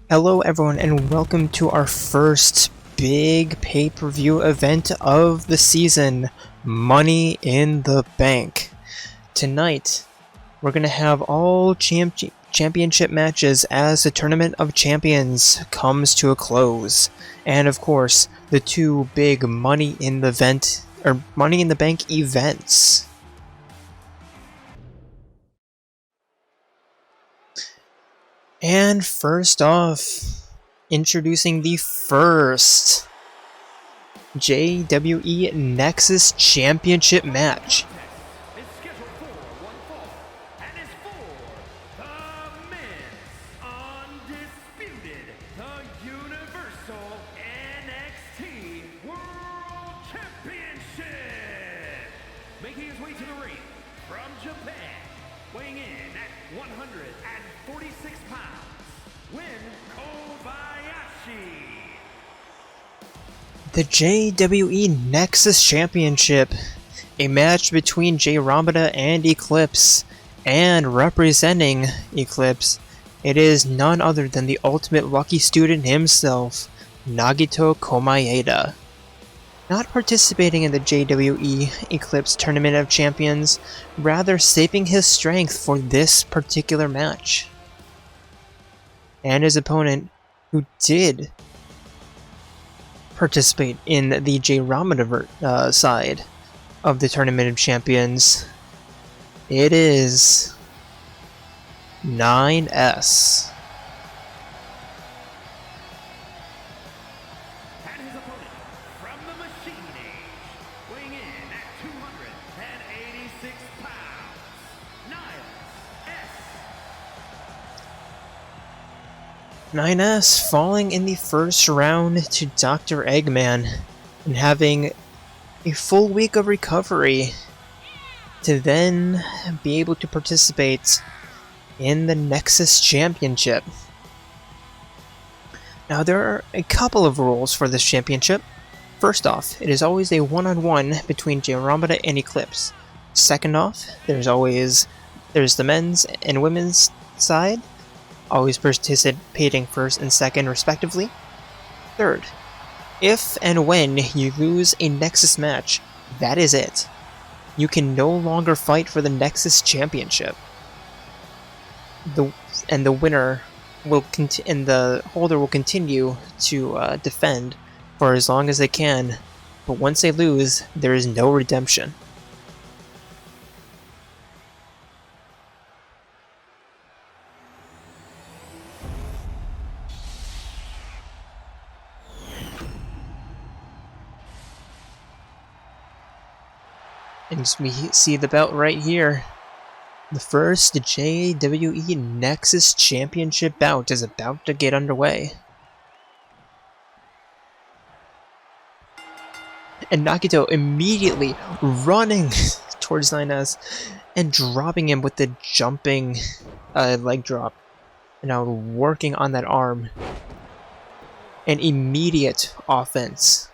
Hello everyone and welcome to our first big pay-per-view event of the season, Money in the Bank. Tonight, we're going to have all championship matches as the Tournament of Champions comes to a close. And of course, the two big Money in the Bank events. And first off, introducing the first JWE Nexus Championship match. It's scheduled for one fall, and it's for the men's undisputed, the Universal NXT World Championship. Making his way to the ring from Japan, weighing in at 146 pounds, Win Kobayashi. The JWE Nexus Championship, a match between Jayromada and Eclipse, and representing Eclipse, it is none other than the ultimate lucky student himself, Nagito Komaeda. Not participating in the JWE Eclipse Tournament of Champions, rather saving his strength for this particular match. And his opponent, who did participate in the Jayromada side of the Tournament of Champions, it is 9S. And his opponent from the Machine Age, weighing in at 286 pounds, Niles S. 9S falling in the first round to Dr. Eggman and having a full week of recovery to then be able to participate in the Nexus Championship. Now there are a couple of rules for this championship. First off, it is always a one-on-one between Jayromada and Eclipse. Second off, there's the men's and women's side, always participating first and second respectively. Third, if and when you lose a Nexus match, that is it. You can no longer fight for the Nexus Championship. The winner will and the holder will continue to defend for as long as they can, but once they lose, there is no redemption. And we see the belt right here. The first JWE Nexus Championship bout is about to get underway. And Nagito immediately running towards 9S and dropping him with the jumping leg drop. And now working on that arm. An immediate offense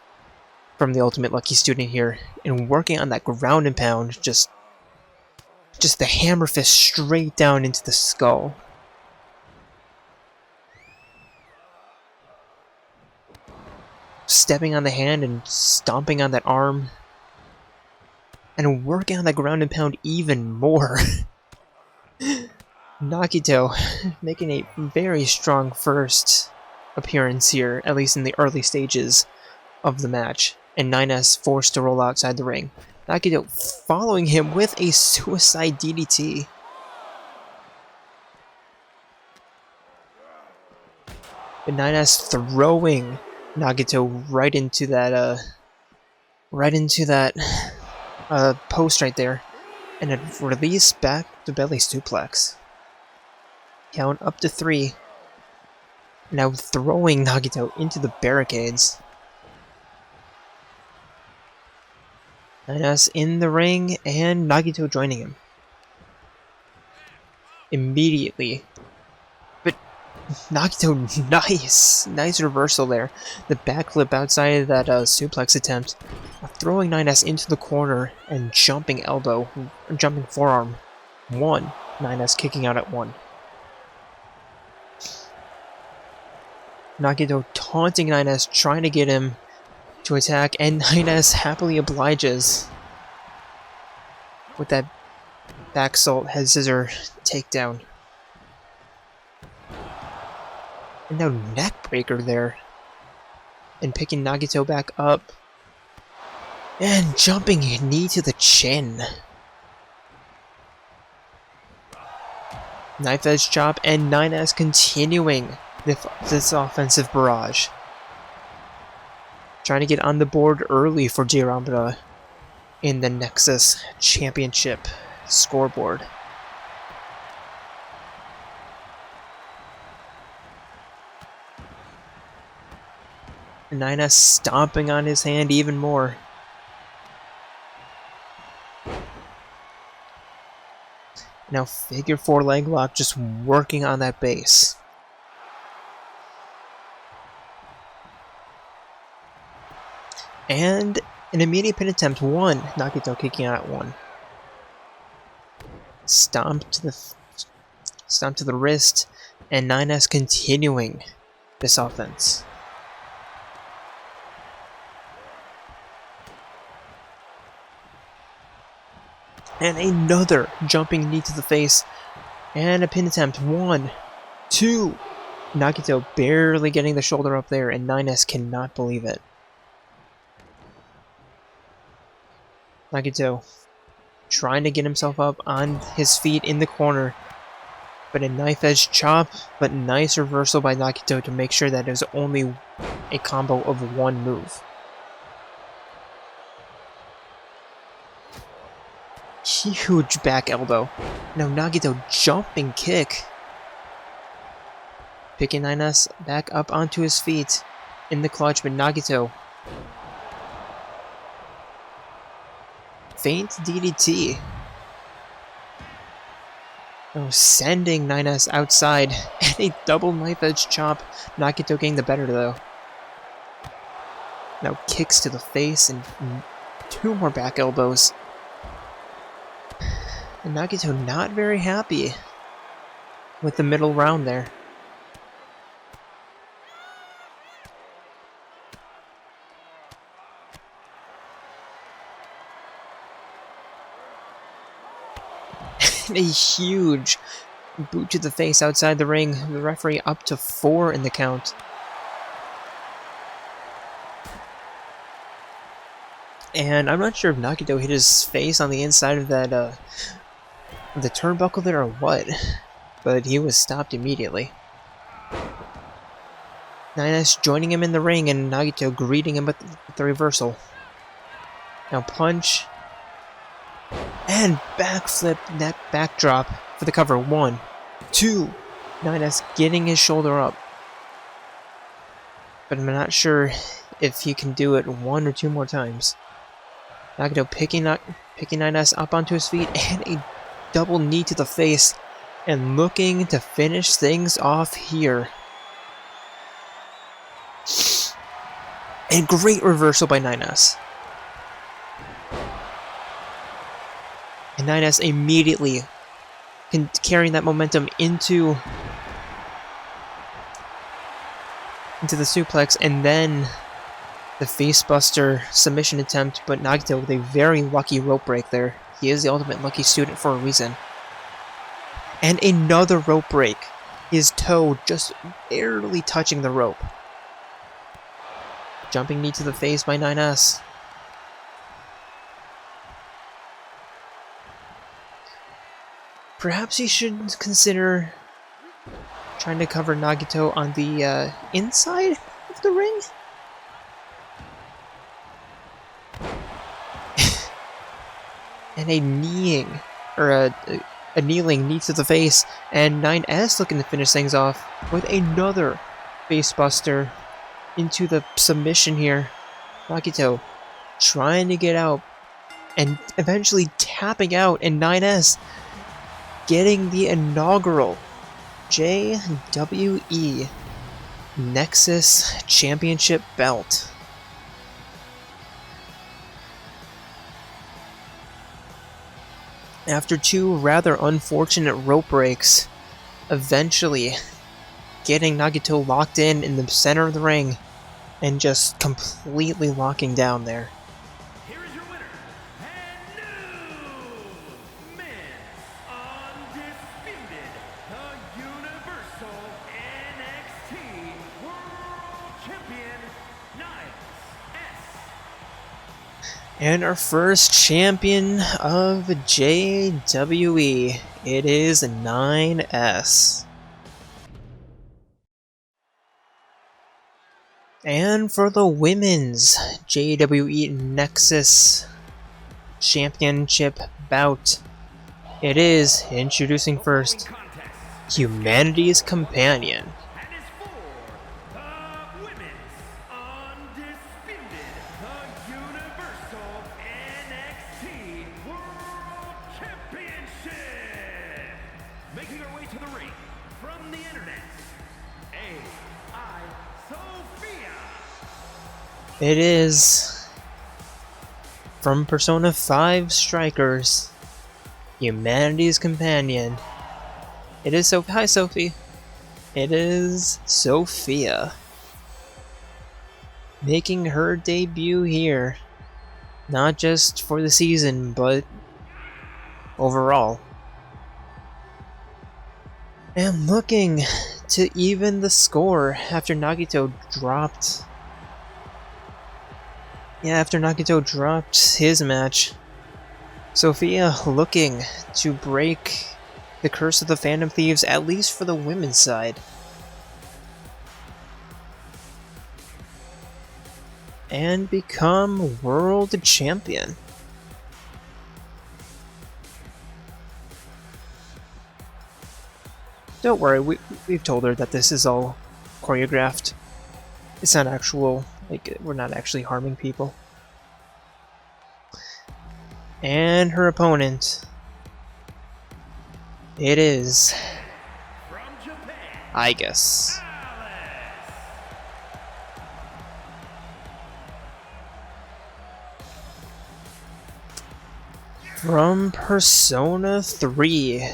from the ultimate lucky student here, and working on that ground and pound, just the hammer fist straight down into the skull. Stepping on the hand and stomping on that arm, and working on that ground and pound even more. Nagito making a very strong first appearance here, at least in the early stages of the match, and 9S forced to roll outside the ring. Nagito following him with a suicide DDT. But 9S throwing Nagito right into that post right there, and a release back to belly suplex. Count up to 3. Now throwing Nagito into the barricades. 9S in the ring, and Nagito joining him. Immediately. But Nagito, nice reversal there. The backflip outside of that suplex attempt. Throwing 9S into the corner and jumping forearm. 1. 9S kicking out at 1. Nagito taunting 9S, trying to get him to attack, and 9S happily obliges with that back salt head scissor takedown. And now neck breaker there. And picking Nagito back up. And jumping knee to the chin. Knife edge chop, and 9S continuing this offensive barrage. Trying to get on the board early for Jayromada in the Nexus Championship scoreboard. And 9S stomping on his hand even more. Now figure 4 leg lock, just working on that base. And an immediate pin attempt, 1. Nagito kicking out 1. Stomp to the wrist, and 9S continuing this offense. And another jumping knee to the face, and a pin attempt, 1, 2. Nagito barely getting the shoulder up there, and 9S cannot believe it. Nagito trying to get himself up on his feet in the corner, but a knife edge chop, but nice reversal by Nagito to make sure that it was only a combo of 1 move. Huge back elbow. Now Nagito jumping kick. Picking 9S back up onto his feet in the clutch, but Nagito feint DDT. Oh, sending 9S outside, and a double knife edge chop. Nagito getting the better though. Now kicks to the face and 2 more back elbows. And Nagito not very happy with the middle round there. And a huge boot to the face outside the ring. The referee up to 4 in the count. And I'm not sure if Nagito hit his face on the inside of that the turnbuckle there or what, but he was stopped immediately. 9S joining him in the ring, and Nagito greeting him with the reversal. Now punch, and backflip, that backdrop for the cover. 1, 2, 9S getting his shoulder up. But I'm not sure if he can do it 1 or 2 more times. Nagito picking 9S up onto his feet, and a double knee to the face, and looking to finish things off here. And great reversal by 9S. And 9S immediately carrying that momentum into the suplex, and then the facebuster submission attempt, but Nagito with a very lucky rope break there. He is the ultimate lucky student for a reason. And another rope break. His toe just barely touching the rope. Jumping knee to the face by 9S. Perhaps he should consider trying to cover Nagito on the inside of the ring? And a kneeing, or a kneeling knee to the face, and 9S looking to finish things off with another facebuster into the submission here. Nagito trying to get out, and eventually tapping out, and 9S getting the inaugural JWE Nexus Championship belt. After 2 rather unfortunate rope breaks, eventually getting Nagito locked in the center of the ring and just completely locking down there. Here is your winner, and new men's undisputed, the Universal NXT World Champion, Niles S. And our first champion of JWE, it is 9S. And for the women's JWE Nexus Championship bout, it is, introducing first, Humanity's Companion. And is for the women's undisputed, the Universal NXT World Championship. Making her way to the ring from the internet, Sophia. It is, from Persona 5 Strikers, Humanity's Companion. It is hi Sophie. It is Sophia. Making her debut here. Not just for the season, but overall. And looking to even the score after Nagito dropped. Yeah, after Nagito dropped his match. Sophia looking to break the curse of the Phantom Thieves, at least for the women's side. And become world champion. Don't worry, we've told her that this is all choreographed. It's not actual, like, we're not actually harming people. And her opponent, it is From Japan, Aigis. From Persona 3,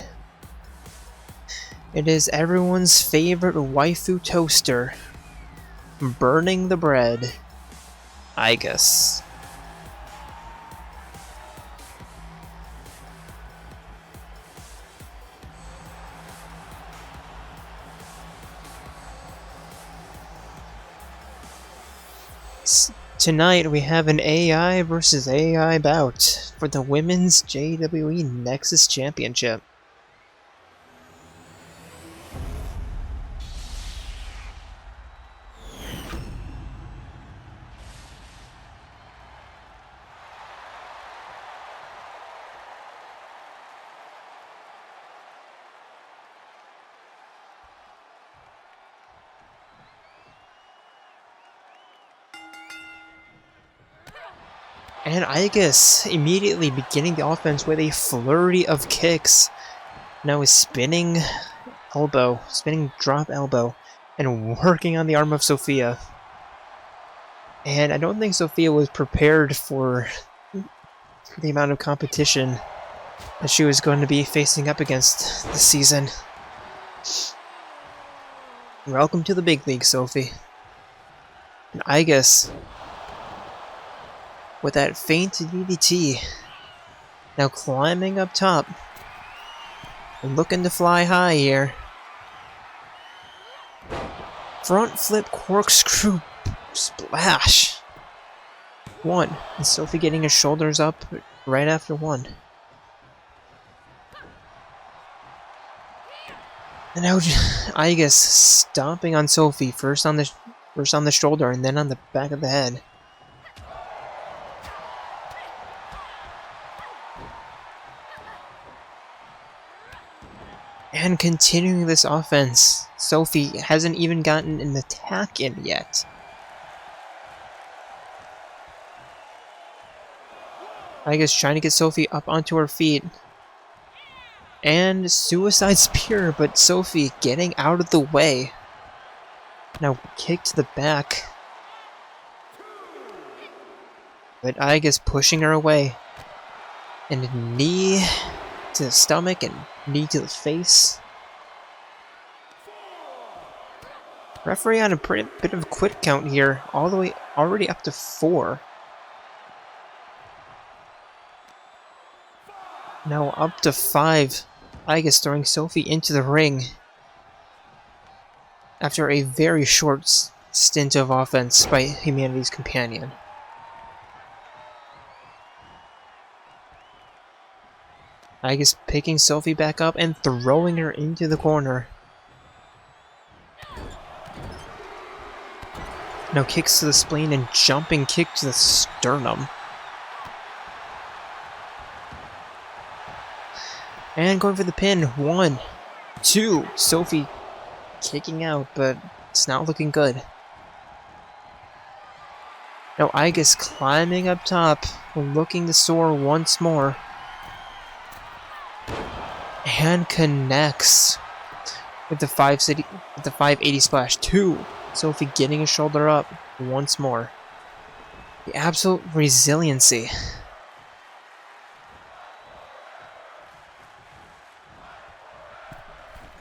it is everyone's favorite waifu toaster, burning the bread, Aigis. Tonight we have an AI versus AI bout for the Women's JWE Nexus Championship. And Aigis immediately beginning the offense with a flurry of kicks. Now is spinning elbow, spinning drop elbow, and working on the arm of Sophia. And I don't think Sophia was prepared for the amount of competition that she was going to be facing up against this season. Welcome to the big league, Sophie. And Aigis, with that feint DDT, now climbing up top and looking to fly high here. Front flip corkscrew splash. One, and Sophie getting her shoulders up right after one. And now Aigis stomping on Sophie, first on the shoulder and then on the back of the head. And continuing this offense, Sophie hasn't even gotten an attack in yet. Aigis trying to get Sophie up onto her feet. And suicide spear, but Sophie getting out of the way. Now kick to the back. But Aigis pushing her away. And a knee to the stomach and knee to the face. Referee on a bit of a quick count here, all the way already up to 4. Now up to 5. Aigis throwing Sophie into the ring after a very short stint of offense by Humanity's companion. Aigis picking Sophie back up and throwing her into the corner. Now kicks to the spleen and jumping kick to the sternum. And going for the pin. 1, 2. Sophie kicking out, but it's not looking good. Now Aigis climbing up top, looking to soar once more. And connects with the 580 splash. 2. Sophie getting a shoulder up once more. The absolute resiliency.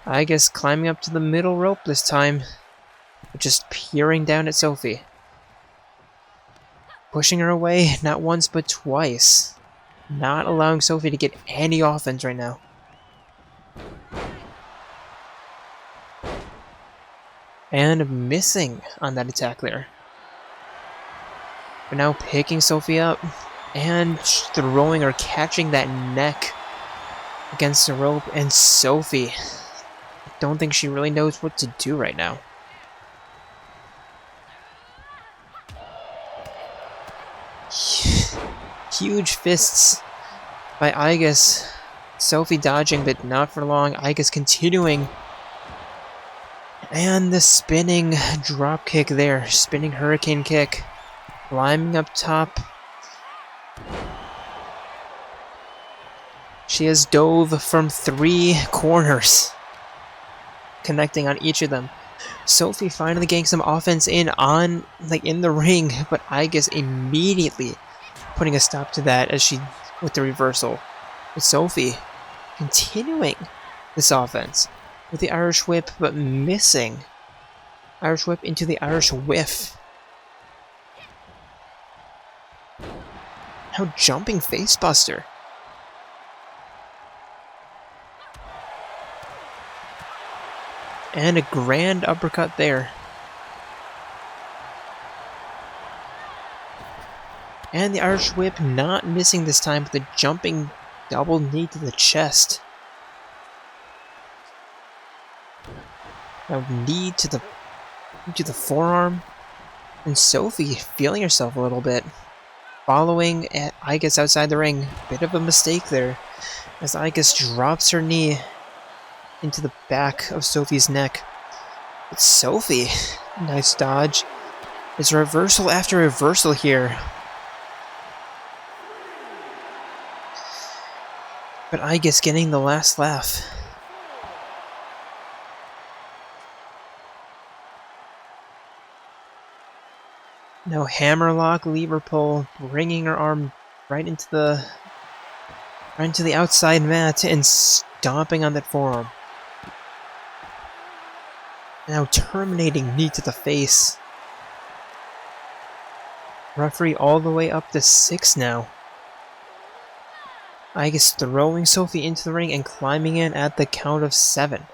Aigis climbing up to the middle rope this time, just peering down at Sophie. Pushing her away not once but twice. Not allowing Sophie to get any offense right now. And missing on that attack there. But now picking Sophie up and throwing or catching that neck against the rope. And Sophie, I don't think she really knows what to do right now. Huge fists by Aigis. Sophie dodging, but not for long. Aigis continuing. And the spinning drop kick there. Spinning hurricane kick. Climbing up top. She has dove from 3 corners. Connecting on each of them. Sophie finally getting some offense in the ring, but Aigis immediately putting a stop to that as she with the reversal. But Sophie continuing this offense with the Irish whip, but missing. Irish whip into the Irish whiff. Now jumping facebuster. And a grand uppercut there. And the Irish whip not missing this time, but the jumping double knee to the chest. Now knee to the forearm. And Sophie feeling herself a little bit. Following at Aigis outside the ring. Bit of a mistake there. As Aigis drops her knee into the back of Sophie's neck. But Sophie, nice dodge. It's reversal after reversal here. But Aigis getting the last laugh. Now hammerlock, lever pull, bringing her arm right into the outside mat and stomping on that forearm. Now terminating knee to the face. Referee all the way up to 6 now. Aigis throwing Sophie into the ring and climbing in at the count of 7.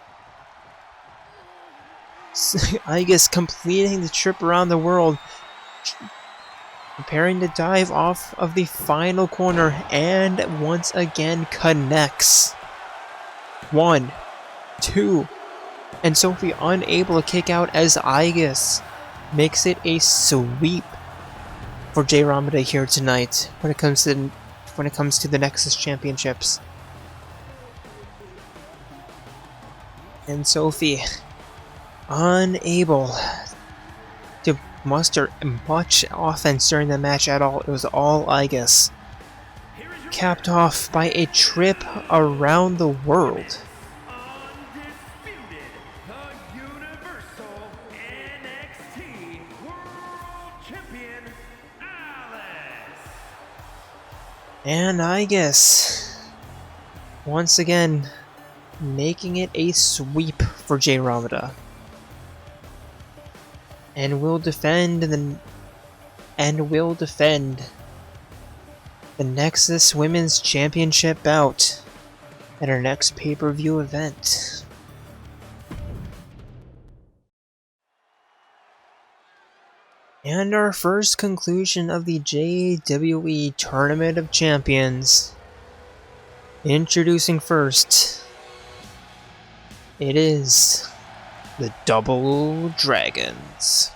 Aigis completing the trip around the world. Preparing to dive off of the final corner and once again connects. 1, 2, and Sophie unable to kick out as Aigis makes it a sweep for Jayromada here tonight when it comes to the Nexus Championships. And Sophie unable to muster much offense during the match at all. It was all Aigis. Capped off by a trip around the world. Undisputed, the Universal NXT World Champion, Alice. And Aigis once again making it a sweep for Jayromada. and will defend the Nexus Women's Championship bout at our next pay-per-view event. And our first conclusion of the JWE Tournament of Champions. Introducing first, it is the Double Dragons.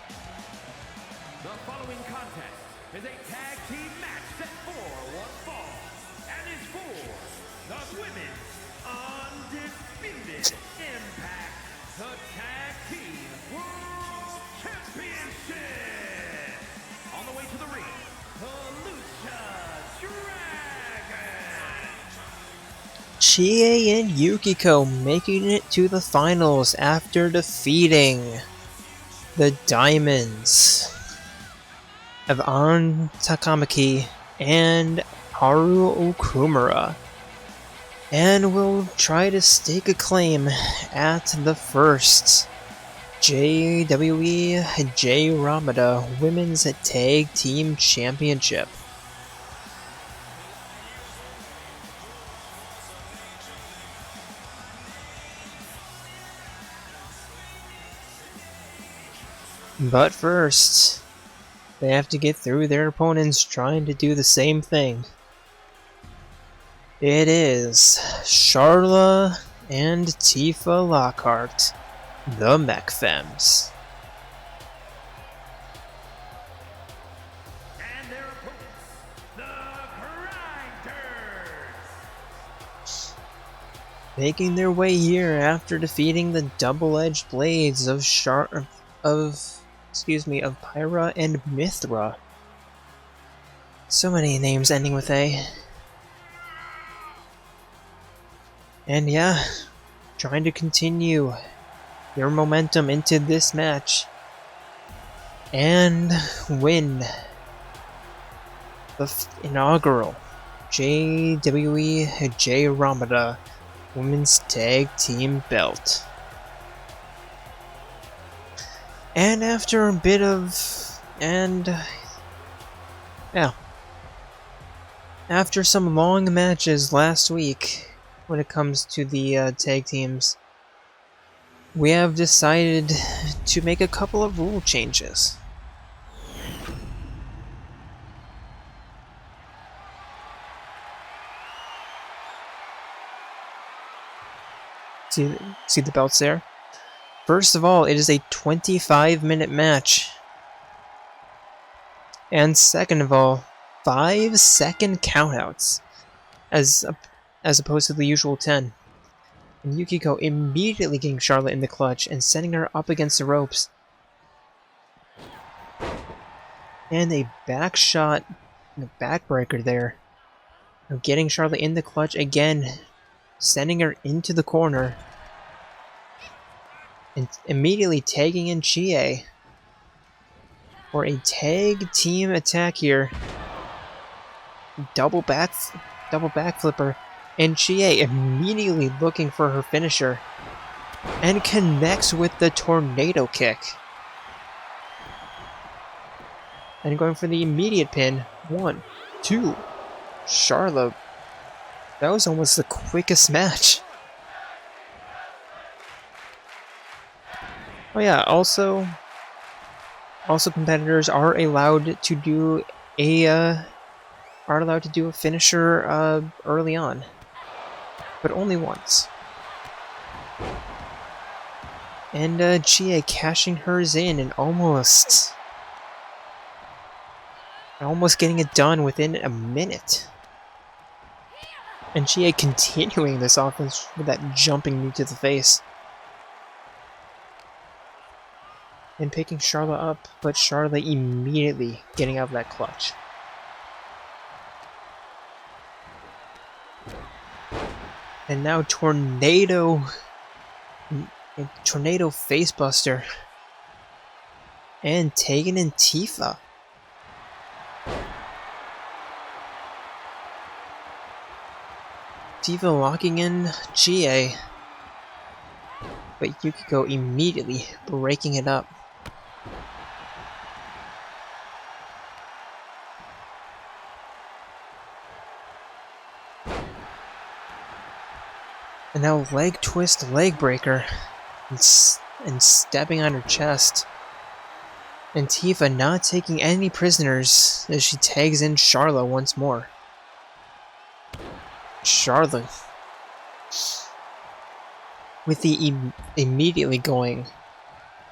The following contest is a tag team match set for one fall and is for the Women's Undisputed Impact, the Tag Team World Championship. On the way to the ring, the Lucha Dragons. Chie and Yukiko making it to the finals after defeating the Diamonds of An Takamaki and Haru Okumura, and will try to stake a claim at the first JWE Jayromada Women's Tag Team Championship. But first, they have to get through their opponents trying to do the same thing. It is Charla and Tifa Lockhart, the Mech Femmes. And their opponents, the Grinders. Making their way here after defeating the double-edged blades of Pyra and Mithra. So many names ending with A. And yeah, trying to continue your momentum into this match and win the inaugural JWE Jayromada Women's Tag Team Belt. And after a bit of... after some long matches last week, when it comes to the tag teams, we have decided to make a couple of rule changes. See the belts there? First of all, it is a 25-minute match. And second of all, 5-second countouts, as opposed to the usual 10. And Yukiko immediately getting Charlotte in the clutch and sending her up against the ropes. And a back shot, and a backbreaker there. Getting Charlotte in the clutch again, sending her into the corner. And immediately tagging in Chie for a tag team attack here. Double back flipper, and Chie immediately looking for her finisher and connects with the tornado kick. And going for the immediate pin. 1, 2. Charlotte. That was almost the quickest match. Oh yeah, also competitors are allowed to do a finisher early on, but only once. And Chie cashing hers in and almost getting it done within a minute. And Chie continuing this offense with that jumping knee to the face. And picking Charlotte up, but Charlotte immediately getting out of that clutch. And now tornado facebuster. And taking in Tifa. Tifa locking in Chie. But Yukiko immediately breaking it up. And now leg twist, leg breaker, and stepping on her chest. And Tifa not taking any prisoners as she tags in Charlotte once more. Charlotte with the immediately going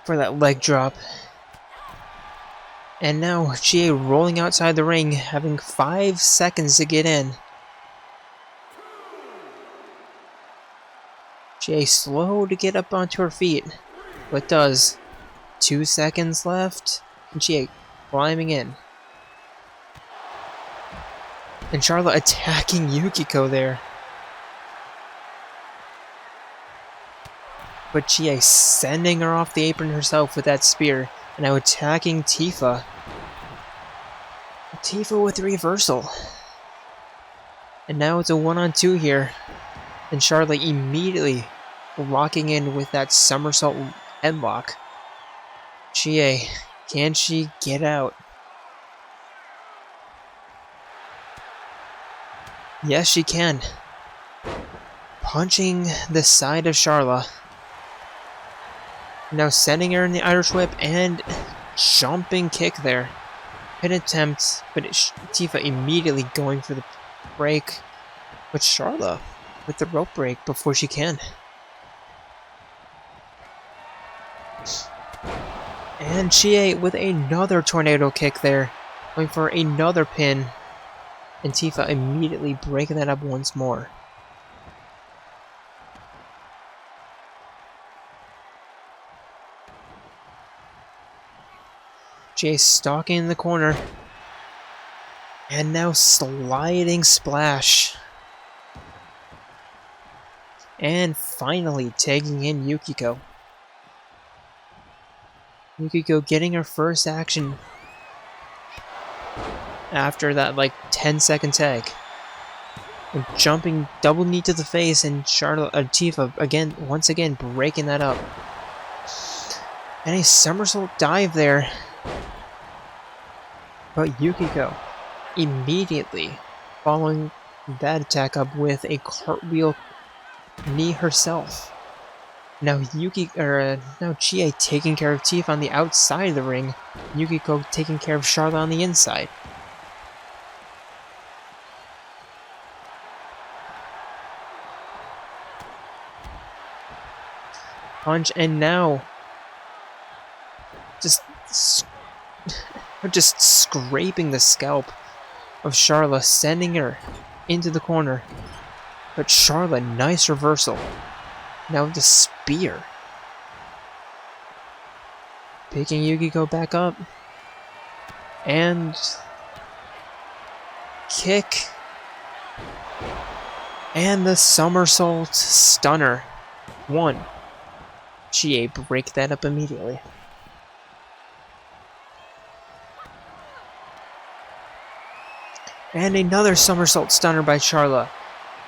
for that leg drop. And now GA rolling outside the ring, having 5 seconds to get in. GA slow to get up onto her feet, but does. 2 seconds left, and GA climbing in. And Charlotte attacking Yukiko there. But GA sending her off the apron herself with that spear, and now attacking Tifa. Tifa with the reversal. And now it's a 1-on-2 here. And Charlotte immediately locking in with that somersault headlock. GA, can she get out? Yes, she can. Punching the side of Charlotte. Now sending her in the Irish whip and jumping kick there. Pin attempt, but Tifa immediately going for the break. But Charlotte with the rope break before she can. And GA with another tornado kick there. Going for another pin. And Tifa immediately breaking that up once more. GA stalking in the corner. And now sliding splash. And finally taking in Yukiko. Yukiko getting her first action after that 10-second tag. And jumping double knee to the face, and Tifa once again breaking that up. And a somersault dive there. But Yukiko immediately following that attack up with a cartwheel knee herself. Now GA taking care of Tifa on the outside of the ring. Yukiko taking care of Charlotte on the inside. Punch, and now just scraping the scalp of Charlotte, sending her into the corner. But Charlotte, nice reversal. Now the spear. Picking Yukiko back up. And kick. And the somersault stunner. 1. GA break that up immediately. And another somersault stunner by Charlotte.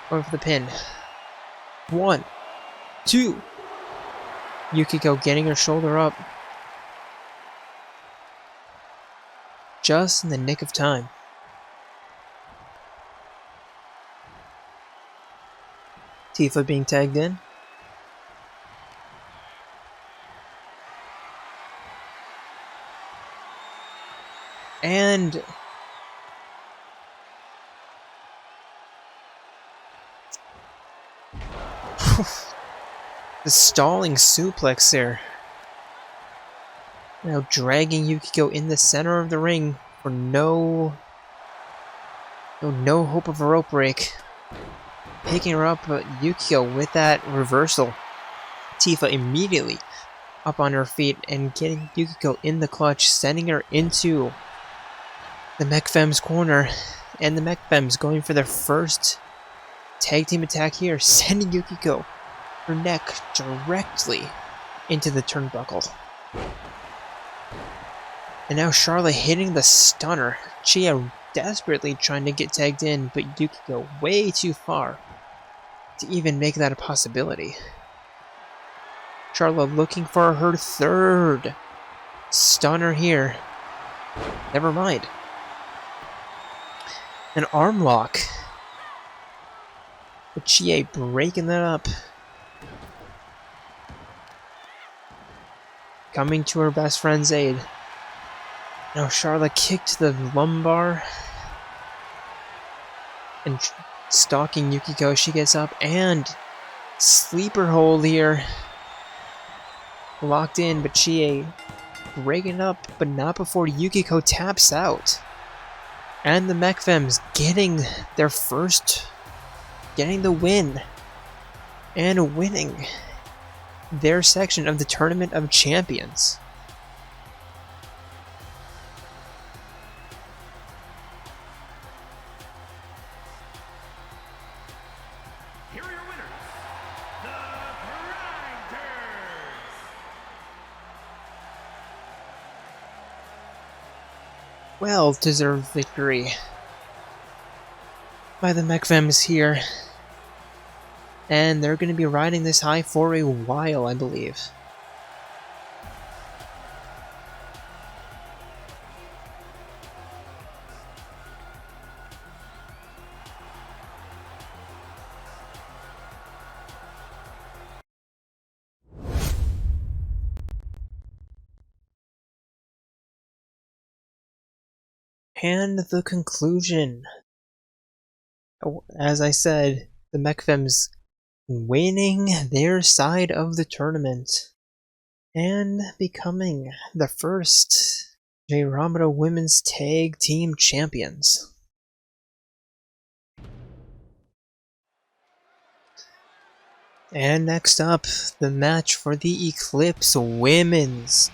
Going for the pin. 1, 2. Yukiko getting her shoulder up. Just in the nick of time. Tifa being tagged in. And the stalling suplex there. Now dragging Yukiko in the center of the ring for no hope of a rope break. Picking her up, but Yukiko with that reversal. Tifa immediately up on her feet and getting Yukiko in the clutch, sending her into the Mech Femmes corner. And the Mech Femmes going for their first tag team attack here, sending Yukiko, her neck directly into the turnbuckle. And now Charlotte hitting the stunner. Chia desperately trying to get tagged in, but Yukiko way too far to even make that a possibility. Charlotte looking for her third stunner here. Never mind. An arm lock. But Chie breaking that up. Coming to her best friend's aid. Now Charlotte kicked the lumbar. And stalking Yukiko, she gets up and sleeper hold here. Locked in, but Chie breaking up, but not before Yukiko taps out. And the Mech Femmes getting their first, getting the win. And winning their section of the Tournament of Champions. Here are your winners, the Grinders. Well-deserved victory by the Mech Femmes here. And they're going to be riding this high for a while, I believe. And the conclusion. As I said, the Mech Femmes winning their side of the tournament and becoming the first Jayromada Women's Tag Team Champions. And next up, the match for the Eclipse Women's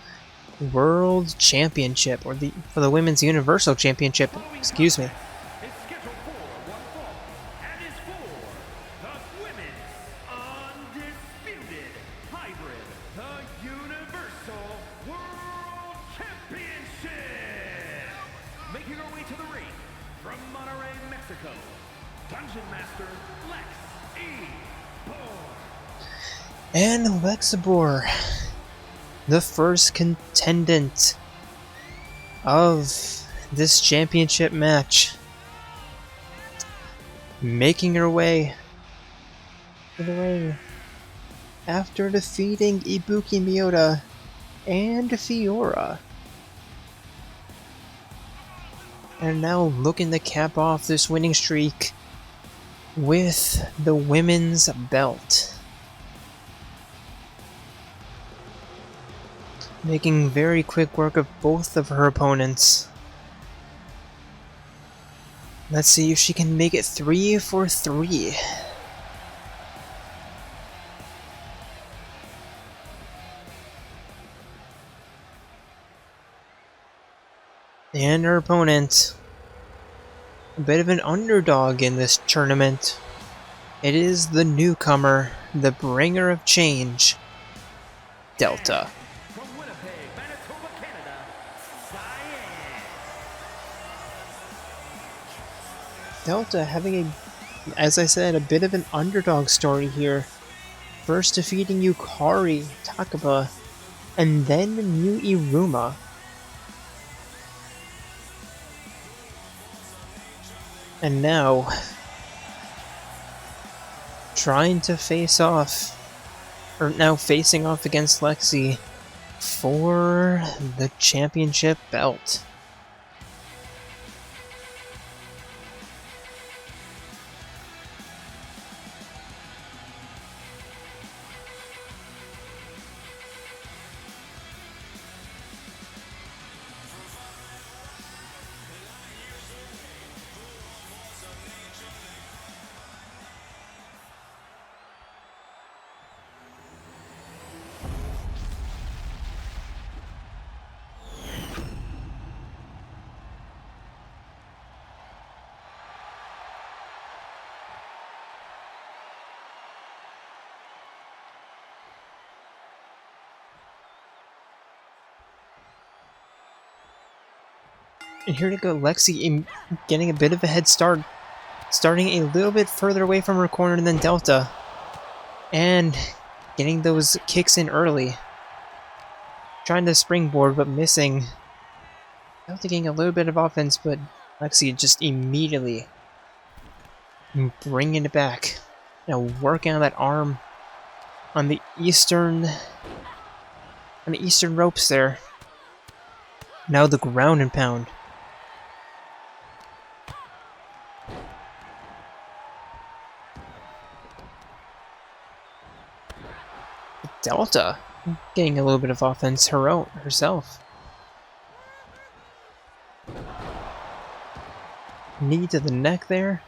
World Championship, or for the Women's Universal Championship, excuse me. Is scheduled for one fall and is for the Women's Undisputed Hybrid, the Universal World Championship. Making her way to the ring from Monterrey, Mexico, Dungeon Master Lexibor. And Lexibor, the first contendant of this championship match, making her way to the ring after defeating Ibuki Miyota and Fiora. And now looking to cap off this winning streak with the women's belt. Making very quick work of both of her opponents. Let's see if she can make it 3 for 3. And her opponent, a bit of an underdog in this tournament. It is the newcomer, the bringer of change, Delta. From Winnipeg, Manitoba, Canada, Diane. Delta having as I said, a bit of an underdog story here. First defeating Yukari Takaba, and then Mu Iruma. And now, trying to face off, or now facing off against Lexi for the championship belt. And here to go, Lexi getting a bit of a head start, starting a little bit further away from her corner than Delta, and getting those kicks in early. Trying to springboard, but missing. Delta getting a little bit of offense, but Lexi just immediately bringing it back. Now working on that arm on the eastern ropes there. Now the ground and pound. Delta getting a little bit of offense herself. Knee to the neck there.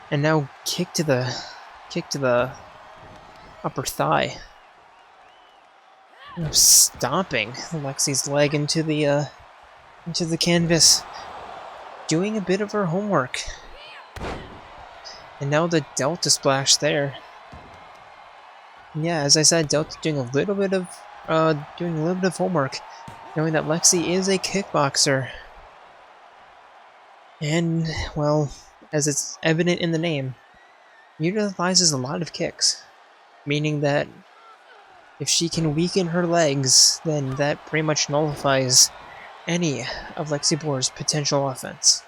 And now kick to the upper thigh. Now stomping Lexi's leg into the canvas. Doing a bit of her homework. And now the Delta splash there. Yeah, as I said, Delta doing a little bit of homework, knowing that Lexi is a kickboxer. And, well, as it's evident in the name, utilizes a lot of kicks, meaning that if she can weaken her legs, then that pretty much nullifies any of Lexibor's potential offense.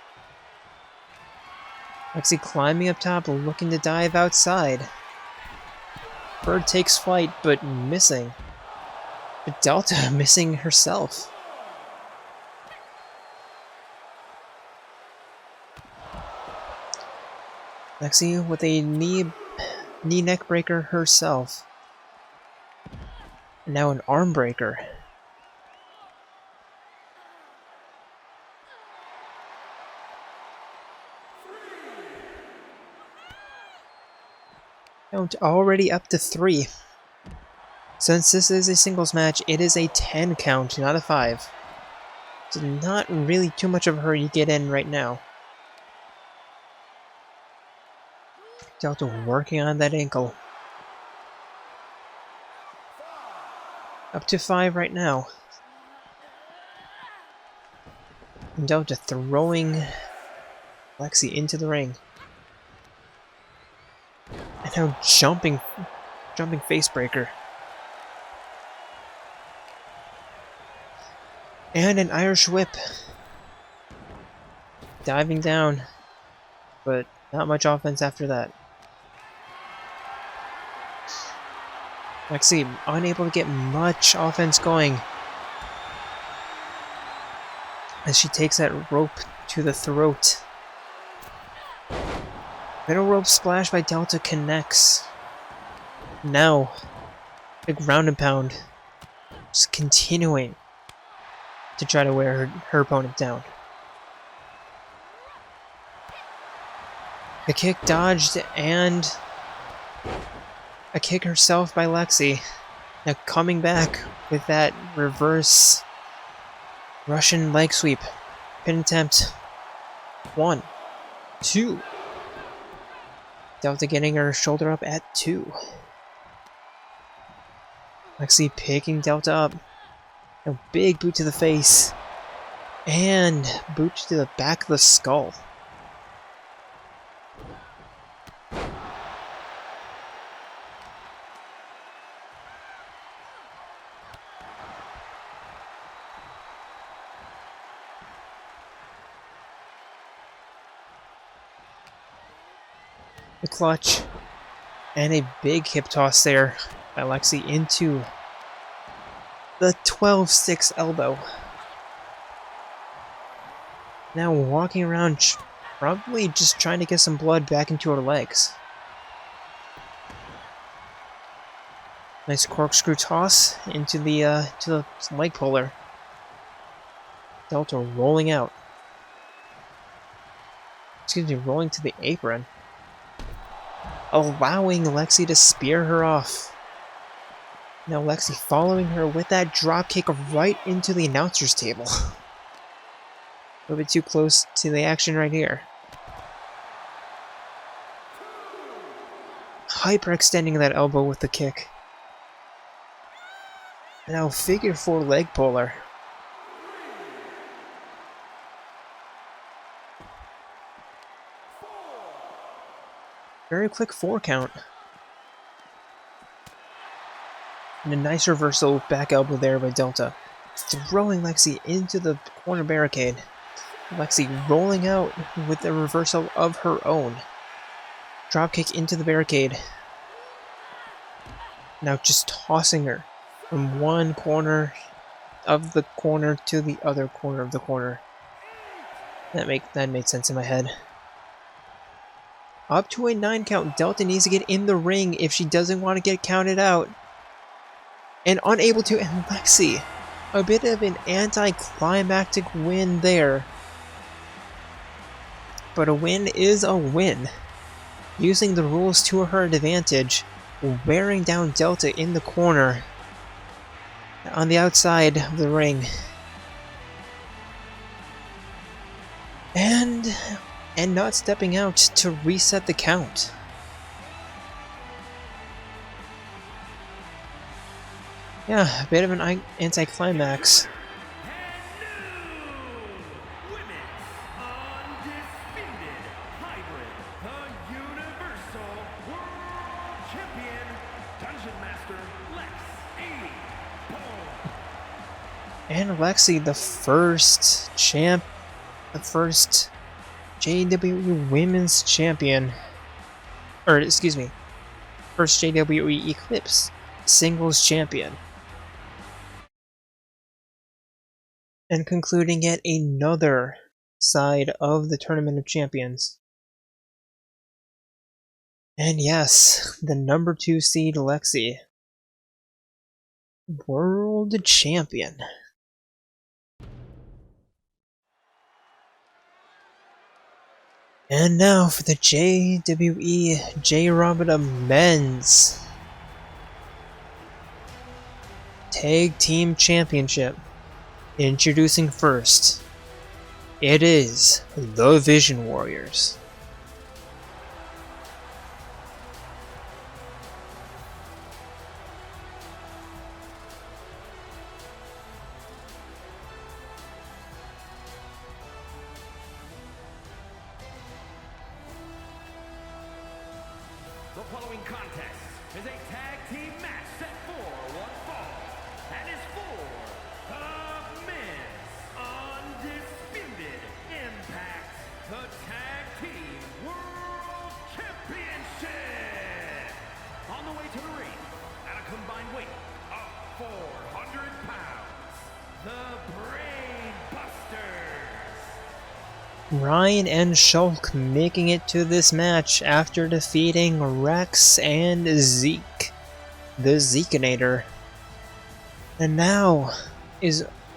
Lexi climbing up top, looking to dive outside. Bird takes flight, but missing. But Delta missing herself. Lexi with a knee neck breaker herself. And now an arm breaker. Count already up to 3. Since this is a singles match, it is a 10 count, not a 5. So not really too much of a hurry to get in right now. Delta working on that ankle. Up to 5 right now. And Delta throwing Lexi into the ring. And now jumping face breaker. And an Irish whip. Diving down. But not much offense after that. Lexi unable to get much offense going. As she takes that rope to the throat. Middle rope splash by Delta connects. Now, the ground and pound. Just continuing to try to wear her opponent down. The kick dodged and a kick herself by Lexi. Now coming back with that reverse Russian leg sweep. Pin attempt. 1, 2. Delta getting her shoulder up at 2. Lexi picking Delta up. A big boot to the face. And boot to the back of the skull. The clutch. And a big hip toss there by Lexi into the 12-6 elbow. Now walking around, probably just trying to get some blood back into her legs. Nice corkscrew toss into the leg puller. Delta rolling out. Excuse me, rolling to the apron. Allowing Lexi to spear her off. Now Lexi following her with that drop kick right into the announcer's table. A little bit too close to the action right here. Hyperextending that elbow with the kick. Now figure 4 leg puller. Very quick 4 count. And a nice reversal back elbow there by Delta. Throwing Lexi into the corner barricade. Lexi rolling out with a reversal of her own. Dropkick into the barricade. Now just tossing her from one corner of the corner to the other corner of the corner. That made sense in my head. Up to a 9 count. Delta needs to get in the ring if she doesn't want to get counted out. And unable to. And Lexi, a bit of an anticlimactic win there. But a win is a win. Using the rules to her advantage, wearing down Delta in the corner on the outside of the ring. And not stepping out to reset the count. Yeah, a bit of an anticlimax. And Lexi, the first JWE Women's Champion, or excuse me, first JWE Eclipse Singles Champion. And concluding yet another side of the Tournament of Champions. And yes, the number 2 seed Lexi, World Champion. And now for the JWE Jayromada Men's Tag Team Championship. Introducing first, it is the Vision Warriors. The following contest is a tag team match set for one fall and is for the men's undisputed Impact, the Tag Team World Championship. On the way to the ring at a combined weight of 400 pounds, the Brain Busters. Ryan and Shulk making it to this match after defeating Rex and Zeke, the Zekinator. And now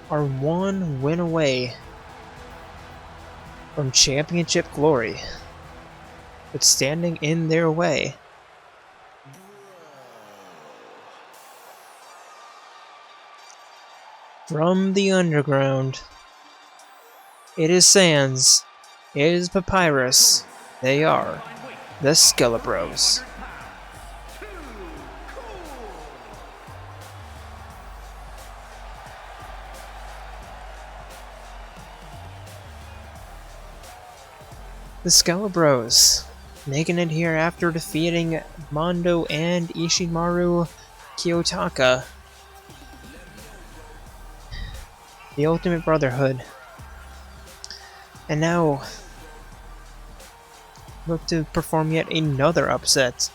are one win away from championship glory. But standing in their way, from the underground, it is Sans, it is Papyrus, they are the Skelebros. The Skelebros making it here after defeating Mondo and Ishimaru Kiyotaka. The Ultimate Brotherhood. And now look to perform yet another upset.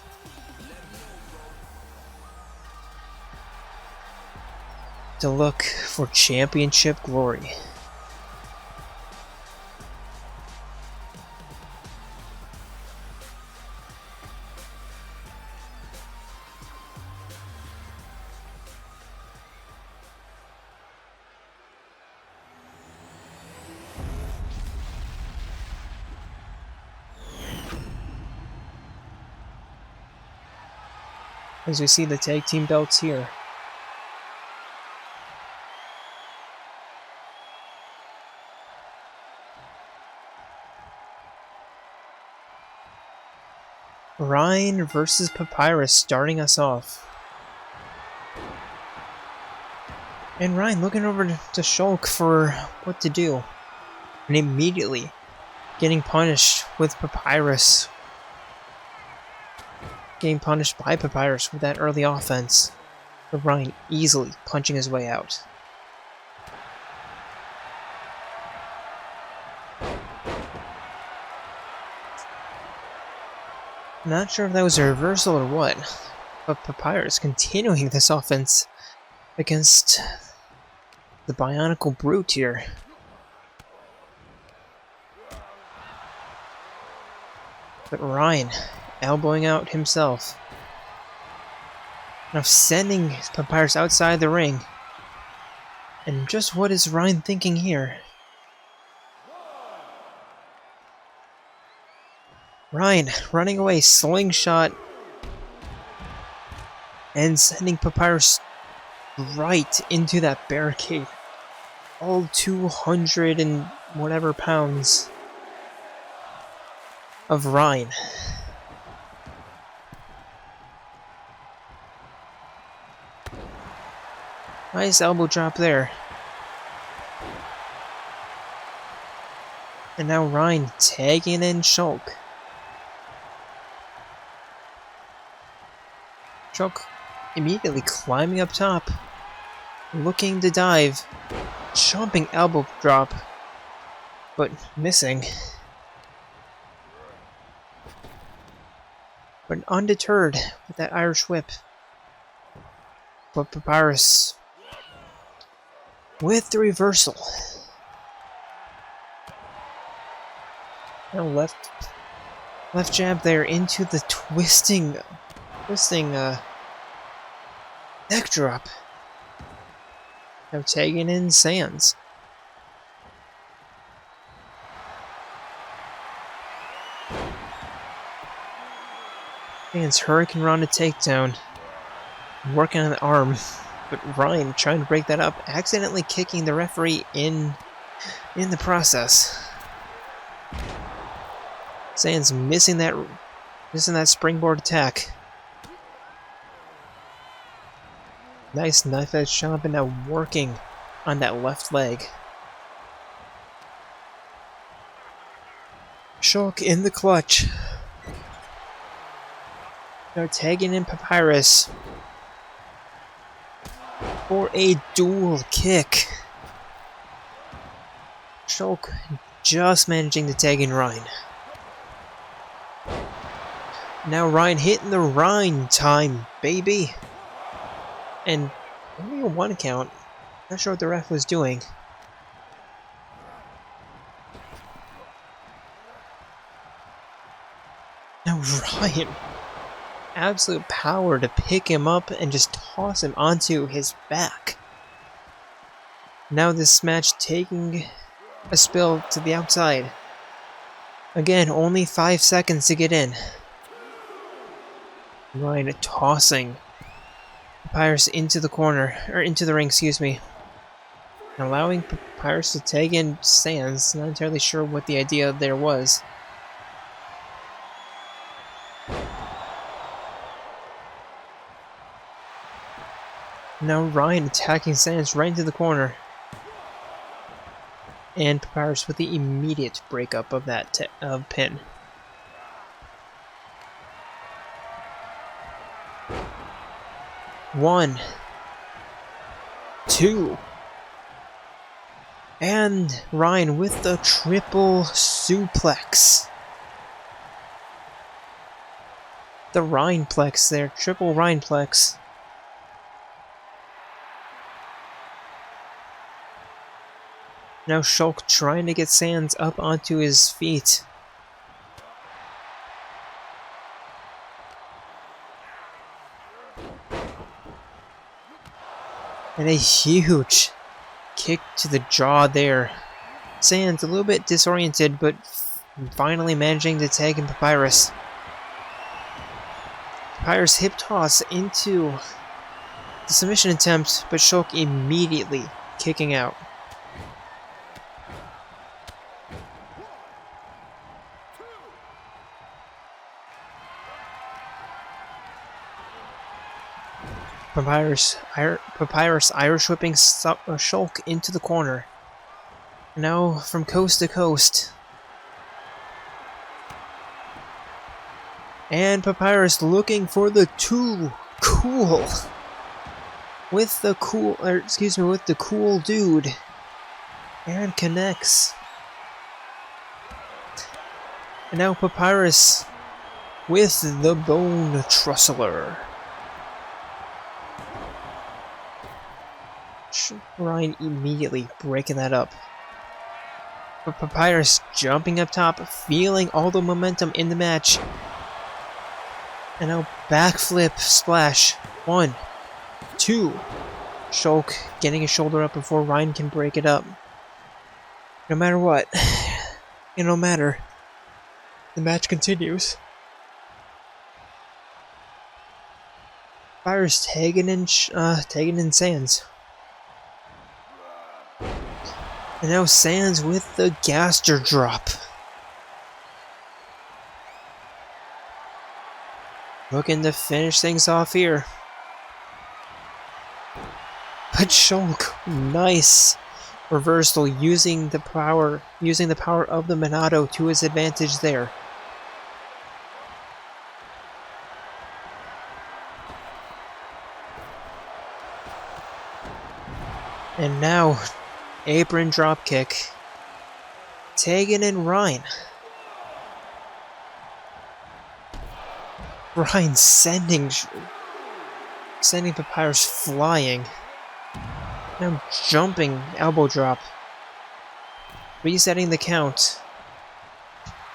To look for championship glory. As we see the tag team belts here. Ryan versus Papyrus starting us off. And Ryan looking over to Shulk for what to do. And immediately getting punished with Papyrus. Getting punished by Papyrus with that early offense. But Ryan easily punching his way out. Not sure if that was a reversal or what, but Papyrus continuing this offense against the Bionicle Brute here. But Ryan elbowing out himself. Now sending Papyrus outside the ring. And just what is Ryan thinking here? Ryan running away, slingshot, and sending Papyrus right into that barricade. All 200 and whatever pounds of Ryan. Nice elbow drop there. And now Ryan tagging in Shulk. Shulk immediately climbing up top, looking to dive, jumping elbow drop, but missing. But undeterred with that Irish whip. But Papyrus with the reversal. Now left jab there into the twisting neck drop. Now tagging in Sands. Sands Hurricane Rana takedown. Working on the arm. But Ryan trying to break that up, accidentally kicking the referee in the process. Sands missing that springboard attack. Nice knife edge chop, and now working on that left leg. Shulk in the clutch. Now tagging in Papyrus for a dual kick. Shulk just managing to tag in Ryan. Now Ryan hitting the Ryan time, baby. And only a 1 count. Not sure what the ref was doing. Now Ryan, absolute power to pick him up and just toss him onto his back. Now this match taking a spill to the outside. Again, only 5 seconds to get in. Ryan tossing Papyrus into the corner, or into the ring, excuse me. Allowing Papyrus to tag in Sands. Not entirely sure what the idea there was. Now Ryan attacking Sands right into the corner. And Papyrus with the immediate breakup of that pin. One, two, and Ryan with the triple suplex. The Rhineplex there, triple Rhineplex. Now Shulk trying to get Sands up onto his feet. And a huge kick to the jaw there. Sands a little bit disoriented, but finally managing to tag in Papyrus. Papyrus hip toss into the submission attempt, but Shulk immediately kicking out. Papyrus Irish whipping Shulk into the corner. Now from coast to coast. And Papyrus looking for the too cool. With the cool dude. And connects. And now Papyrus with the Bone Trussler. Ryan immediately breaking that up. But Papyrus jumping up top, feeling all the momentum in the match. And now backflip splash. 1, 2. Shulk getting his shoulder up before Ryan can break it up. No matter what, it don't matter. The match continues. Papyrus tagging in Sans. And now Sans with the Gaster drop. Looking to finish things off here. But Shulk, nice reversal using the power of the Monado to his advantage there. And now apron dropkick. Tagging in Ryan. Ryan sending Papyrus flying. Now jumping elbow drop. Resetting the count.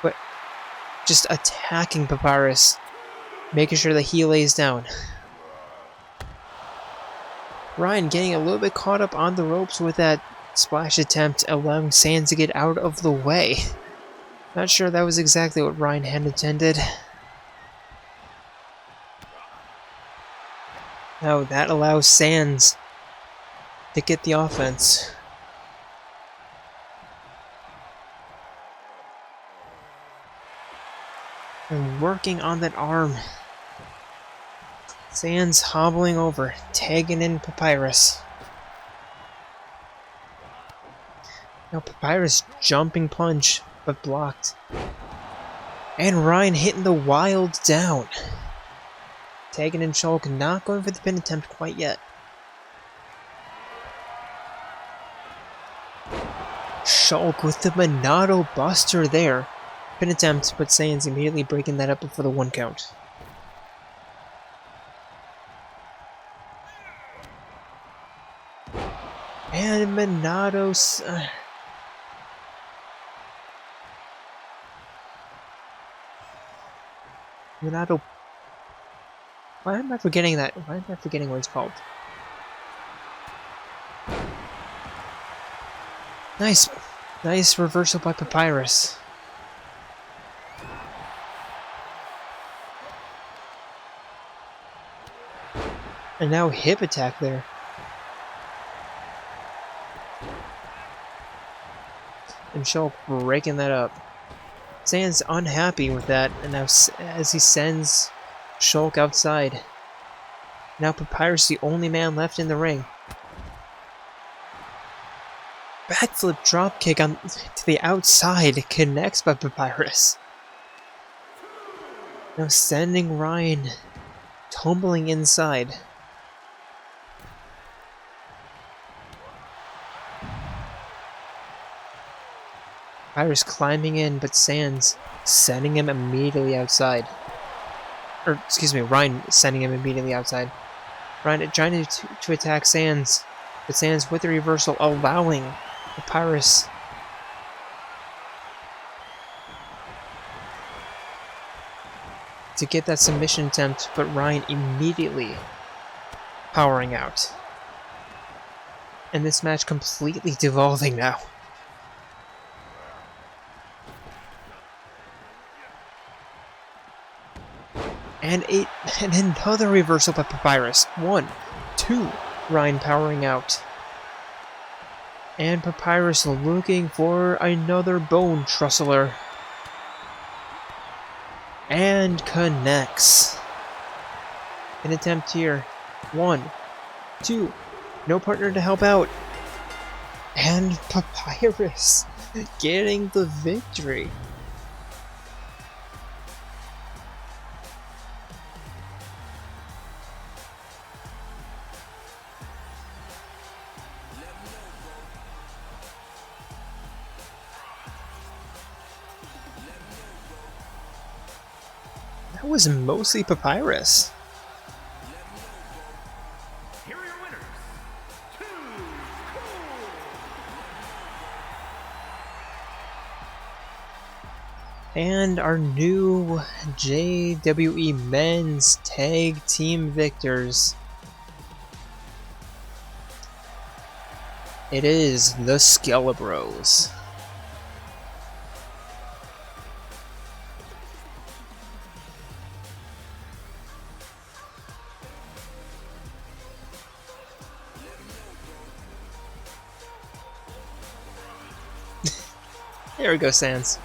But just attacking Papyrus. Making sure that he lays down. Ryan getting a little bit caught up on the ropes with that splash attempt, allowing Sans to get out of the way. Not sure that was exactly what Ryan had intended. Now that allows Sans to get the offense. And working on that arm. Sans hobbling over, tagging in Papyrus. Now Papyrus jumping punch, but blocked. And Ryan hitting the wild down. Tagging in Shulk, not going for the pin attempt quite yet. Shulk with the Monado Buster there. Pin attempt, but Sans immediately breaking that up for the 1 count. And Monado's... Monado... Why am I forgetting that? Why am I forgetting what it's called? Nice reversal by Papyrus. And now hip attack there. And Shulk breaking that up. Sans unhappy with that, and now as he sends Shulk outside. Now Papyrus the only man left in the ring. Backflip dropkick on to the outside connects by Papyrus. Now sending Ryan tumbling inside. Papyrus climbing in, but Sans sending him immediately outside. Or, excuse me, Ryan sending him immediately outside. Ryan trying to attack Sans, but Sans with the reversal allowing Papyrus to get that submission attempt, but Ryan immediately powering out. And this match completely devolving now. And another reversal by Papyrus. 1, 2, Ryan powering out. And Papyrus looking for another Bone Trussler. And connects. An attempt here. 1, 2, no partner to help out. And Papyrus getting the victory. That was mostly Papyrus. Here are your winners. Too Cool. And our new JWE Men's Tag Team victors. It is the Skelebros. There we go, Sans.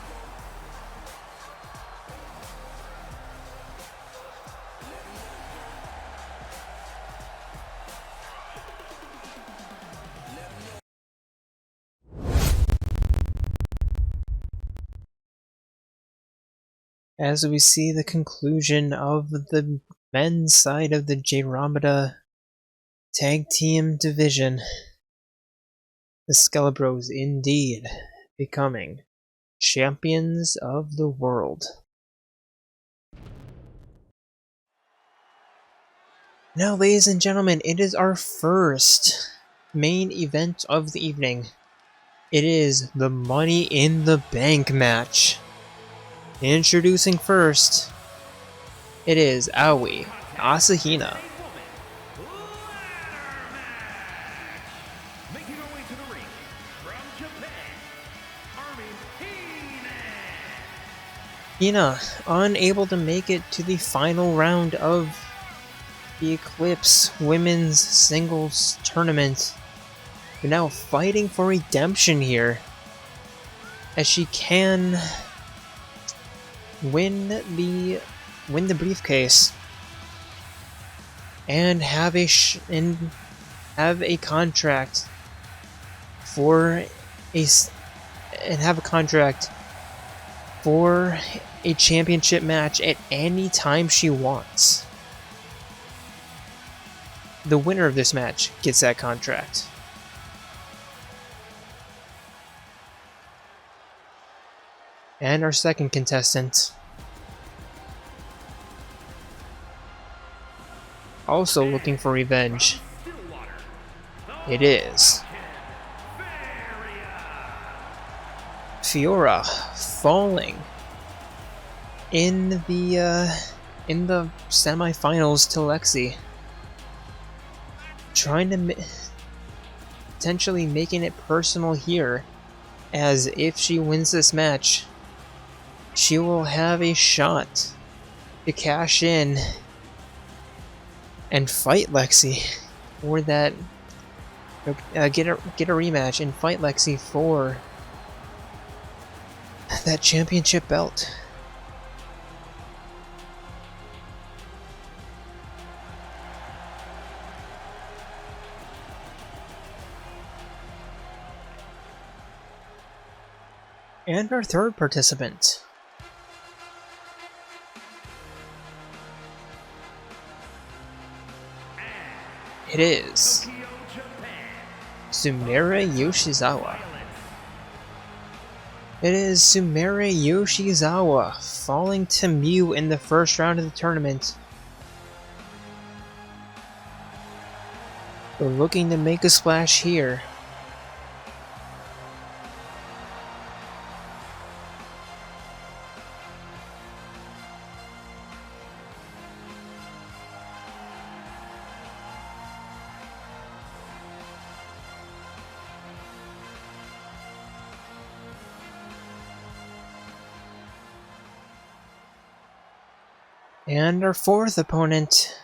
As we see the conclusion of the men's side of the Jayromada Tag Team Division, the Skelebros indeed becoming champions of the world. Now, ladies and gentlemen, it is our first main event of the evening. It is the Money in the Bank match. Introducing first, it is Aoi Asahina. Making her way to the ring from Japan, Hina, unable to make it to the final round of the Eclipse Women's Singles Tournament, but now fighting for redemption here, as she can win the briefcase and have a contract for a championship match at any time she wants. The winner of this match gets that contract. And our second contestant, also looking for revenge. It is Fiora, falling in the semifinals to Lexi, trying to potentially making it personal here, as if she wins this match, she will have a shot to cash in and fight Lexi for that, get a rematch and fight Lexi for that championship belt. And our third participant, it is Sumire Yoshizawa. It is Sumire Yoshizawa falling to Mew in the first round of the tournament. We're looking to make a splash here. And our fourth opponent,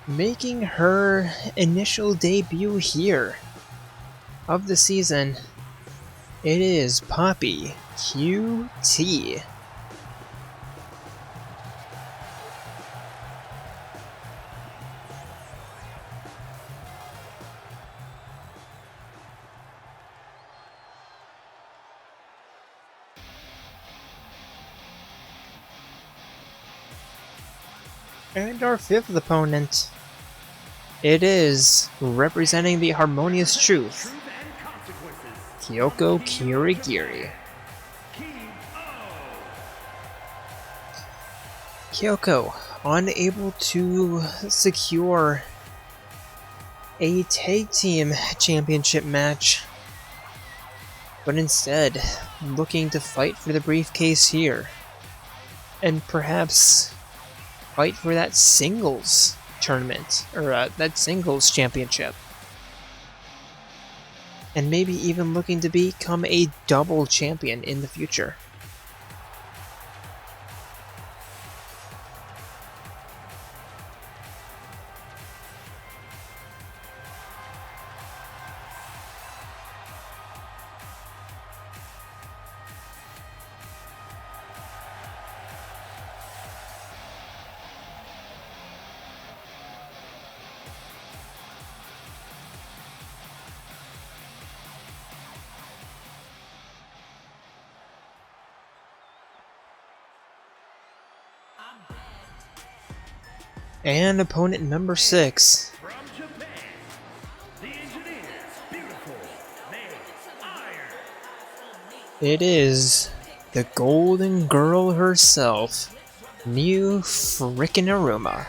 making her initial debut here of the season, it is Poppy QT. And our fifth opponent. It is, representing the Harmonious Truth, Kyoko Kirigiri. Kyoko, unable to secure a tag team championship match, but instead looking to fight for the briefcase here, and perhaps fight for that singles tournament, or that singles championship. And maybe even looking to become a double champion in the future. And opponent number 6. From Japan, the engineer's beautiful May Iron. It is the Golden Girl herself, Miu frickin' Aruma.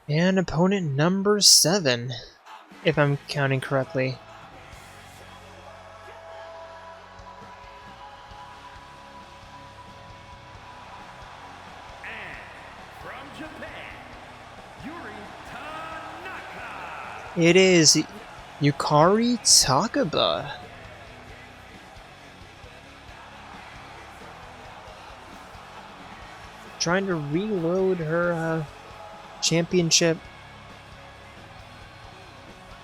And opponent number 7, if I'm counting correctly. And from Japan, Yuri Tanaka. It is Yukari Takaba. Trying to reload her championship.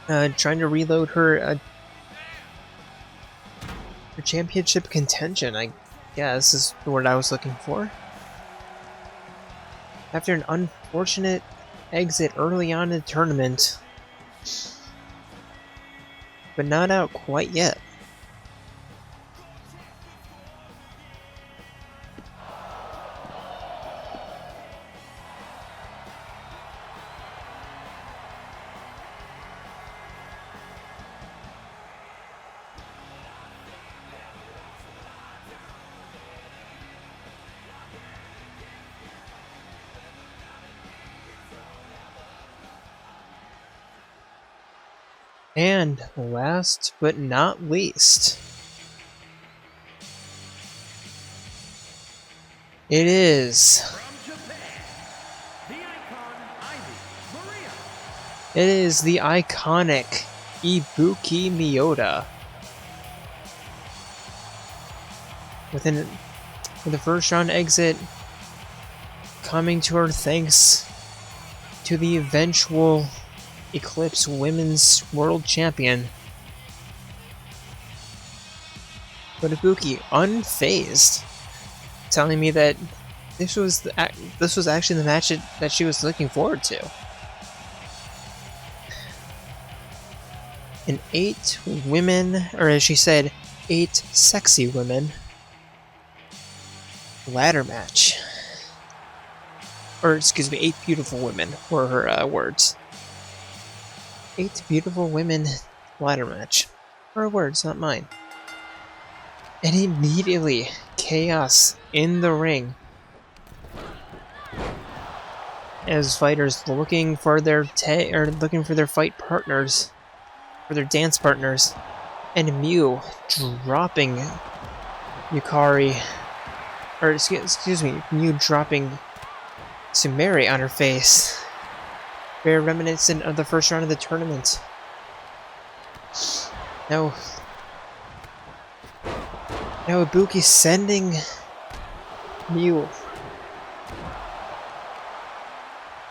Trying to reload her championship contention, I guess, is the word I was looking for. After an unfortunate exit early on in the tournament, but not out quite yet. And last but not least, it is From Japan, the icon Ivy Maria. it is the iconic Ibuki Miyota. With the first round exit coming to her thanks to the eventual Eclipse Women's World Champion. But Ibuki, unfazed, telling me that this was actually the match that she was looking forward to. An 8 women, or as she said, 8 sexy women ladder match. Or excuse me, 8 beautiful women were her words. 8 beautiful women ladder match. Her words, not mine. And immediately, chaos in the ring. As fighters looking for their fight partners, for their dance partners, and Miu dropping Yukari, or excuse me, Miu dropping Sumeri on her face. Very reminiscent of the first round of the tournament. Now, Now Ibuki sending Mew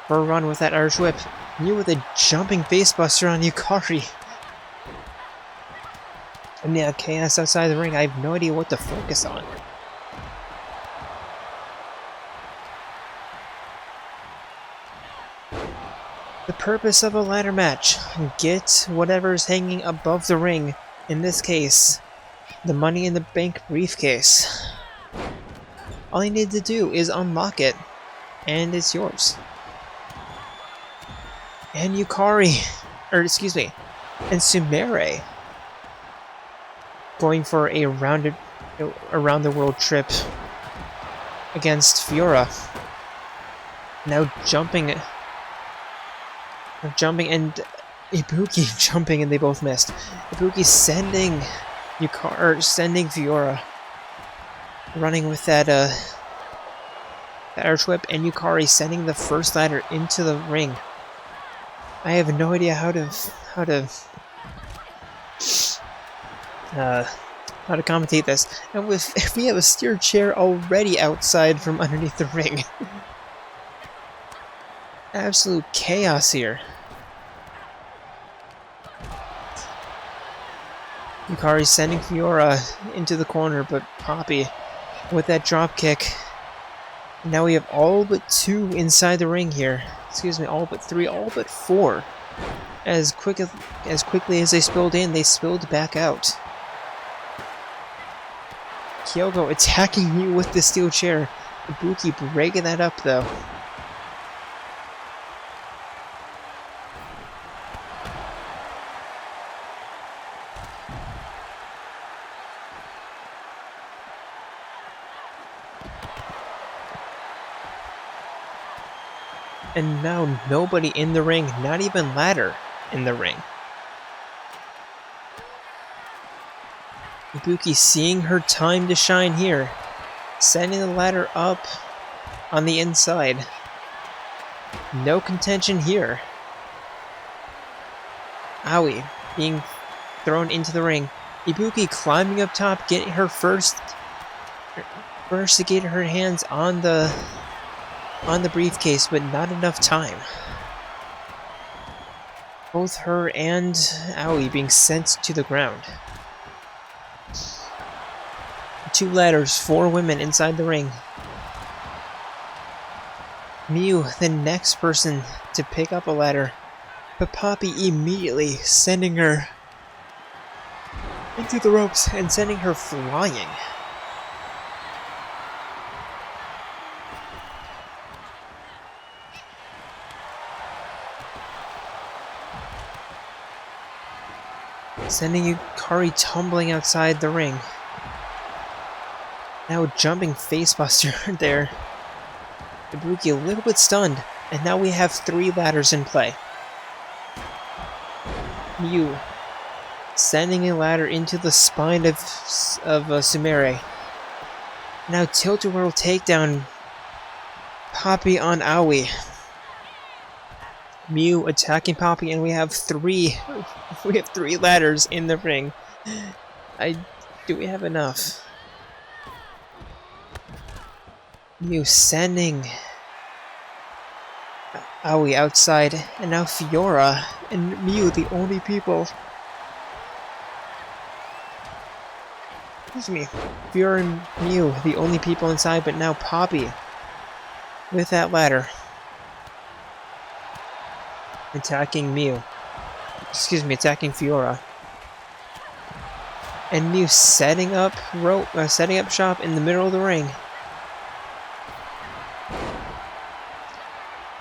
for a run with that Irish Whip. Mew with a jumping facebuster on Yukari. And yeah, chaos outside the ring. I have no idea what to focus on. The purpose of a ladder match. Get whatever's hanging above the ring. In this case, the Money in the Bank briefcase. All you need to do is unlock it, and it's yours. And Yukari, or excuse me, and Sumire, going for a around the world trip against Fiora. Now jumping and Ibuki jumping, and they both missed. Ibuki sending sending Fiora, running with that the Irish Whip, and Yukari sending the first ladder into the ring. I have no idea how to commentate this. And if we have a steer chair already outside from underneath the ring. Absolute chaos here. Yukari sending Fiora into the corner, but Poppy with that drop kick. Now we have all but 2 inside the ring here. Excuse me, all but 3, all but 4. As quickly as they spilled in, they spilled back out. Kyogo attacking you with the steel chair. Ibuki breaking that up though. And now nobody in the ring, not even ladder in the ring. Ibuki seeing her time to shine here, sending the ladder up on the inside. No contention here. Aoi being thrown into the ring. Ibuki climbing up top, getting her first to get her hands on the briefcase, but not enough time. Both her and Aoi being sent to the ground. 2 ladders, 4 women inside the ring. Mew, the next person to pick up a ladder, but Poppy immediately sending her into the ropes and sending her flying. Sending Yukari tumbling outside the ring. Now jumping facebuster there. Ibuki a little bit stunned, and now we have 3 ladders in play. Mew sending a ladder into the spine of Sumire. Now tilt-a-whirl takedown. Poppy on Aoi. Mew attacking Poppy, and we have 3 ladders in the ring. Do we have enough? Mew sending Aoi outside, and now Fiora and Mew, the only people. Excuse me. Fiora and Mew, the only people inside, but now Poppy with that ladder. Attacking Mew. Excuse me, attacking Fiora. And Mew setting up shop in the middle of the ring.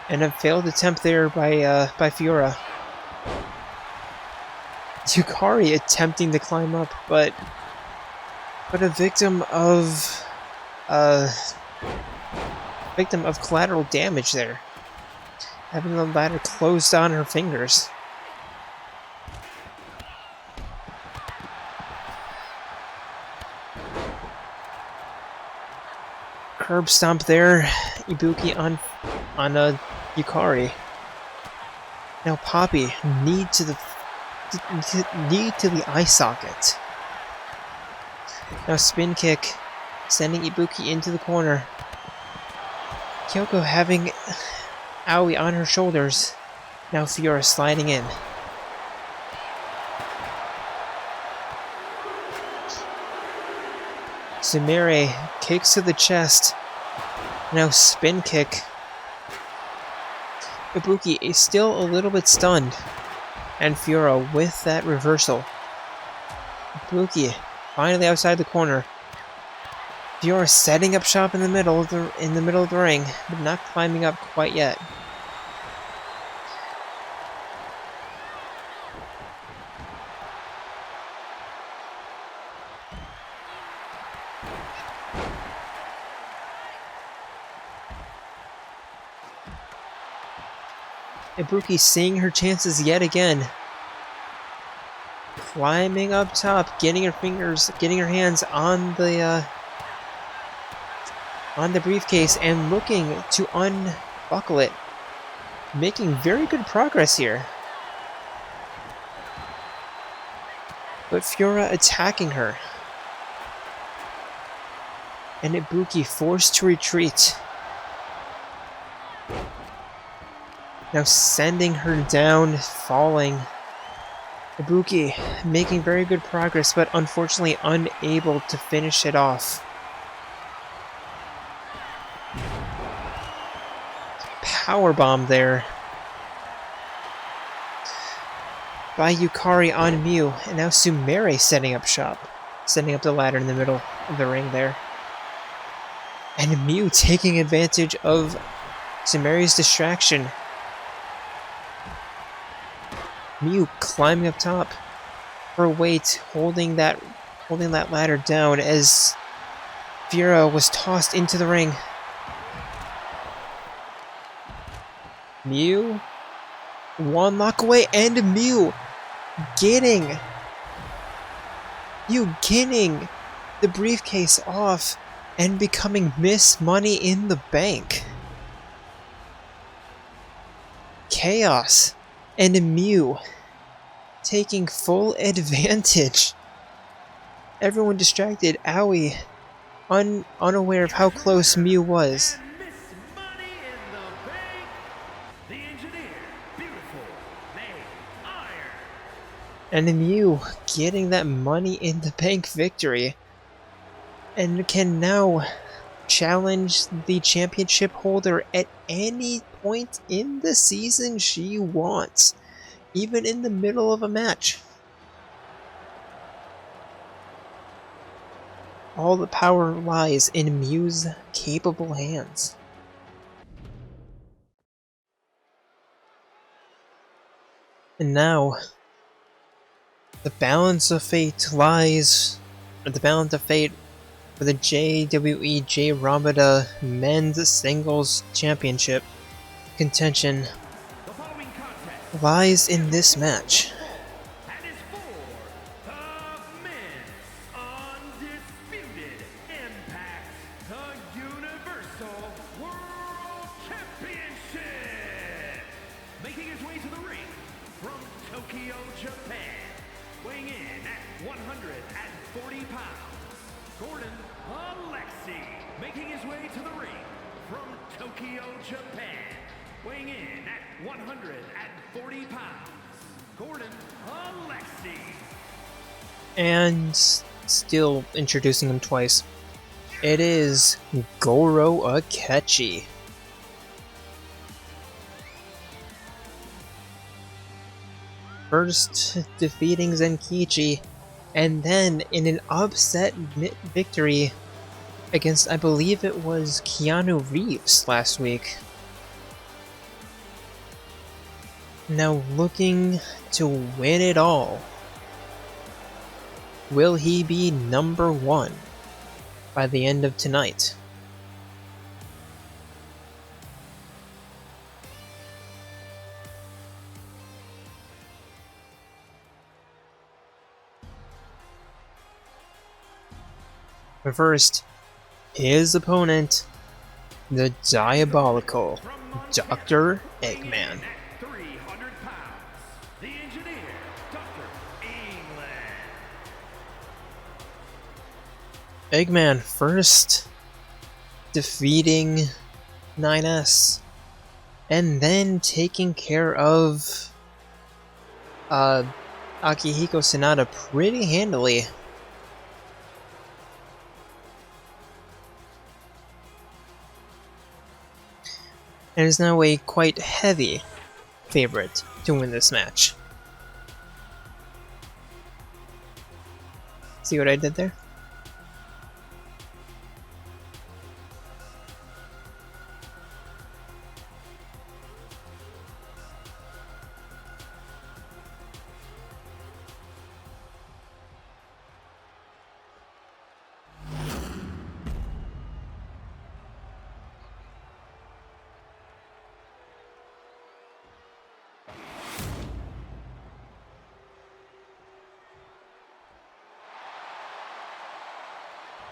And a failed attempt there by Fiora. Yukari attempting to climb up, but a victim of collateral damage there. Having the ladder closed on her fingers. Curb stomp there. Ibuki on Yukari. Now Poppy knee to the eye socket. Now spin kick, sending Ibuki into the corner. Kyoko having Aoi on her shoulders. Now Fiora sliding in. Sumire kicks to the chest. Now spin kick. Ibuki is still a little bit stunned. And Fiora with that reversal. Ibuki finally outside the corner. Fiora setting up shop in the middle of the ring, but not climbing up quite yet. Ibuki seeing her chances yet again. Climbing up top, getting her hands on the briefcase and looking to unbuckle it. Making very good progress here. But Fiora attacking her. And Ibuki forced to retreat. Now sending her down, falling. Ibuki making very good progress, but unfortunately unable to finish it off. Powerbomb there by Yukari on Mew, and now Sumire setting up shop, setting up the ladder in the middle of the ring there. And Mew taking advantage of Sumire's distraction. Mew climbing up top, her weight holding that ladder down as Fiora was tossed into the ring. Mew, one lock away, and Mew getting the briefcase off and becoming Miss Money in the Bank. Chaos and Mew taking full advantage. Everyone distracted. Aoi unaware of how close Mew was. And Mew getting that Money in the Bank victory. And can now challenge the championship holder at any point in the season she wants, even in the middle of a match. All the power lies in Mew's capable hands. And now, the balance of fate for the JWE Jayromada Men's Singles Championship contention lies in this match. And is for the men's undisputed Impact, the Universal World Championship. Making his way to the ring from Tokyo, Japan, weighing in at 140 pounds, Gordon Alexi. Making his way to the ring from Tokyo, Japan, weighing in at 140 pounds, Gordon Alexi. And still introducing him twice. It is Goro Akechi. First defeating Zenkichi, and then in an upset victory against, I believe it was Keanu Reeves last week. Now looking to win it all. Will he be number one by the end of tonight? But first, his opponent, the diabolical Dr. Eggman. 300 pounds, the engineer, Dr. Eggman. Eggman first defeating 9S and then taking care of Akihiko Sanada pretty handily. And is now a quite heavy favorite to win this match. See what I did there?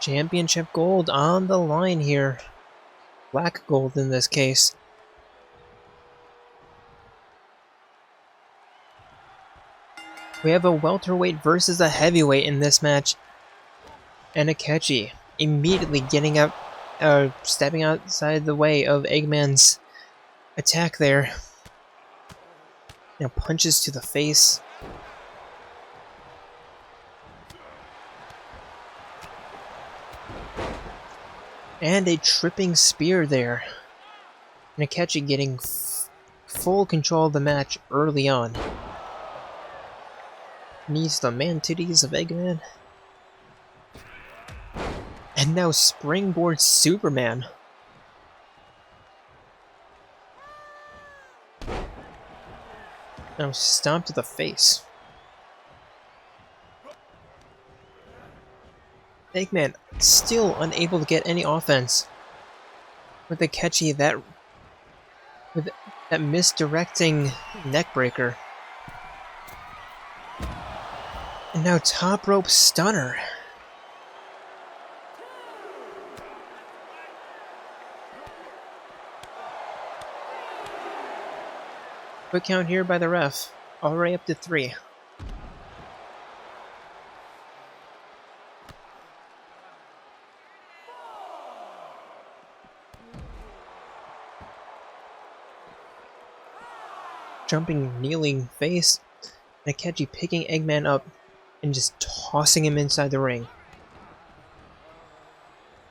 Championship gold on the line here. Black gold in this case. We have a welterweight versus a heavyweight in this match. And Akechi immediately getting up, stepping outside the way of Eggman's attack there. Punches to the face. And a tripping spear there. And Akechi getting full control of the match early on. Knees the man-titties of Eggman. And now springboard Superman. Now stomp to the face. Eggman still unable to get any offense. With Akechi with that misdirecting neckbreaker. And now top rope stunner. Quick count here by the ref. Already up to 3. Jumping, kneeling face, and Akechi picking Eggman up and just tossing him inside the ring.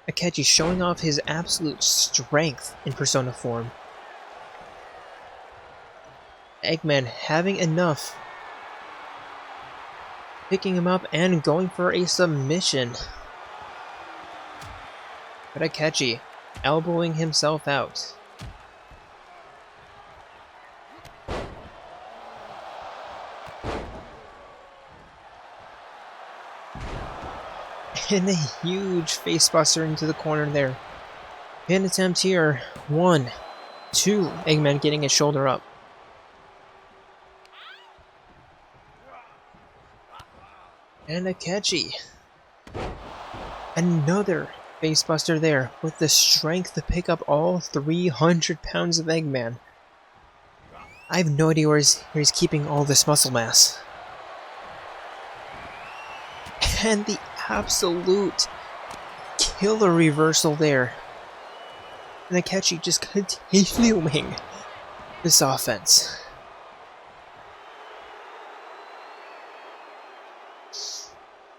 Akechi showing off his absolute strength in Persona form. Eggman having enough, picking him up and going for a submission. But Akechi elbowing himself out. And a huge facebuster into the corner there. Pin attempt here. 1, 2. Eggman getting his shoulder up. And Akechi. Another facebuster there with the strength to pick up all 300 pounds of Eggman. I have no idea where he's keeping all this muscle mass. And the absolute killer reversal there. And Akechi just continuing this offense.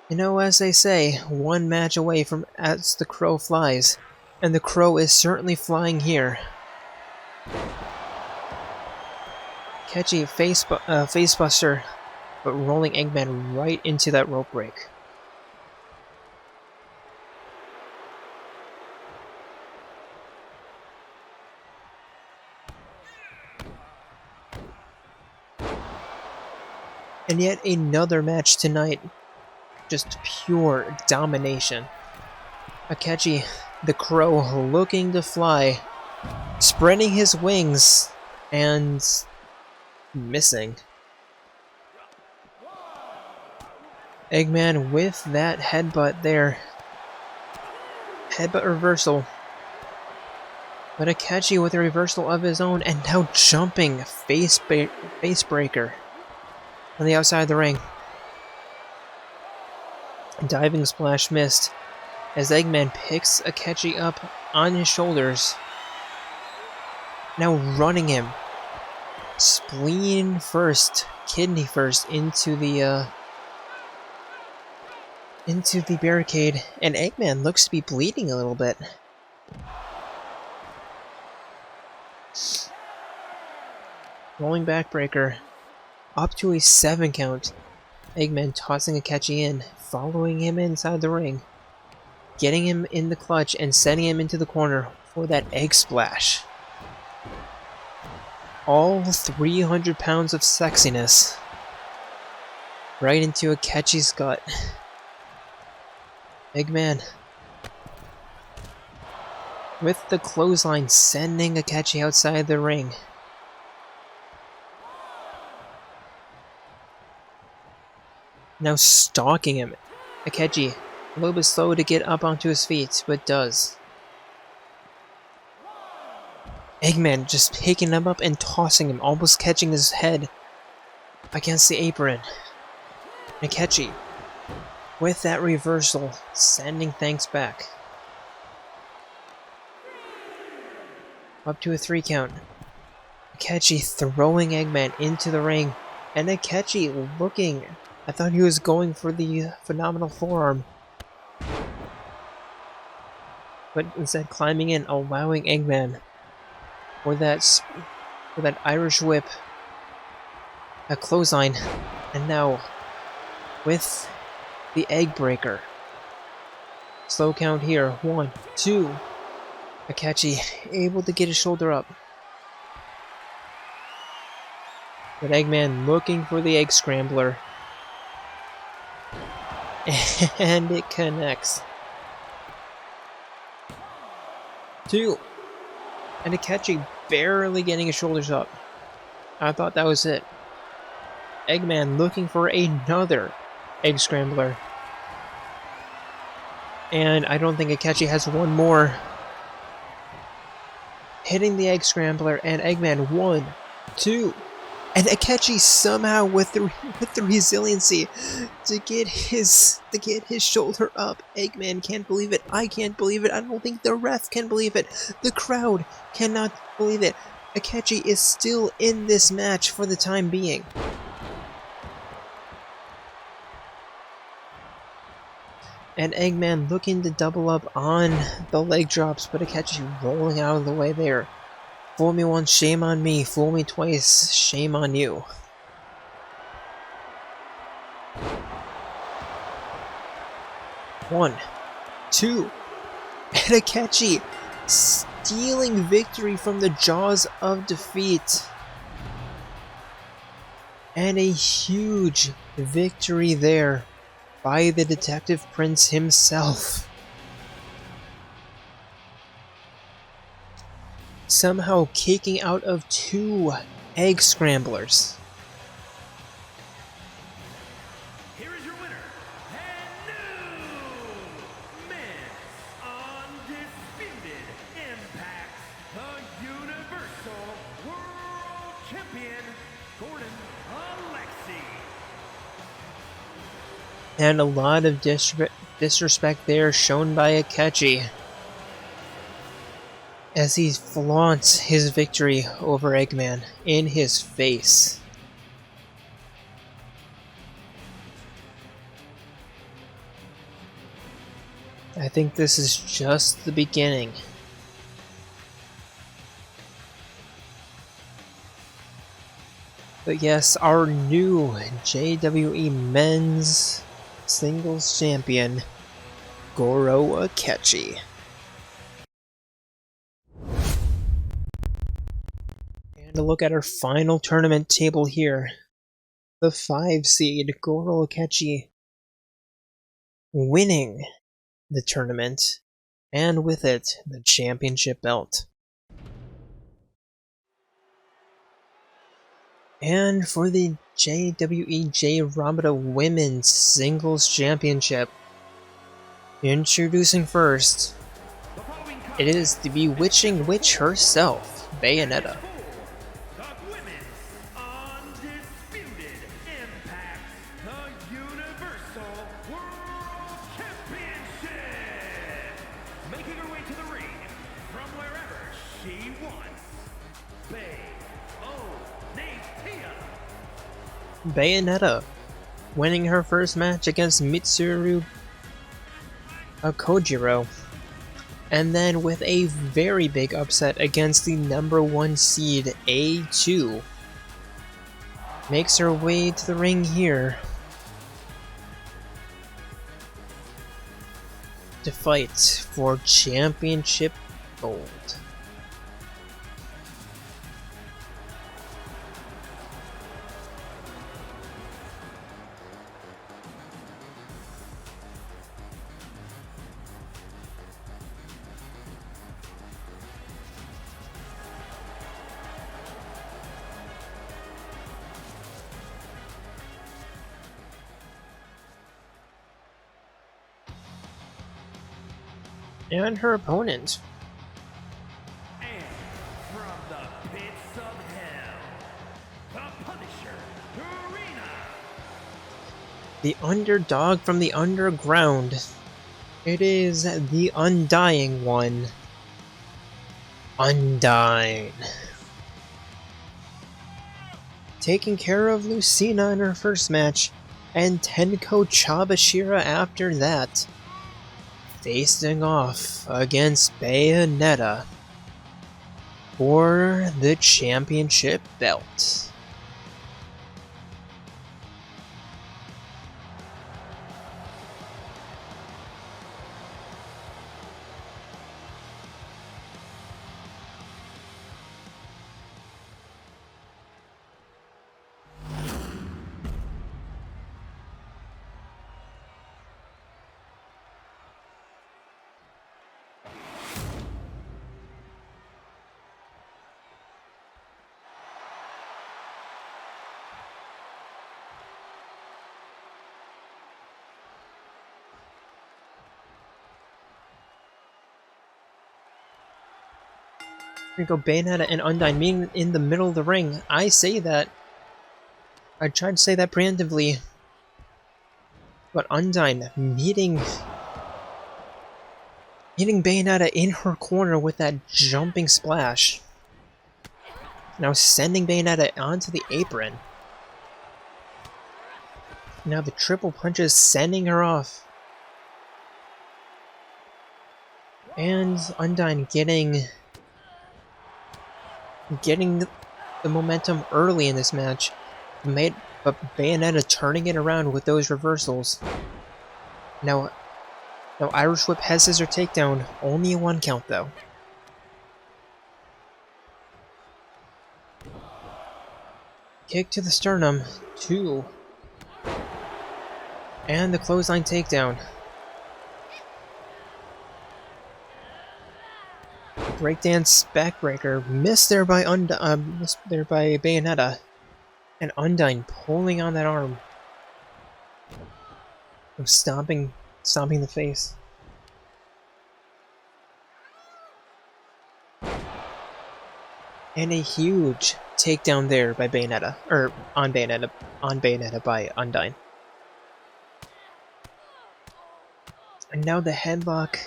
You know, as they say, one match away from as the crow flies. And the crow is certainly flying here. Akechi facebuster, but rolling Eggman right into that rope break. And yet another match tonight. Just pure domination. Akechi, the crow, looking to fly, spreading his wings, and missing. Eggman with that headbutt there. Headbutt reversal. But Akechi with a reversal of his own, and now jumping face breaker on the outside of the ring. Diving splash missed. as Eggman picks Akechi up on his shoulders, now running him spleen first, kidney first into the barricade, and Eggman looks to be bleeding a little bit. Rolling backbreaker up to a 7 count. Eggman tossing Akechi in, following him inside the ring, getting him in the clutch and sending him into the corner for that egg splash. All 300 pounds of sexiness right into Akechi's gut. Eggman with the clothesline sending Akechi outside the ring. Now stalking him. Akechi, a little bit slow to get up onto his feet, but does. Eggman just picking him up and tossing him, almost catching his head against the apron. Akechi, with that reversal, sending thanks back. Up to a 3 count. Akechi throwing Eggman into the ring, and Akechi looking... I thought he was going for the phenomenal forearm. But instead climbing in, allowing Eggman for that Irish whip, a clothesline, and now with the egg breaker. Slow count here. 1, 2. Akechi able to get his shoulder up. But Eggman looking for the egg scrambler. And it connects. 2. And Akechi barely getting his shoulders up. I thought that was it. Eggman looking for another egg scrambler. And I don't think Akechi has one more. Hitting the egg scrambler, and Eggman 1, 2. And Akechi somehow with the resiliency to get his shoulder up. Eggman can't believe it. I can't believe it. I don't think the ref can believe it. The crowd cannot believe it. Akechi is still in this match for the time being. And Eggman looking to double up on the leg drops, but Akechi rolling out of the way there. Fool me once, shame on me. Fool me twice, shame on you. One, 2, and Akechi stealing victory from the jaws of defeat. And a huge victory there by the Detective Prince himself. Somehow kicking out of 2 egg scramblers. Here is your winner, and new Men's Undisputed Impact, the Universal World Champion, Gordon Alexi. And a lot of disrespect there shown by Akechi, as he flaunts his victory over Eggman in his face. I think this is just the beginning. But yes, our new JWE Men's Singles Champion, Goro Akechi. To look at our final tournament table here. The 5 seed Goro Akechi winning the tournament, and with it, the championship belt. And for the JWE Jayromada Women's Singles Championship, introducing first, it is the bewitching witch herself, Bayonetta. Bayonetta winning her first match against Mitsuru Kojiro. And then with a very big upset against the #1 seed A2. Makes her way to the ring here to fight for championship gold. And her opponent, And from the pits of hell, the Punisher, Arena. the underdog from the underground. It is the Undying one, Undyne. Taking care of Lucina in her first match, and Tenko Chabashira after that. Facing off against Bayonetta for the championship belt. Here we go, Bayonetta and Undyne meeting in the middle of the ring. I tried to say that preemptively, but Undyne meeting Bayonetta in her corner with that jumping splash. Now sending Bayonetta onto the apron. Now the triple punches sending her off. And Undyne getting the momentum early in this match, but Bayonetta turning it around with those reversals. Now Irish Whip has scissor takedown, only a 1 count though. Kick to the sternum, 2. And the clothesline takedown. Breakdance backbreaker, missed there by Bayonetta, and Undyne pulling on that arm, stomping the face. And a huge takedown there by Bayonetta, or on Bayonetta by Undyne. And now the headlock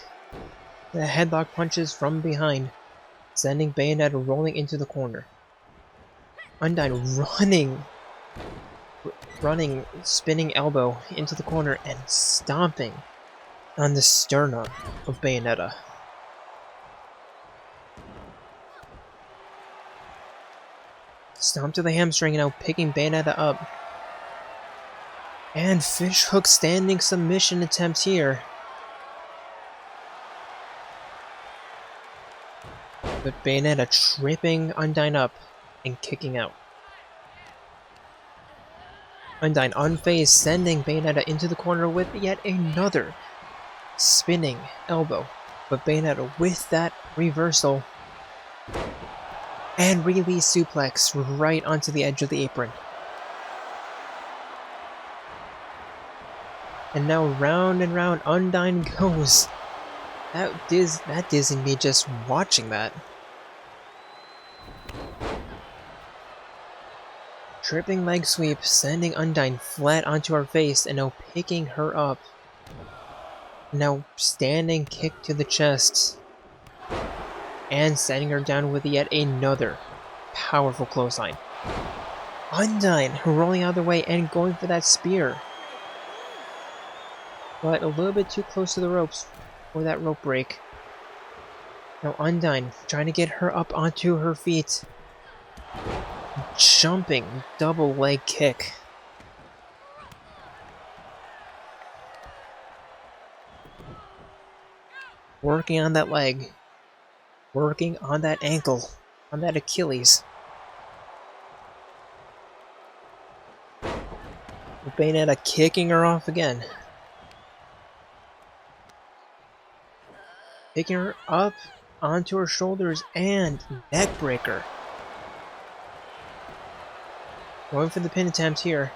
punches from behind, sending Bayonetta rolling into the corner. Undyne running, spinning elbow into the corner and stomping on the sternum of Bayonetta. Stomp to the hamstring, now picking Bayonetta up. And fishhook standing submission attempt here. But Bayonetta tripping Undyne up and kicking out. Undyne unfazed, sending Bayonetta into the corner with yet another spinning elbow. But Bayonetta with that reversal and release suplex right onto the edge of the apron. And now round and round Undyne goes. That dizzied me just watching that. Tripping leg sweep, sending Undyne flat onto her face and now picking her up. Now standing kick to the chest. And setting her down with yet another powerful clothesline. Undyne rolling out of the way and going for that spear. But a little bit too close to the ropes for that rope break. Now Undyne trying to get her up onto her feet. Jumping double leg kick. Working on that leg. Working on that ankle. On that Achilles. Bayonetta kicking her off again. Picking her up onto her shoulders and neck breaker. Going for the pin attempt here.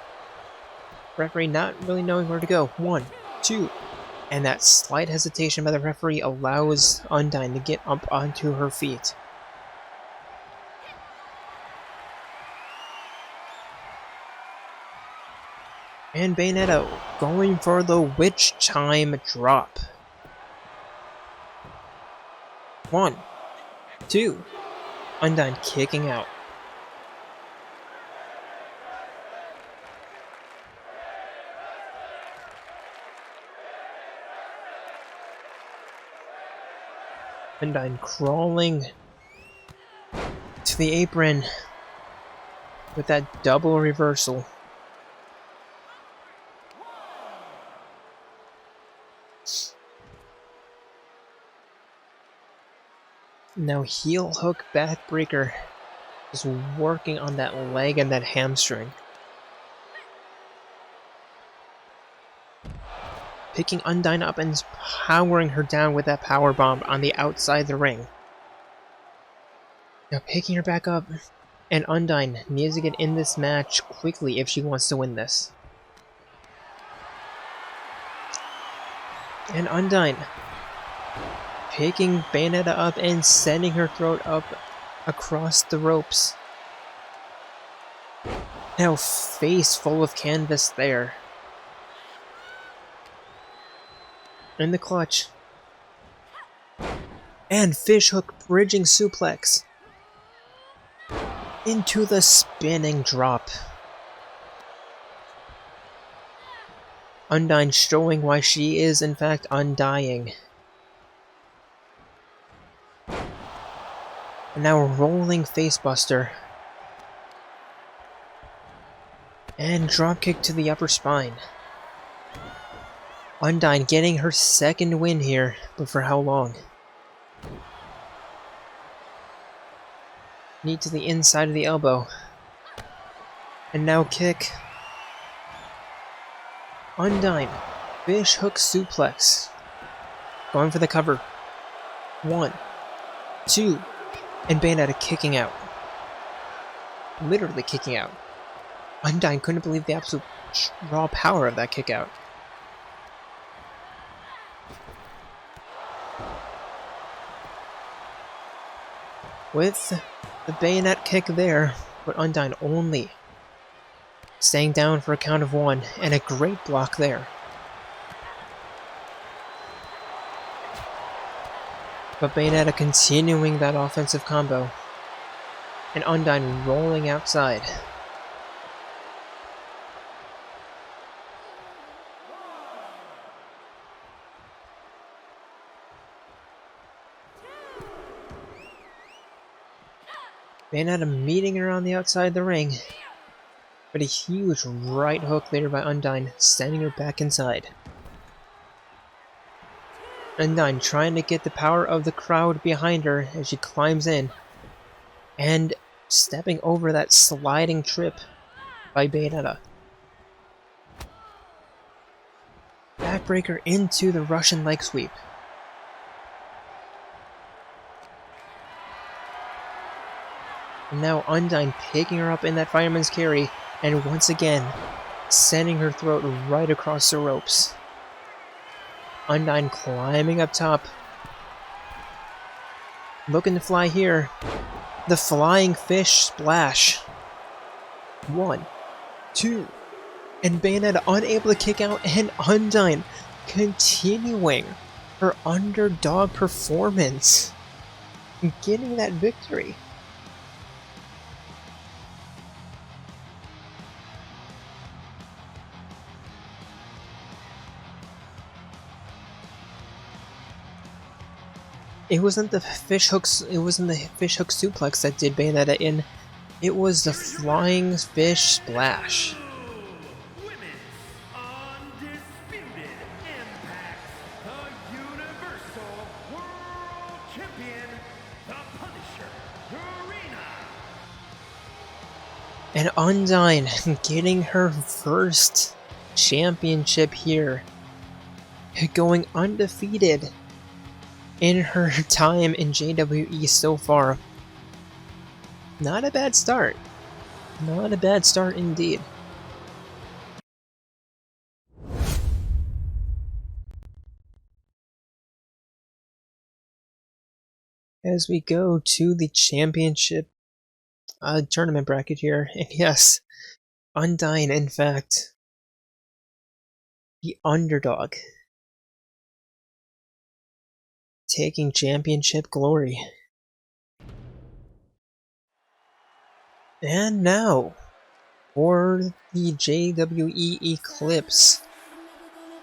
Referee not really knowing where to go. 1, 2. And that slight hesitation by the referee allows Undyne to get up onto her feet. And Bayonetta going for the witch chime drop. 1, 2. Undyne kicking out. Undyne crawling to the apron with that double reversal. Now heel hook backbreaker is working on that leg and that hamstring. Picking Undyne up and powering her down with that power bomb on the outside the ring. Now picking her back up, and Undyne needs to get in this match quickly if she wants to win this. And Undyne picking Bayonetta up and sending her throat up across the ropes. Now face full of canvas there. In the clutch. And fishhook bridging suplex. Into the spinning drop. Undyne showing why she is in fact undying. And now rolling facebuster. And dropkick to the upper spine. Undyne getting her second win here, but for how long? Knee to the inside of the elbow. And now kick. Undyne. Fish hook suplex. Going for the cover. 1, 2. And Bayonetta kicking out. Literally kicking out. Undyne couldn't believe the absolute raw power of that kick out. With the bayonet kick there, but Undyne only staying down for a count of 1, and a great block there. But Bayonetta continuing that offensive combo, and Undyne rolling outside. Bayonetta meeting her on the outside of the ring, but a huge right hook there by Undyne, sending her back inside. Undyne trying to get the power of the crowd behind her as she climbs in, and stepping over that sliding trip by Bayonetta. Backbreaker into the Russian leg sweep. And now Undyne picking her up in that fireman's carry, and once again, sending her throat right across the ropes. Undyne climbing up top. Looking to fly here. The flying fish splash. 1, 2. And Bayonetta unable to kick out, and Undyne continuing her underdog performance. Getting that victory. It wasn't the fish hooks. It wasn't the fish hook suplex that did Bayonetta in. It was the flying fish splash. Women's undisputed Impact, the Universal World Champion, the Punisher, Karina. And Undyne getting her first championship here, going undefeated in her time in JWE so far. Not a bad start. Not a bad start indeed. As we go to the championship tournament bracket here, and yes, Undyne, in fact, the underdog, taking championship glory. And now, for the JWE Eclipse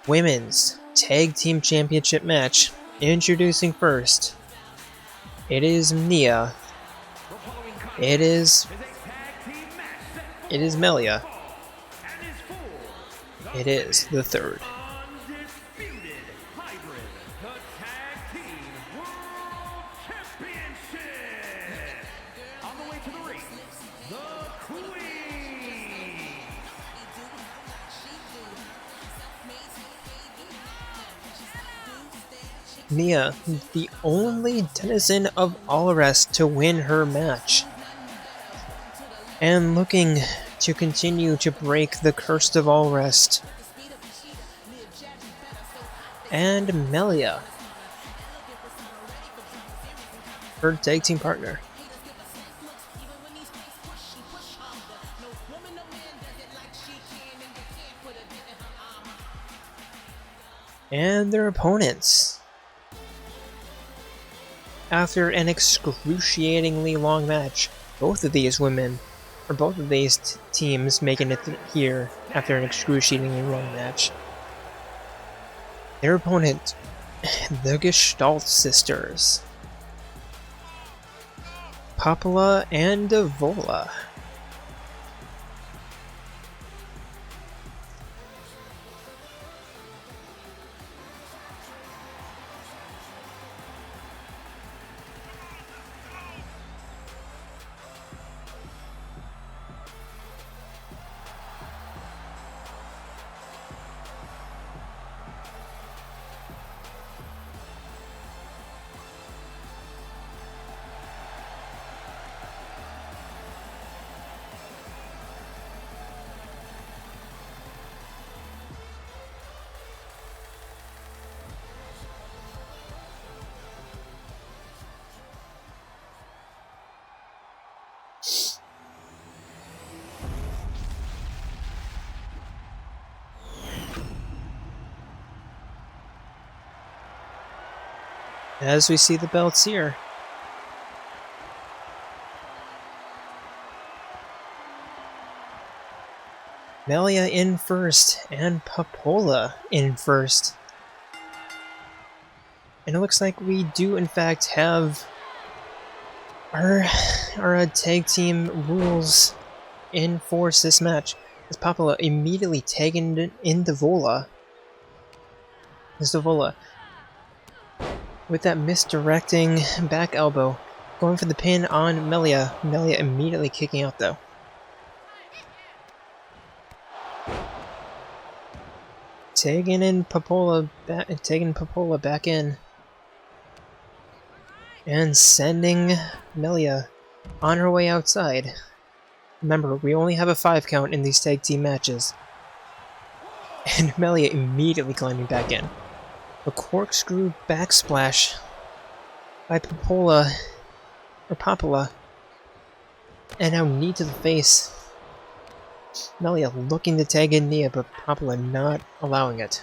Women's Tag Team Championship match, introducing first, it is Nia. It is Melia. It is the third. Undisputed hybrid, the Tag Team World Championship. On the way to the ring, the Queen. Nia, the only denizen of Alrest to win her match, and looking to continue to break the curse of Alrest. And Melia, her tag team partner. And their opponents. After an excruciatingly long match, both of these women, or both of these teams making it here after an excruciatingly long match. Their opponent, the Gestalt sisters, Papala and Vola. As we see the belts here. Melia in first, and Papola in first. And it looks like we do in fact have our tag team rules in force this match. As Papola immediately tagging into Vola. As the Vola, with that misdirecting back elbow, going for the pin on Melia. Melia immediately kicking out though. Taking Papola back in. And sending Melia on her way outside. Remember, we only have a 5 count in these tag team matches. And Melia immediately climbing back in. A corkscrew backsplash by Papala, and now knee to the face. Melia looking to tag in Nia, but Papala not allowing it.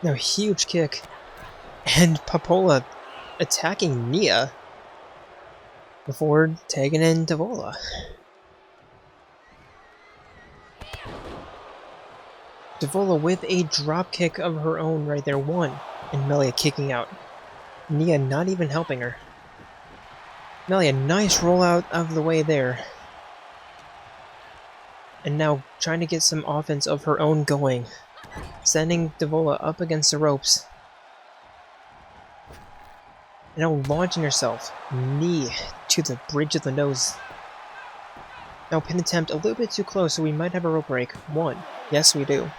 Now huge kick, and Papala attacking Nia before tagging in Vola. Devola with a drop kick of her own right there. One. And Melia kicking out. Nia not even helping her. Melia, nice rollout of the way there. And now trying to get some offense of her own going. Sending Devola up against the ropes. And now launching herself. Knee to the bridge of the nose. Now pin attempt a little bit too close, so we might have a rope break. One. Yes, we do.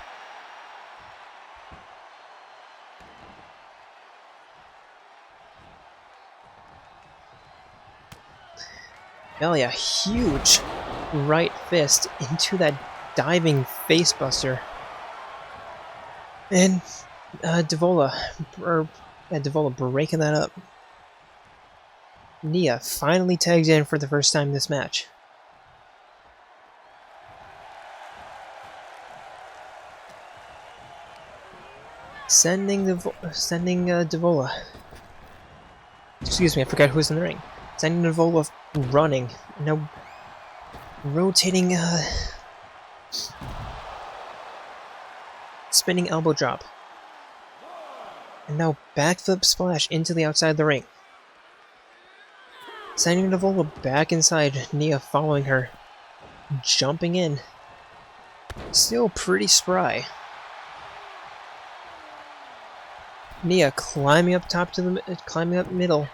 Melia, huge right fist into that diving facebuster. And Devola breaking that up. Nia finally tags in for the first time this match. Sending Devola. Excuse me, I forgot who's in the ring. Sending Devola running. Now rotating, spinning elbow drop. And now backflip splash into the outside of the ring. Sending Devola back inside, Nia following her. Jumping in. Still pretty spry. Nia climbing up top to climbing up middle.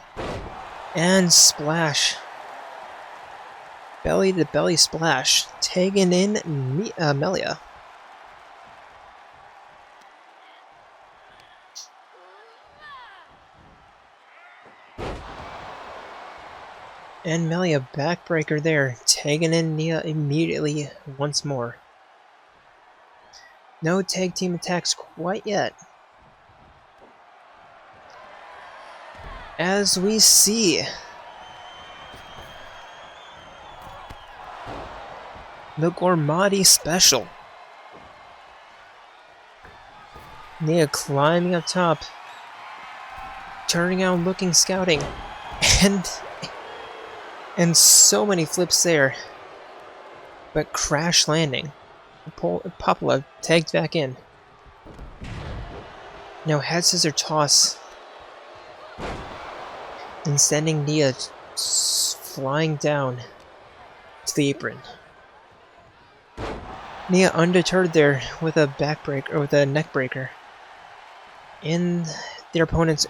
And splash. Belly to belly splash. Tagging in Melia. And Melia backbreaker there, tagging in Nia immediately once more. No tag team attacks quite yet. As we see the Gourmati special. Nia climbing up top, turning out looking scouting, and so many flips there, but crash landing. Popula tagged back in. Now head scissor toss. And sending Nia flying down to the apron. Nia undeterred there with a backbreaker or with a neck breaker in the opponent's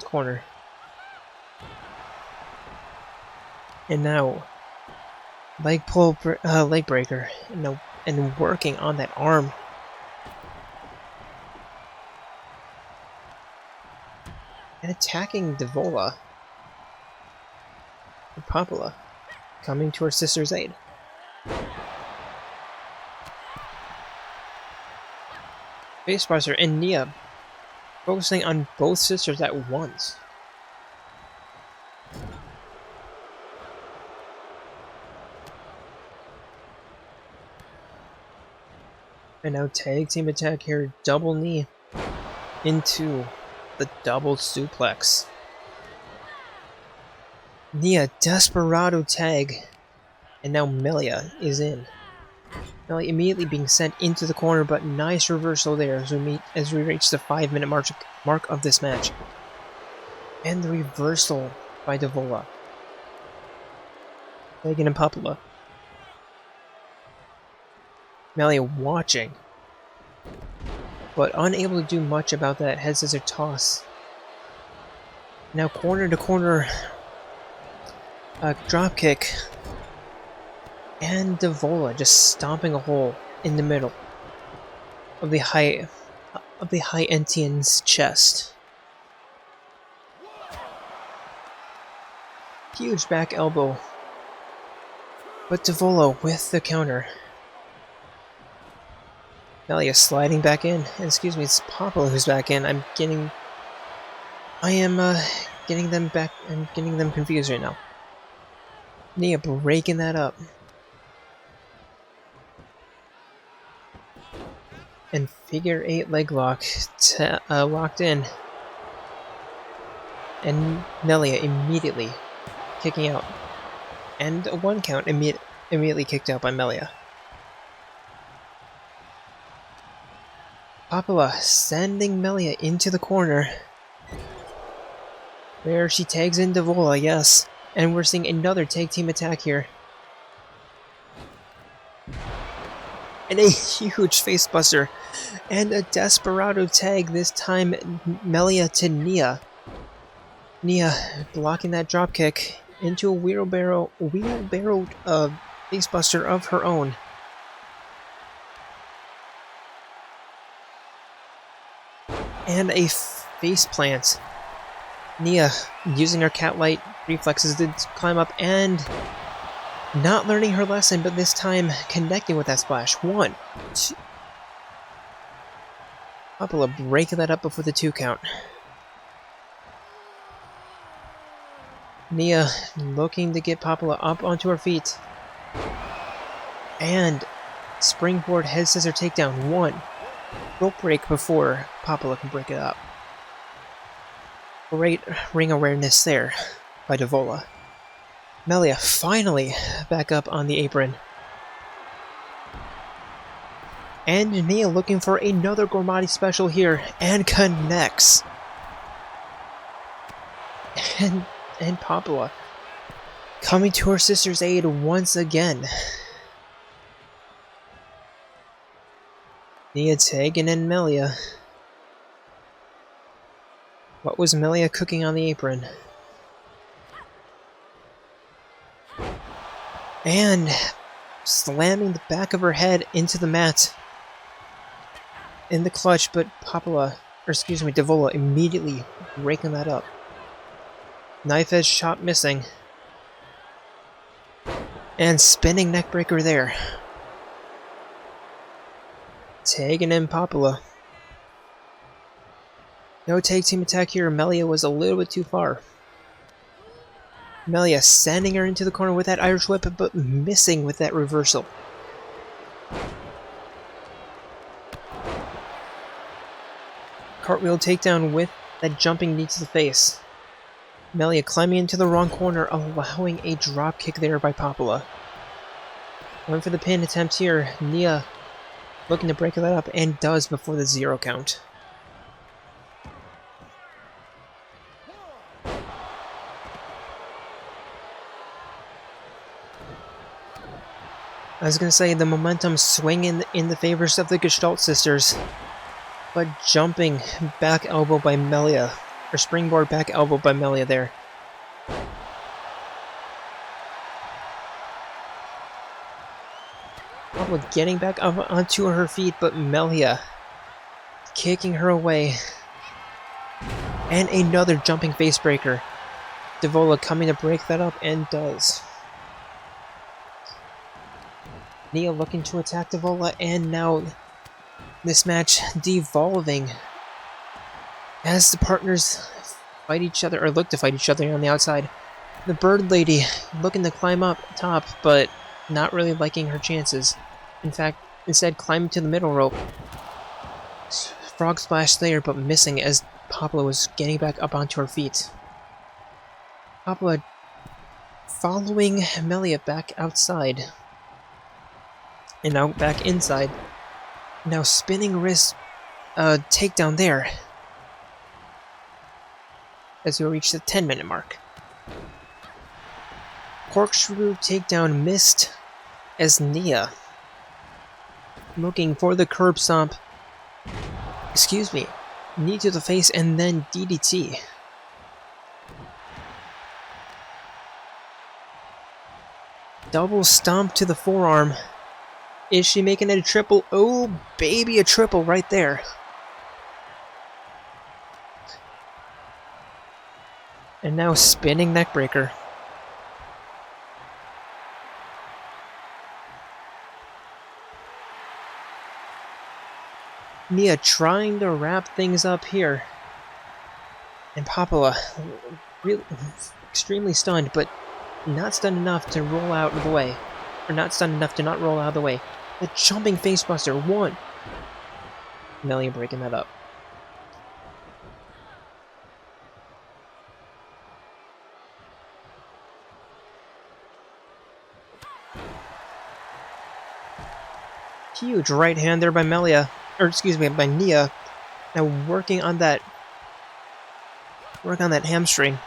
corner. And now leg breaker, and working on that arm. And attacking Devola. Popula coming to her sister's aid. Facebuster and Nia focusing on both sisters at once. And now tag team attack here, double knee into the double suplex. Nia desperado tag, and now Melia is in. Melia immediately being sent into the corner, but nice reversal there as we reach the 5-minute mark of this match. And the reversal by Devola. Megan and Popula. Melia watching, but unable to do much about that head scissor toss. Now corner to corner drop kick, and Devola just stomping a hole in the middle of the high Entian's chest. Huge back elbow, but Devola with the counter. Melia sliding back in. And excuse me, it's Popula who's back in. I'm getting them back. I'm getting them confused right now. Nia breaking that up. And figure 8 leg lock locked in. And Melia immediately kicking out. And a 1 count immediately kicked out by Melia. Papala sending Melia into the corner. Where she tags in Devola, yes. And we're seeing another tag team attack here. And a huge facebuster. And a Desperado tag, this time Melia to Nia. Nia blocking that dropkick into a wheelbarrow facebuster of her own. And a face plant. Nia using her cat-like reflexes to climb up and not learning her lesson, but this time connecting with that splash. 1, 2. Papala breaking that up before the 2 count. Nia looking to get Papala up onto her feet. And springboard head scissor takedown. 1. Rope break before Papala can break it up. Great ring awareness there by Devola. Melia finally back up on the apron. And Nia looking for another Gormati special here and connects. And Papala coming to her sister's aid once again. Nia tagging in Melia. What was Melia cooking on the apron? And slamming the back of her head into the mat in the clutch, but Devola immediately raking that up. Knife edge chop missing. And spinning neckbreaker there. Tagging in Papala. No tag team attack here. Melia was a little bit too far. Melia sending her into the corner with that Irish whip, but missing with that reversal. Cartwheel takedown with that jumping knee to the face. Melia climbing into the wrong corner, allowing a drop kick there by Papala. Going for the pin attempt here. Nia looking to break that up, and does before the 0 count. I was going to say the momentum swinging in the favors of the Gestalt sisters, but jumping back elbow by Melia, or springboard back elbow by Melia there. Probably getting back up onto her feet, but Melia kicking her away. And another jumping face breaker. Devola coming to break that up, and does. Nia looking to attack Devola, and now this match devolving as the partners fight each other, or look to fight each other on the outside. The Bird Lady looking to climb up top, but not really liking her chances. In fact, instead climbing to the middle rope. Frog splash there, but missing as Papala was getting back up onto her feet. Papala following Melia back outside. And now back inside. Now spinning wrist takedown there. As we reach the 10-minute mark. Corkscrew takedown missed as Nia looking for the curb stomp. Excuse me. Knee to the face and then DDT. Double stomp to the forearm. Is she making it a triple? Oh, baby, a triple right there. And now spinning neckbreaker. Nia trying to wrap things up here. And Papala really extremely stunned, but not stunned enough to roll out of the way. Or not stunned enough to not roll out of the way. The jumping facebuster, 1. Melia breaking that up. Huge right hand there by Melia. or excuse me, by Nia. Now work on that hamstring.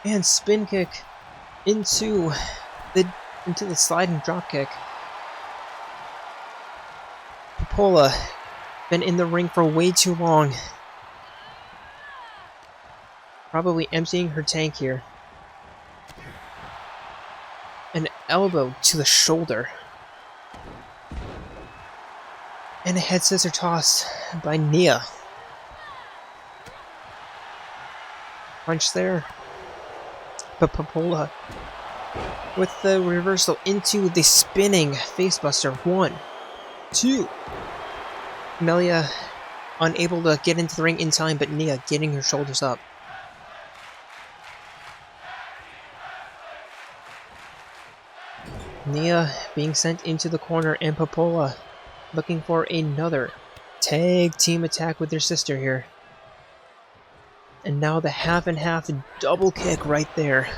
And spin kick into the sliding drop kick. Popola been in the ring for way too long. Probably emptying her tank here. An elbow to the shoulder. And a head scissor toss by Nia. Punch there. But Popola with the reversal into the spinning facebuster. 1, 2. Melia unable to get into the ring in time, but Nia getting her shoulders up. Nia being sent into the corner, and Popola looking for another tag team attack with their sister here. And now the half and half double kick right there.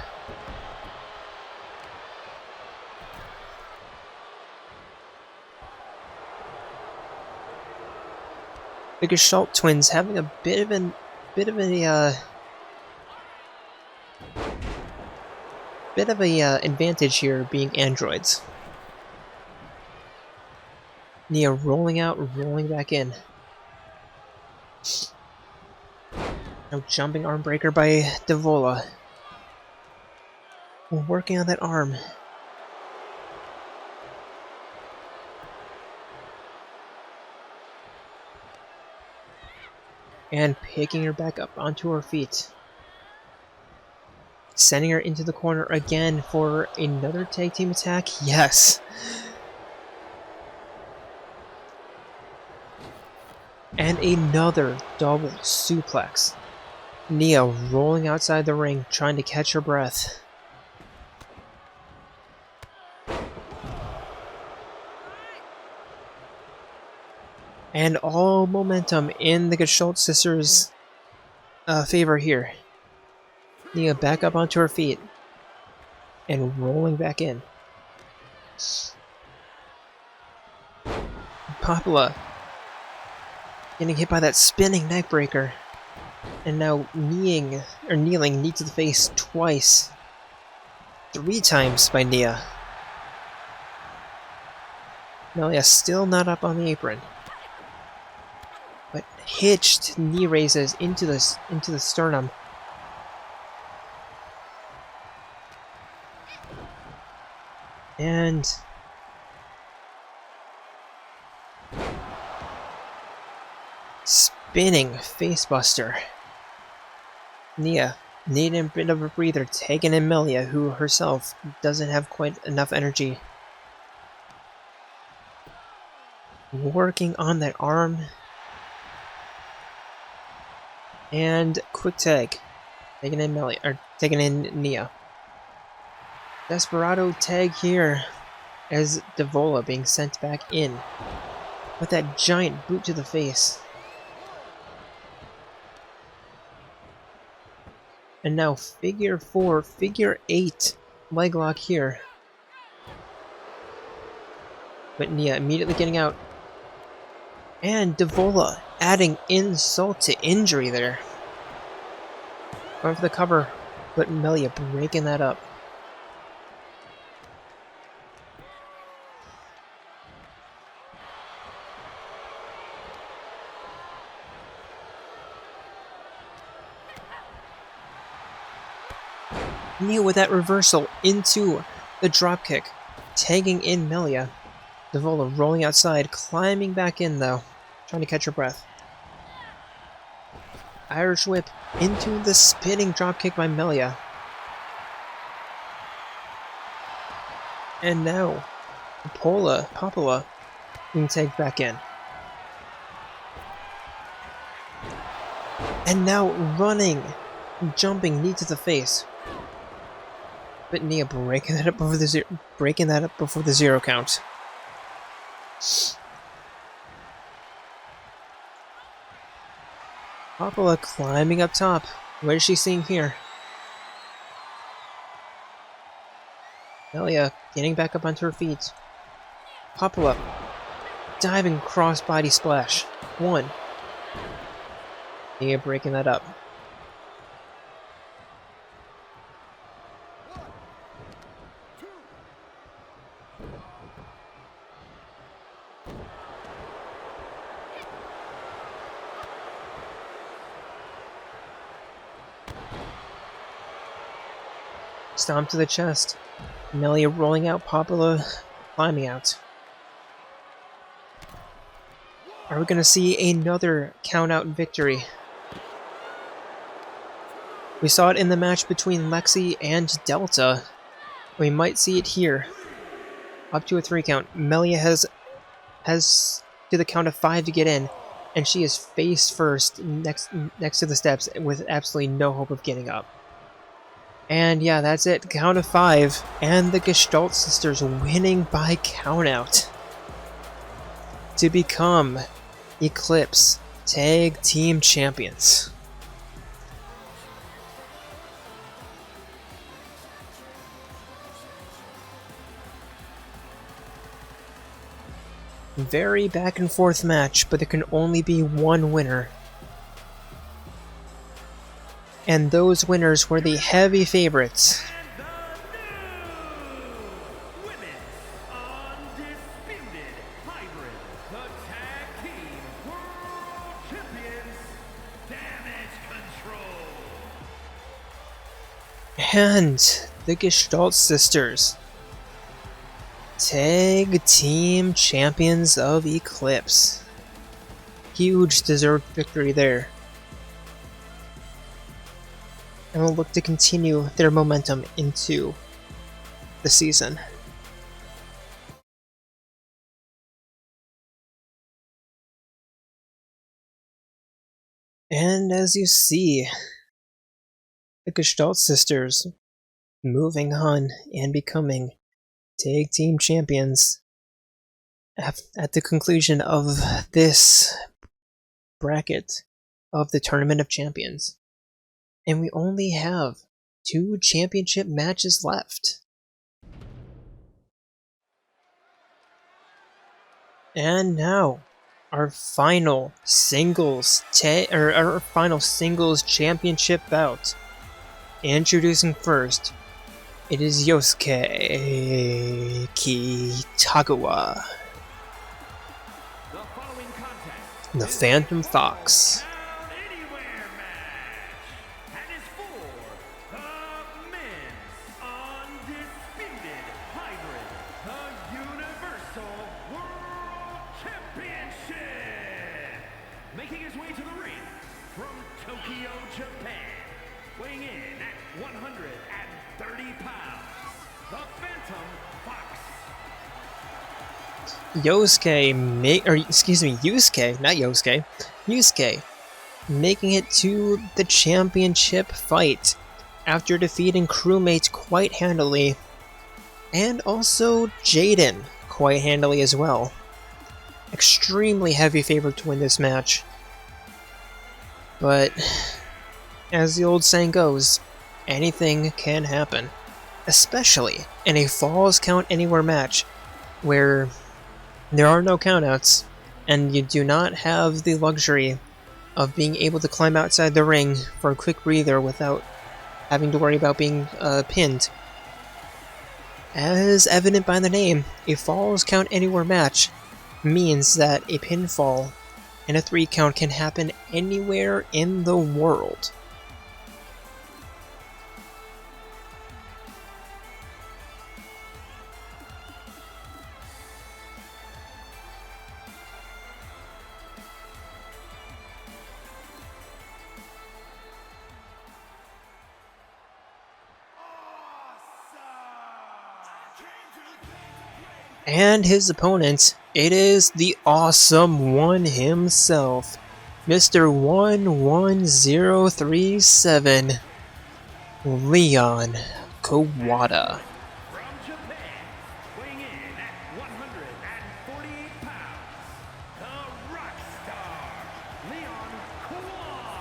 The Gestalt twins having a bit of an advantage here, being androids. Nia rolling out, rolling back in. Now jumping arm breaker by Devola. Working on that arm. And picking her back up onto her feet. Sending her into the corner again for another tag team attack. Yes! And another double suplex. Nia rolling outside the ring, trying to catch her breath. And all momentum in the Gestalt sisters' favor here. Nia back up onto her feet. And rolling back in. Popola getting hit by that spinning neckbreaker. And now kneeling knee to the face twice. 3 times by Nia. Melia still not up on the apron. But hitched knee raises into the sternum. And spinning facebuster. Nia needing a bit of a breather, taking in Melia, who herself doesn't have quite enough energy. Working on that arm. And quick tag. Taking in Melia, or taking in Nia. Desperado tag here as Devola being sent back in with that giant boot to the face. And now figure 4, figure 8 leg lock here. But Nia immediately getting out. And Devola adding insult to injury there. Going for the cover, but Melia breaking that up. Nia with that reversal into the dropkick, tagging in Melia. Devola rolling outside, climbing back in though, trying to catch her breath. Irish whip into the spinning dropkick by Melia. And now, Popola being tagged back in. And now running, jumping knee to the face. But Nia breaking that up before the 0 count. Popola climbing up top. What is she seeing here? Melia getting back up onto her feet. Popola diving crossbody splash. 1. You're breaking that up. Stomp to the chest. Melia rolling out, Popula climbing out. Are we going to see another count-out victory? We saw it in the match between Lexi and Delta. We might see it here. Up to a 3 count. Melia has to the count of 5 to get in, and she is face first next to the steps with absolutely no hope of getting up. And yeah, that's it. Count of 5, and the Gestalt sisters winning by countout to become Eclipse Tag Team Champions. Very back and forth match, but there can only be one winner. And those winners were the heavy favorites. And the Gestalt sisters, Tag Team Champions of Eclipse. Huge deserved victory there. And will look to continue their momentum into the season. And as you see, the Gestalt sisters moving on and becoming Tag Team Champions at the conclusion of this bracket of the Tournament of Champions. And we only have 2 championship matches left. And now, our final singles championship bout. Introducing first, it is Yosuke Kitagawa, the Phantom Fox. Making his way to the ring from Tokyo, Japan, weighing in at 130 pounds, the Phantom Fox. Yusuke making it to the championship fight after defeating crewmates quite handily, and also Jaden quite handily as well. Extremely heavy favorite to win this match. But, as the old saying goes, anything can happen. Especially in a Falls Count Anywhere match, where there are no countouts, and you do not have the luxury of being able to climb outside the ring for a quick breather without having to worry about being pinned. As evident by the name, a Falls Count Anywhere match means that a pinfall and a 3 count can happen anywhere in the world. And his opponent, it is the awesome one himself, Mr. 11037, Leon Kuwata. from Japan, weighing in at 148 pounds, the Rockstar, Leon Kuwata.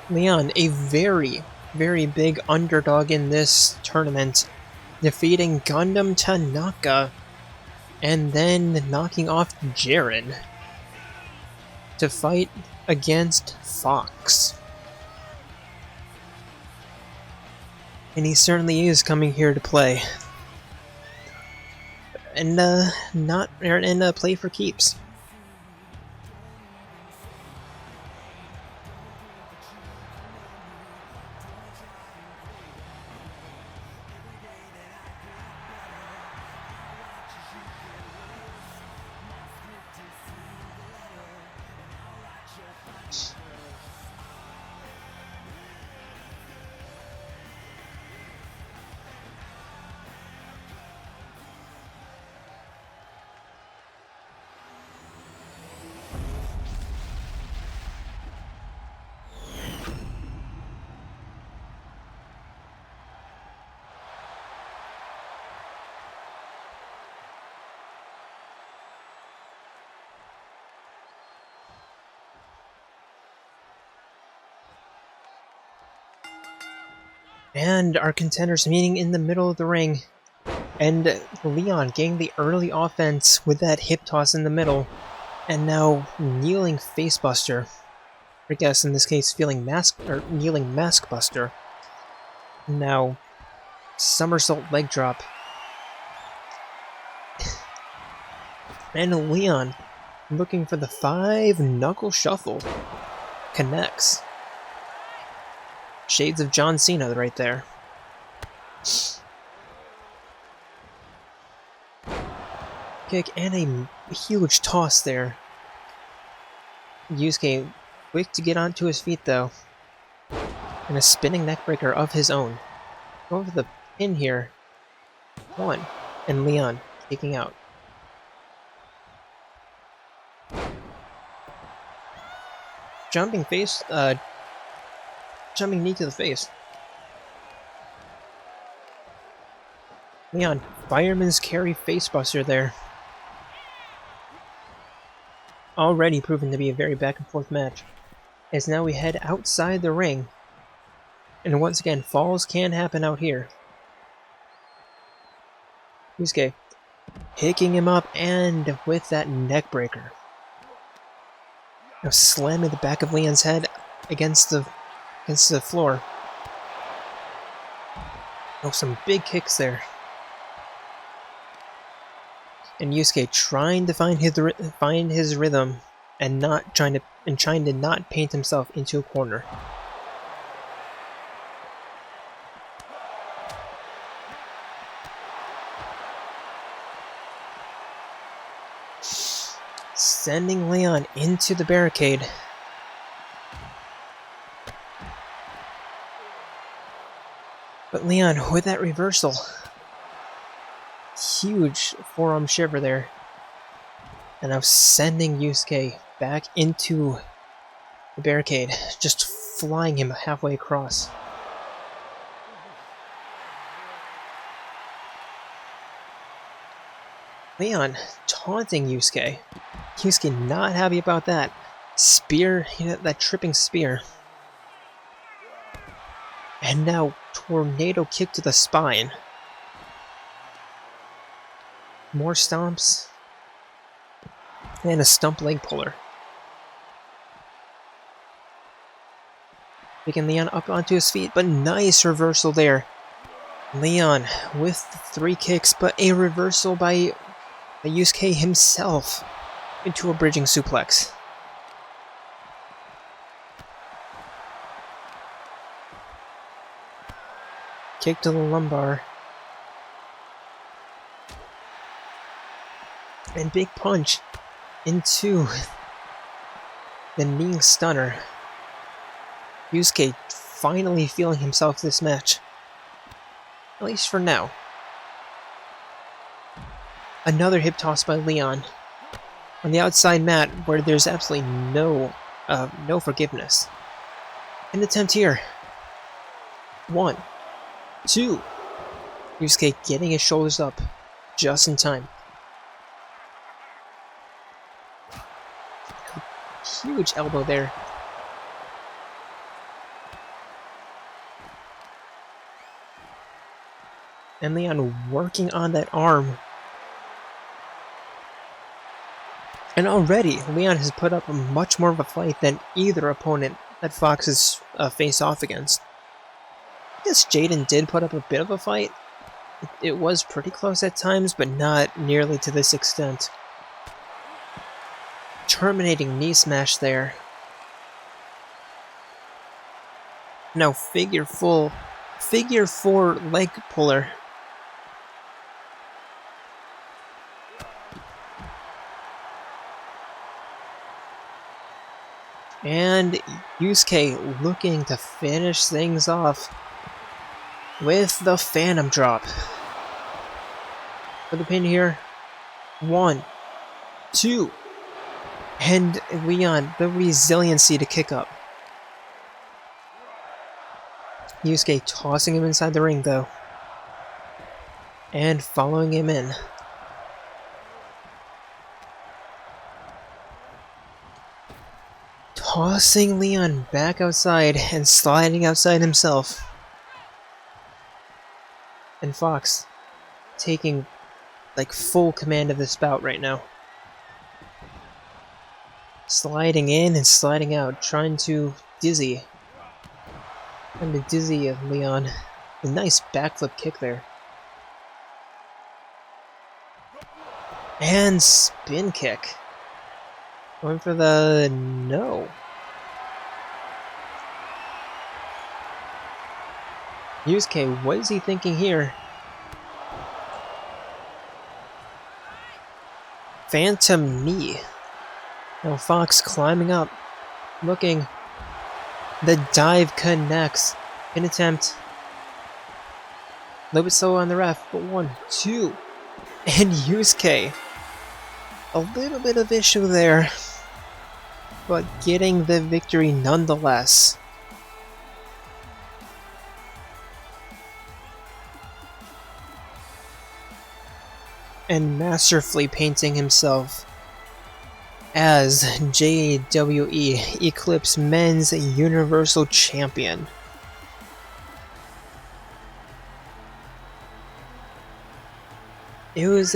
Leon, a very, very big underdog in this tournament, defeating Gundam Tanaka and then knocking off Jaren to fight against Fox. And he certainly is coming here to play. And play for keeps. And our contenders meeting in the middle of the ring. And Leon getting the early offense with that hip toss in the middle. And now kneeling facebuster. I guess in this case kneeling mask buster. Now somersault leg drop. And Leon looking for the 5-knuckle shuffle. Connects. Shades of John Cena right there. Kick and a huge toss there. Yusuke quick to get onto his feet though. And a spinning neckbreaker of his own. Going for the pin here. 1. And Leon kicking out. Jumping knee to the face. Leon, fireman's carry facebuster there. Already proven to be a very back and forth match. As now we head outside the ring. And once again, falls can happen out here. Yusuke picking him up and with that neckbreaker. Now slamming the back of Leon's head against the floor. Oh, some big kicks there. And Yusuke trying to find his rhythm and trying to not paint himself into a corner. Sending Leon into the barricade. But Leon with that reversal. Huge forearm shiver there. And now sending Yusuke back into the barricade. Just flying him halfway across. Leon taunting Yusuke. Yusuke not happy about that. Spear, that tripping spear. And now tornado kick to the spine. More stomps. And a stump leg puller. Picking Leon up onto his feet, but nice reversal there. Leon with 3 kicks, but a reversal by Yusuke himself into a bridging suplex. Kick to the lumbar. And big punch into the knee stunner. Yusuke finally feeling himself this match. At least for now. Another hip toss by Leon. On the outside mat where there's absolutely no forgiveness. An attempt here. 1, 2. Yusuke getting his shoulders up just in time. Huge elbow there. And Leon working on that arm. And already, Leon has put up much more of a fight than either opponent that Fox has faced off against. I guess Jaden did put up a bit of a fight. It was pretty close at times, but not nearly to this extent. Terminating knee smash there. Now figure four leg puller. And Yusuke looking to finish things off with the Phantom drop. For the pin here. 1, 2. And Leon, the resiliency to kick up. Yusuke tossing him inside the ring though. And following him in. Tossing Leon back outside and sliding outside himself. And Fox taking like full command of this bout right now. Sliding in and sliding out, trying to dizzy Leon. A nice backflip kick there. And spin kick. Going for the no. Yusuke, what is he thinking here? Phantom knee. Now Fox climbing up, looking. The dive connects. Pin attempt. A little bit slow on the ref, but 1, 2. And Yusuke. A little bit of issue there, but getting the victory nonetheless. And masterfully painting himself as JWE Eclipse Men's Universal Champion. It was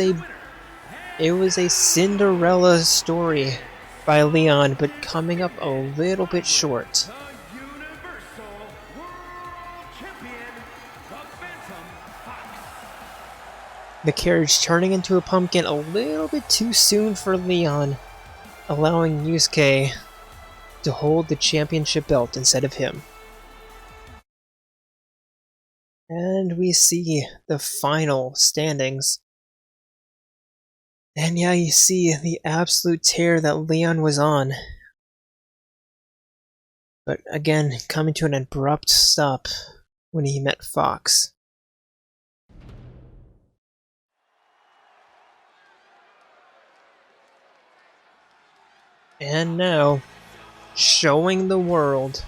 a Cinderella story by Leon, but coming up a little bit short. The Universal World Champion, the Phantom Fox. The carriage turning into a pumpkin a little bit too soon for Leon, allowing Yusuke to hold the championship belt instead of him. And we see the final standings. And yeah, you see the absolute tear that Leon was on. But again, coming to an abrupt stop when he met Fox. And now, showing the world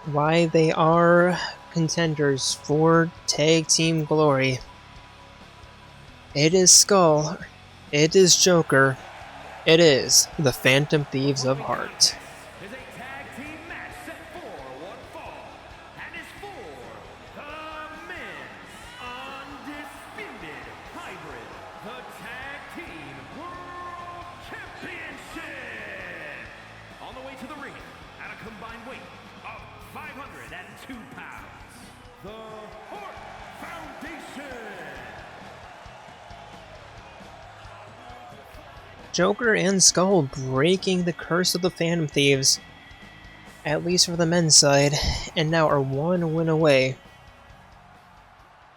why they are contenders for Tag Team Glory. It is Skull, it is Joker, it is the Phantom Thieves of Heart. Is a tag team match set for one fall, and is for the men's undisputed hybrid, the Tag Team World Championship. On the way to the ring, at a combined weight of 502 pounds, the Hart Foundation. Joker and Skull breaking the curse of the Phantom Thieves, at least for the men's side, and now are 1 win away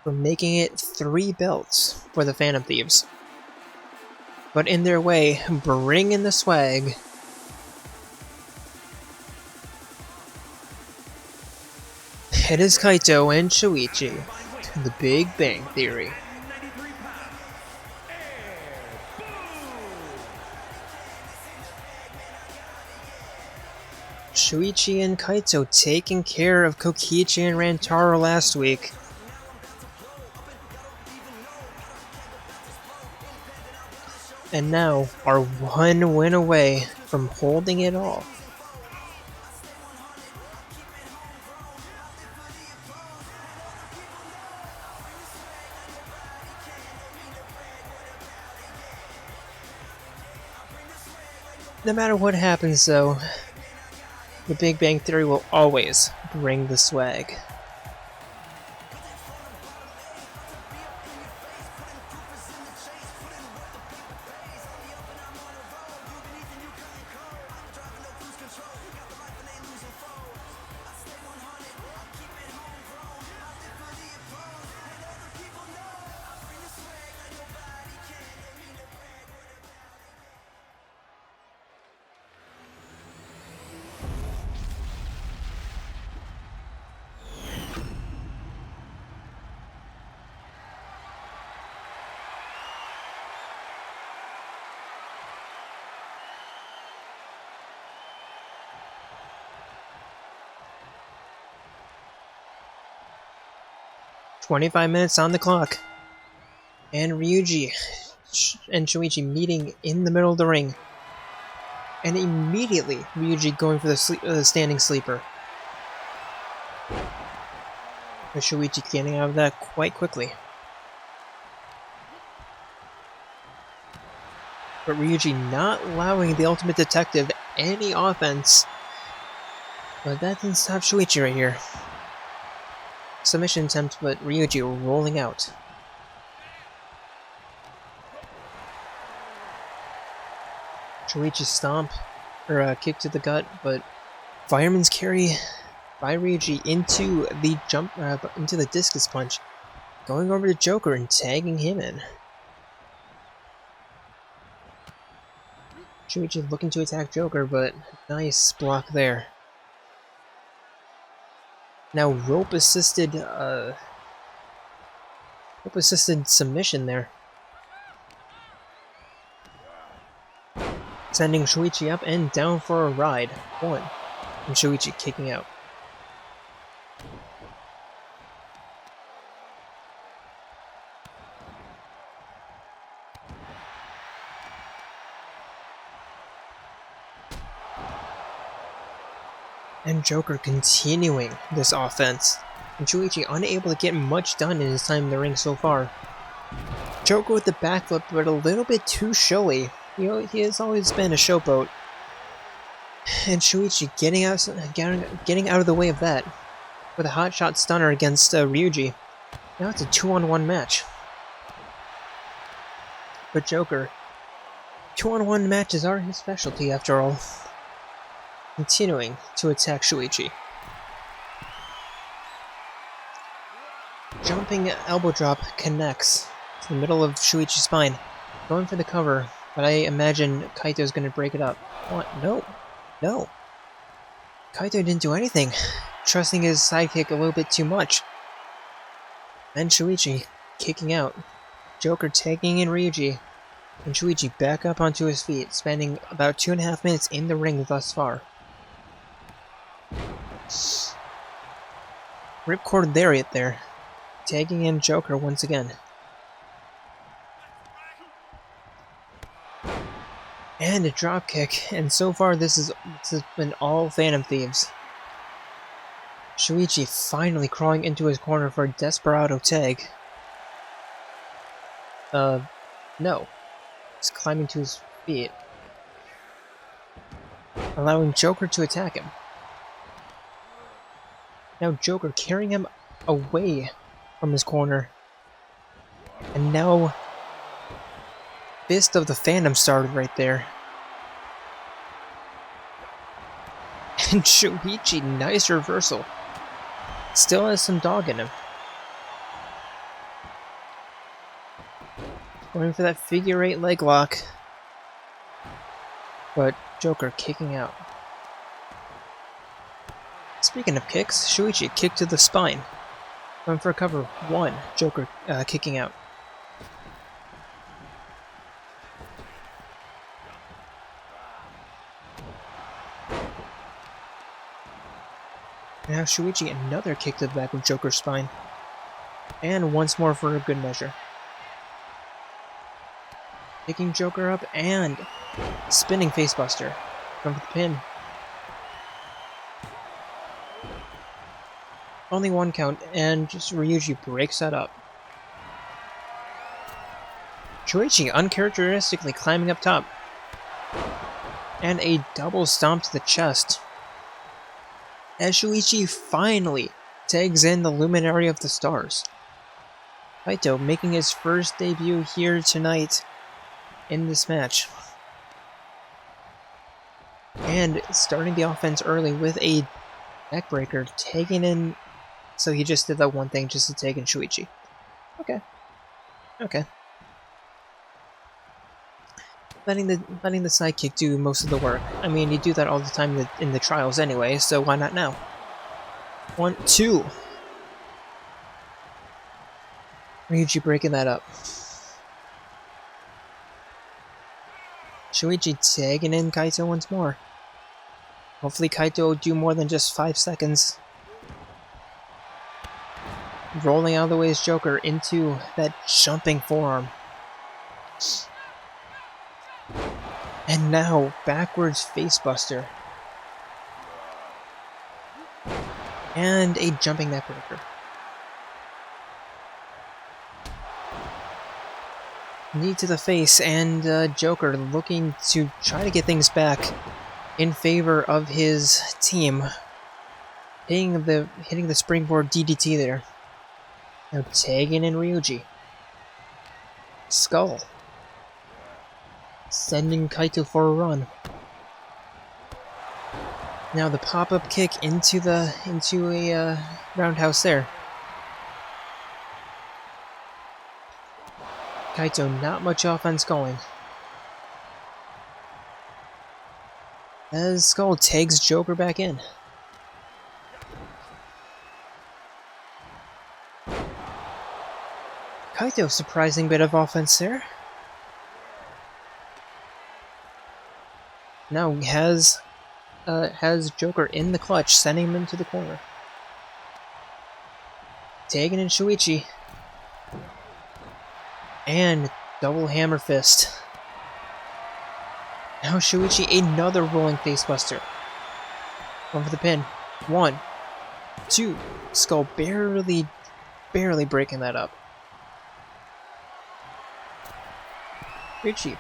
from making it 3 belts for the Phantom Thieves. But in their way, bringing the swag, it is Kaito and Shuichi to the Big Bang Theory. Shuichi and Kaito taking care of Kokichi and Rantaro last week. And now are 1 win away from holding it all. No matter what happens, though, the Big Bang Theory will always bring the swag. "25 minutes on the clock, and Ryuji and Shuichi meeting in the middle of the ring, and immediately Ryuji going for the standing sleeper. But Shuichi getting out of that quite quickly. But Ryuji not allowing the Ultimate Detective any offense. But that didn't stop Shuichi right here. Submission attempt, but Ryuji rolling out. Shuichi stomp, or kick to the gut, but fireman's carry by Ryuji into the into the discus punch, going over to Joker and tagging him in. Shuichi looking to attack Joker, but nice block there. Now rope assisted submission there, sending Shuichi up and down for a ride. One, and Shuichi kicking out. And Joker continuing this offense, and Shuichi unable to get much done in his time in the ring so far. Joker with the backflip, but a little bit too showy. You know, he has always been a showboat. And Shuichi getting out of the way of that with a hotshot stunner against Ryuji. Now it's a 2-on-1 match. But Joker, 2-on-1 matches are his specialty after all. Continuing to attack Shuichi. Jumping elbow drop connects to the middle of Shuichi's spine. Going for the cover, but I imagine Kaito's going to break it up. What? No. No. Kaito didn't do anything, trusting his sidekick a little bit too much. And Shuichi kicking out. Joker tagging in Ryuji, and Shuichi back up onto his feet, spending about 2.5 minutes in the ring thus far. Ripcord Lariat there, tagging in Joker once again. And a dropkick, and so far this has been all Phantom Thieves. Shuichi finally crawling into his corner for a desperado tag. No. He's climbing to his feet, allowing Joker to attack him. Now Joker carrying him away from his corner. And now Fist of the Phantom started right there. And Shuichi, nice reversal. Still has some dog in him. Going for that figure 8 leg lock. But Joker kicking out. Speaking of kicks, Shuichi kick to the spine. Going for a cover. One, Joker kicking out. Now Shuichi another kick to the back of Joker's spine. And once more for a good measure. Picking Joker up and spinning facebuster. Going for the pin. Only one count, and just Ryuji breaks that up. Shuichi uncharacteristically climbing up top. And a double stomp to the chest. As Shuichi finally tags in the Luminary of the Stars. Kaito making his first debut here tonight in this match. And starting the offense early with a neckbreaker, taking in. So he just did that one thing just to take in Shuichi. Okay. Okay. Letting the sidekick do most of the work. I mean, you do that all the time in the trials anyway, so why not now? 1, 2. Ryuji breaking that up. Shuichi tagging in Kaito once more. Hopefully Kaito will do more than just 5 seconds. Rolling out of the way his Joker into that jumping forearm. And now, backwards facebuster. And a jumping neckbreaker. Knee to the face, and Joker looking to try to get things back in favor of his team. Hitting the springboard DDT there. Now tagging in Ryuji. Skull. Sending Kaito for a run. Now the pop-up kick into a roundhouse there. Kaito, not much offense going. As Skull tags Joker back in. Kaito, surprising bit of offense there. Now he has Joker in the clutch, sending him into the corner. Tagging in Shuichi. And double hammer fist. Now Shuichi, another rolling facebuster. Going for the pin. 1, 2. Skull barely breaking that up. Ryuji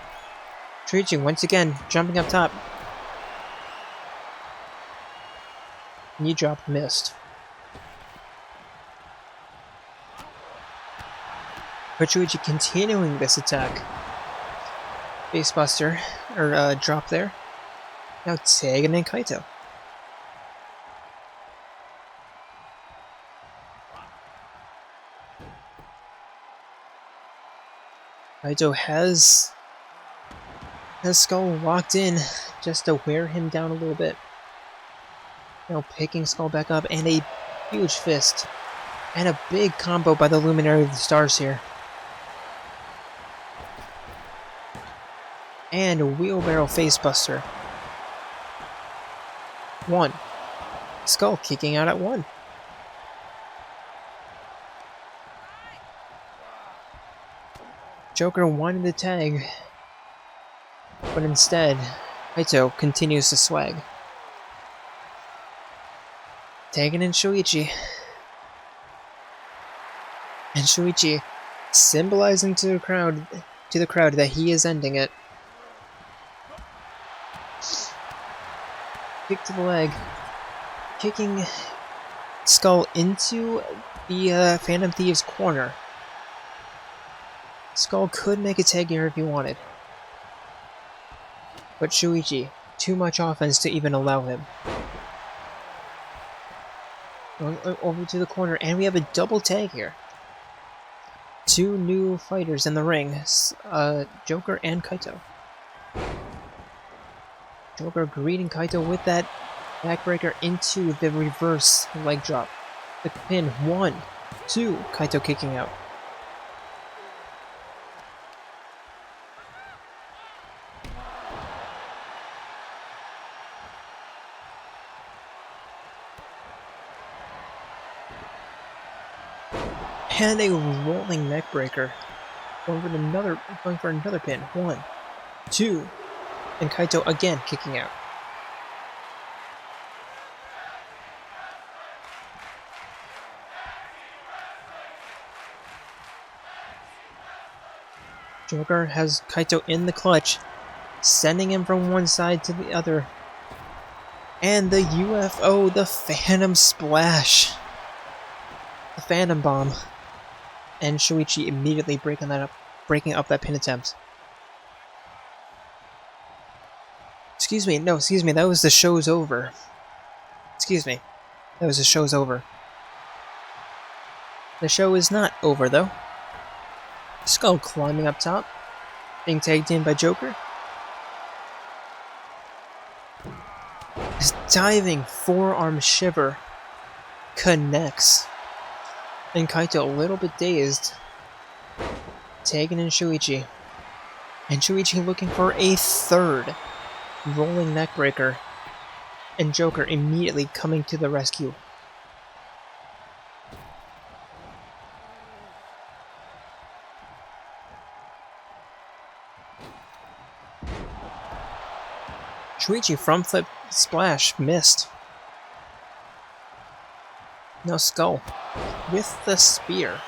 once again jumping up top. Knee drop missed. But Shuichi continuing this attack. Facebuster, or drop there. Now tagging in Kaito. Kaito has Skull locked in just to wear him down a little bit. Now picking Skull back up, and a huge fist. And a big combo by the Luminary of the Stars here. And a wheelbarrow facebuster. 1. Skull kicking out at 1. Joker wanted the tag, but instead, Kaito continues to swag. Tagging in Shuichi. And Shuichi symbolizing to the crowd that he is ending it. Kick to the leg. Kicking Skull into the Phantom Thieves corner. Skull could make a tag here if he wanted. But Shuichi, too much offense to even allow him. Going over to the corner, and we have a double tag here. 2 new fighters in the ring, Joker and Kaito. Joker greeting Kaito with that backbreaker into the reverse leg drop. The pin, 1, 2, Kaito kicking out. And a rolling neckbreaker. Going for another pin. 1, 2, and Kaito again kicking out. Joker has Kaito in the clutch, sending him from one side to the other. And the UFO, the Phantom Splash. The Phantom Bomb. And Shuichi immediately breaking up that pin attempt. Excuse me, that was the show's over. Excuse me, that was the show's over. The show is not over, though. Skull climbing up top, being tagged in by Joker. His diving forearm shiver connects. And Kaito, a little bit dazed, tagging in Shuichi. And Shuichi looking for a third rolling neckbreaker. And Joker immediately coming to the rescue. Shuichi from flip splash missed. Now Skull with the spear.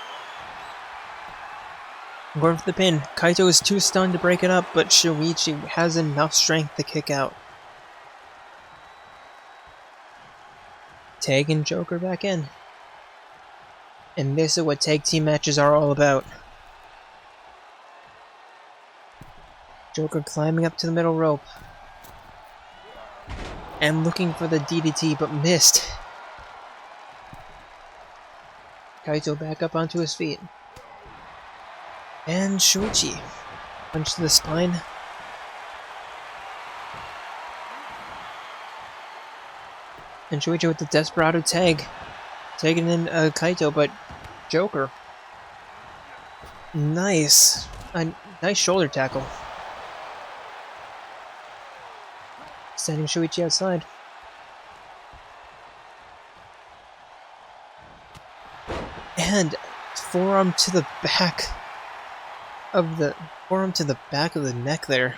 Going for the pin. Kaito is too stunned to break it up, but Shuichi has enough strength to kick out. Tagging Joker back in. And this is what tag team matches are all about. Joker climbing up to the middle rope. And looking for the DDT, but missed. Kaito back up onto his feet. And Shuichi. Punch to the spine. And Shuichi with the Desperado tag. Taking in Kaito, but Joker. Nice. Nice shoulder tackle. Sending Shuichi outside. And forearm to the back of the neck there.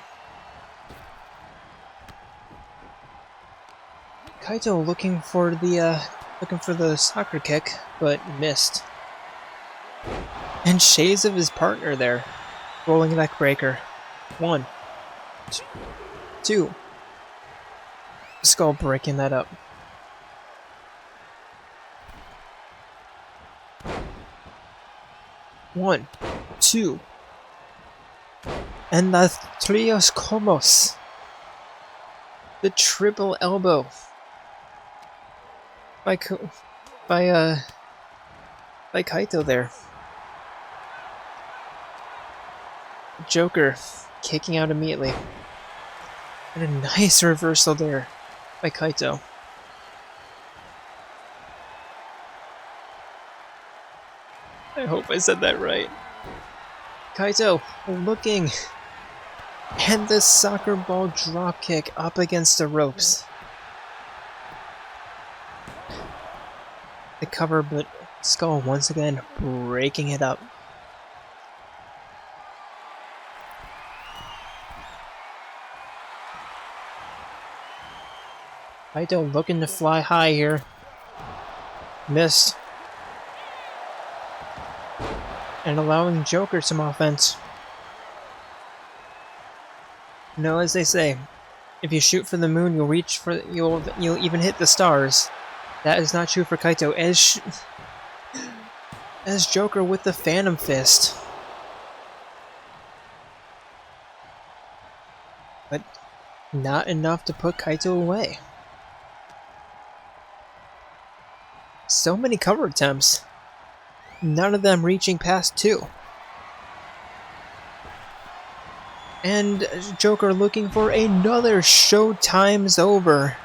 Kaito looking for the soccer kick, but missed. And shades of his partner there. Rolling neck breaker. 1, 2. Skull breaking that up. One, 2. And the Trios Comos. The triple elbow. By Kaito there. Joker kicking out immediately. And a nice reversal there by Kaito. I hope I said that right. Kaito looking. And the soccer ball drop kick up against the ropes. The cover, but Skull once again breaking it up. Kaito looking to fly high here. Missed. And allowing Joker some offense. No, as they say, if you shoot for the moon, you'll even hit the stars. That is not true for Kaito. As Joker with the Phantom Fist. But not enough to put Kaito away. So many cover attempts. None of them reaching past 2. And Joker looking for another Showtime's over.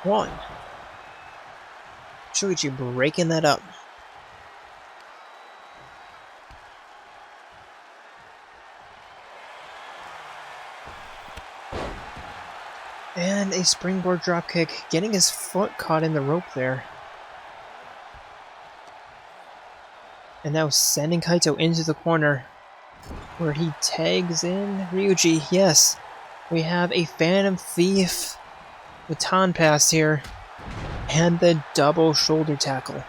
1. Shuichi breaking that up. And a springboard dropkick, getting his foot caught in the rope there. And now sending Kaito into the corner, where he tags in Ryuji. Yes, we have a Phantom Thief baton pass here, and the double shoulder tackle.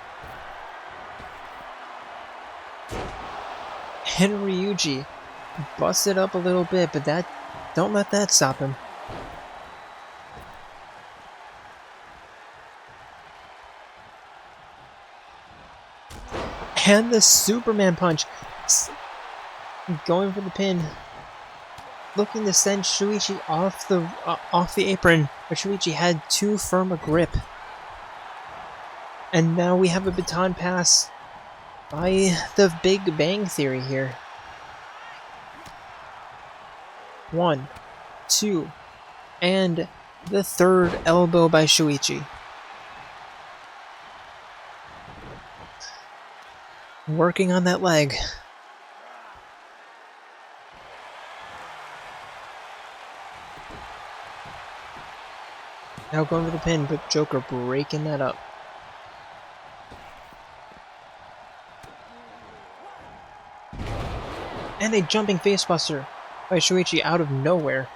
And Ryuji busted up a little bit, but don't let that stop him. And the Superman punch, going for the pin, looking to send Shuichi off the apron, but Shuichi had too firm a grip. And now we have a baton pass by the Big Bang Theory here. 1, 2, and the third elbow by Shuichi. Working on that leg. Now going for the pin, but Joker breaking that up. And a jumping facebuster by Shuichi out of nowhere.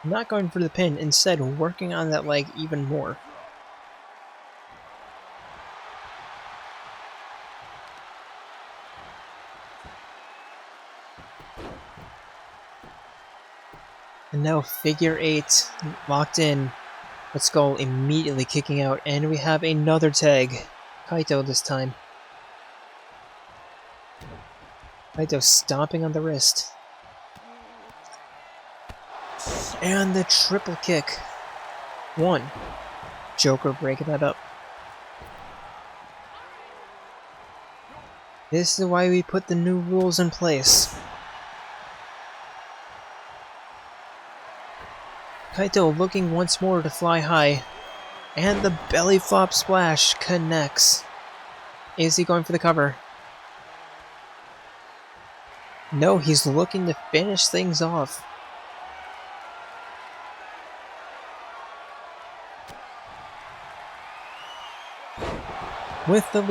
Not going for the pin, instead working on that leg even more. And now figure 8 locked in, but Skull immediately kicking out, and we have another tag. Kaito this time. Kaito stomping on the wrist. And the triple kick. 1. Joker breaking that up. This is why we put the new rules in place. Kaito looking once more to fly high. And the belly flop splash connects. Is he going for the cover? No, he's looking to finish things off. With the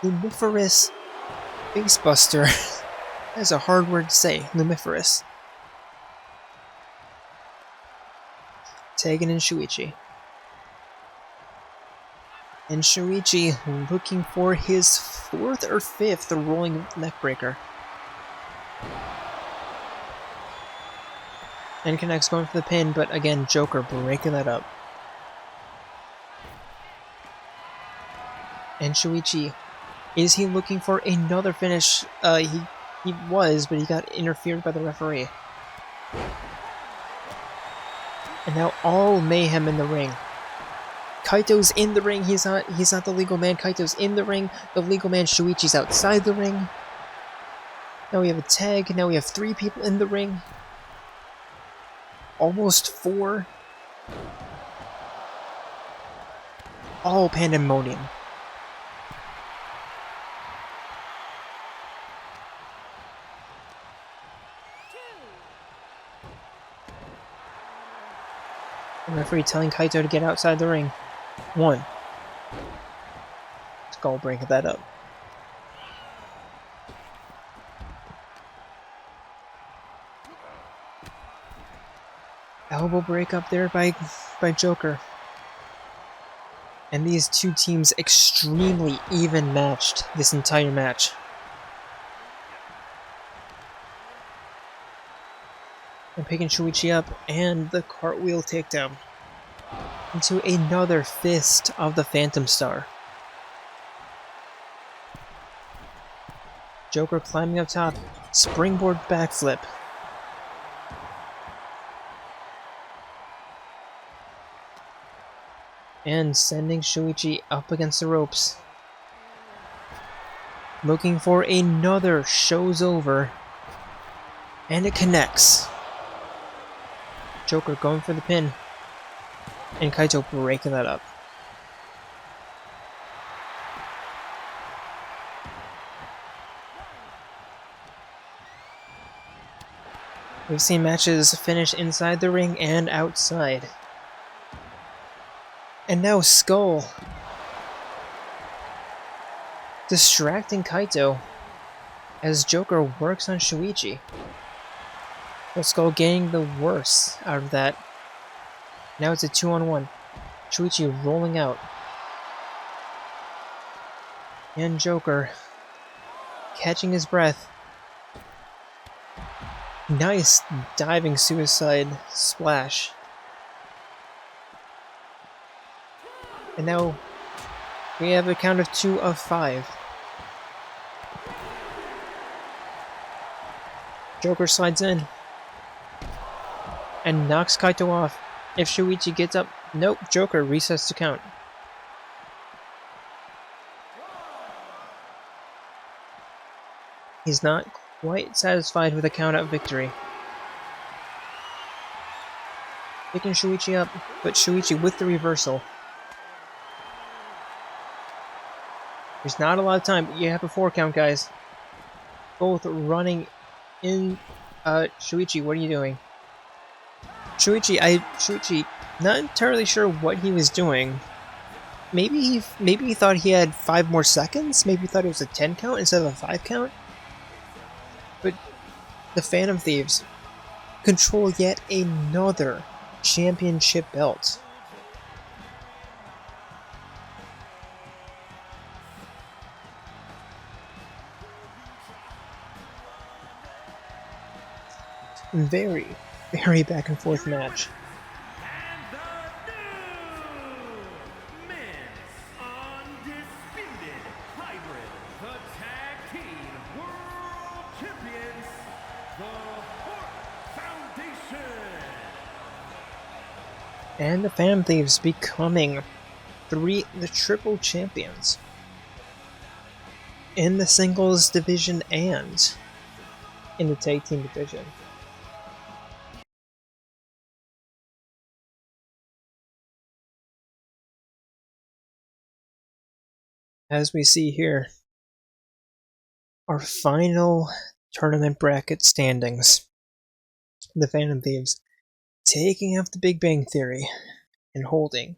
lumiferous facebuster. That's a hard word to say, lumiferous. Tagging in Shuichi. And Shuichi looking for his 4th or 5th rolling neckbreaker. And connects going for the pin, but again, Joker breaking that up. And Shuichi, is he looking for another finish? He was, but he got interfered by the referee. And now all mayhem in the ring. Kaito's in the ring, he's not the legal man. Kaito's in the ring, the legal man Shuichi's outside the ring. Now we have a tag, now we have 3 people in the ring. Almost 4. All pandemonium. The referee telling Kaito to get outside the ring. 1. Skull breaking that up. Elbow break up there by Joker. And these two teams extremely even matched this entire match. And picking Shuichi up, and the cartwheel takedown into another fist of the Phantom Star. Joker climbing up top, springboard backflip. And sending Shuichi up against the ropes. Looking for another show's over. And it connects. Joker going for the pin. And Kaito breaking that up. We've seen matches finish inside the ring and outside. And now Skull distracting Kaito as Joker works on Shuichi. But Skull getting the worst out of that. Now it's a 2-on-1. Shuichi rolling out. And Joker catching his breath. Nice diving suicide splash. And now we have a count of 2 of 5. Joker slides in and knocks Kaito off. If Shuichi gets up, nope, Joker resets the count. He's not quite satisfied with a count-out victory. Picking Shuichi up, but Shuichi with the reversal. There's not a lot of time, but you have a 4 count, guys. Both running in. Shuichi, what are you doing? Shuichi, not entirely sure what he was doing. Maybe he thought he had 5 more seconds? Maybe he thought it was a 10 count instead of a 5 count? But the Phantom Thieves control yet another championship belt. Very, very back and forth match. And the new men's undisputed hybrid, the tag team world champions, the Hart Foundation. And the Phantom Thieves becoming the triple champions in the singles division and in the tag team division. As we see here, our final tournament bracket standings. The Phantom Thieves taking off the Big Bang Theory and holding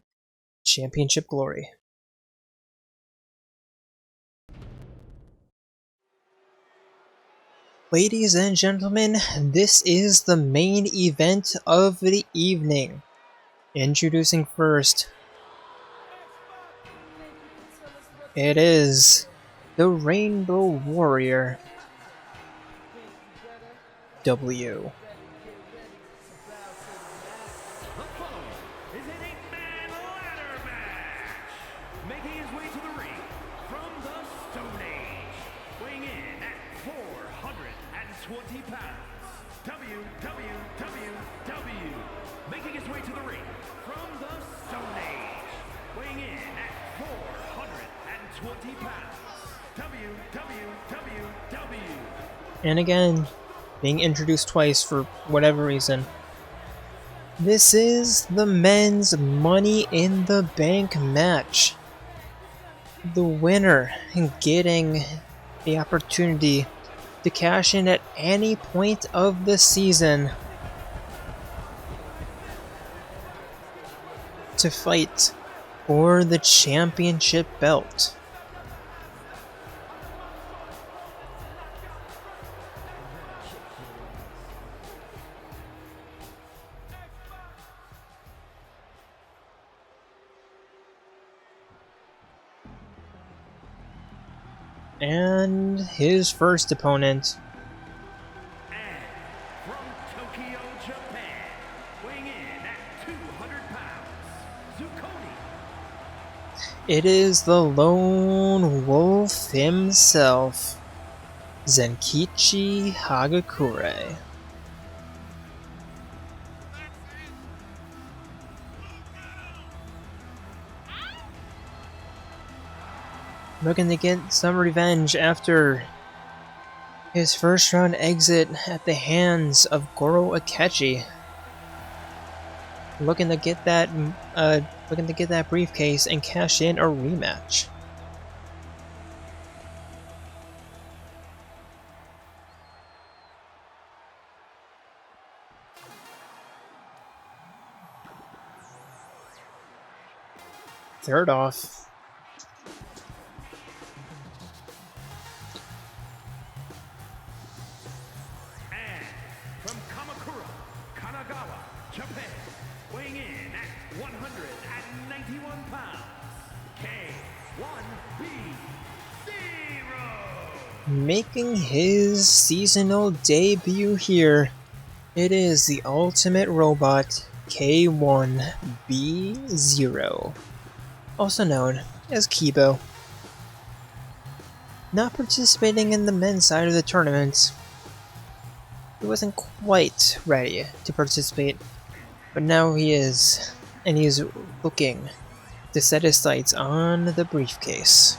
championship glory. Ladies and gentlemen, this is the main event of the evening. Introducing first, it is the Rainbow Warrior, W. The following is an 8-man ladder match. Making his way to the ring from the Stone Age, weighing in at 420 pounds, WWWW. Making his way to the ring from the Stone Age, weighing in at 420 pounds, WWWW. And again, being introduced twice for whatever reason. This is the men's Money in the Bank match. The winner getting the opportunity to cash in at any point of the season to fight for the championship belt. And his first opponent, And from Tokyo, Japan, weighing in at 200 pounds, Zucconi. it is the lone wolf himself, Zenkichi Hagakure. Looking to get some revenge after his first round exit at the hands of Goro Akechi. Looking to get that briefcase and cash in a rematch. Third off, And from Kamakura, Kanagawa, Japan, weighing in at 191 pounds, K1B0. making his seasonal debut here. It is the Ultimate Robot K1B0, also known as Kibo. Not participating in the men's side of the tournament. He wasn't quite ready to participate, but now he is, and he is looking to set his sights on the briefcase.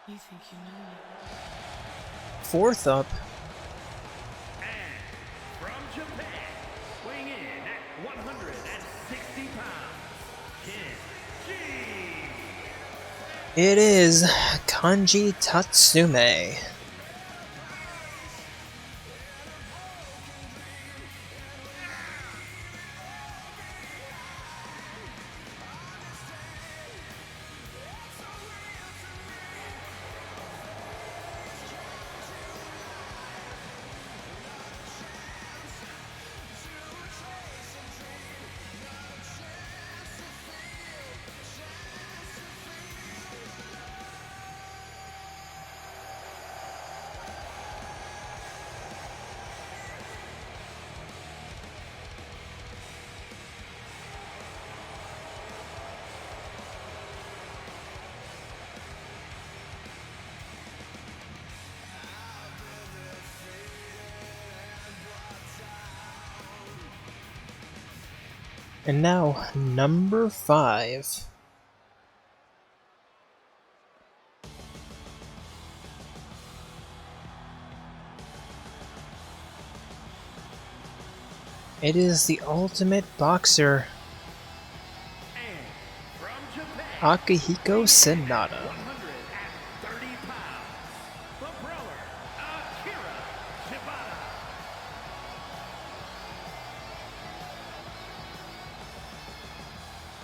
You think you know me? Fourth up, And from Japan, weighing in at 160 pounds, Kenji. it is Kanji Tatsume. And now, number 5. It is the Ultimate Boxer, And from Japan, Akihiko Senada. 130 pounds, the brawler, Akira Shibata.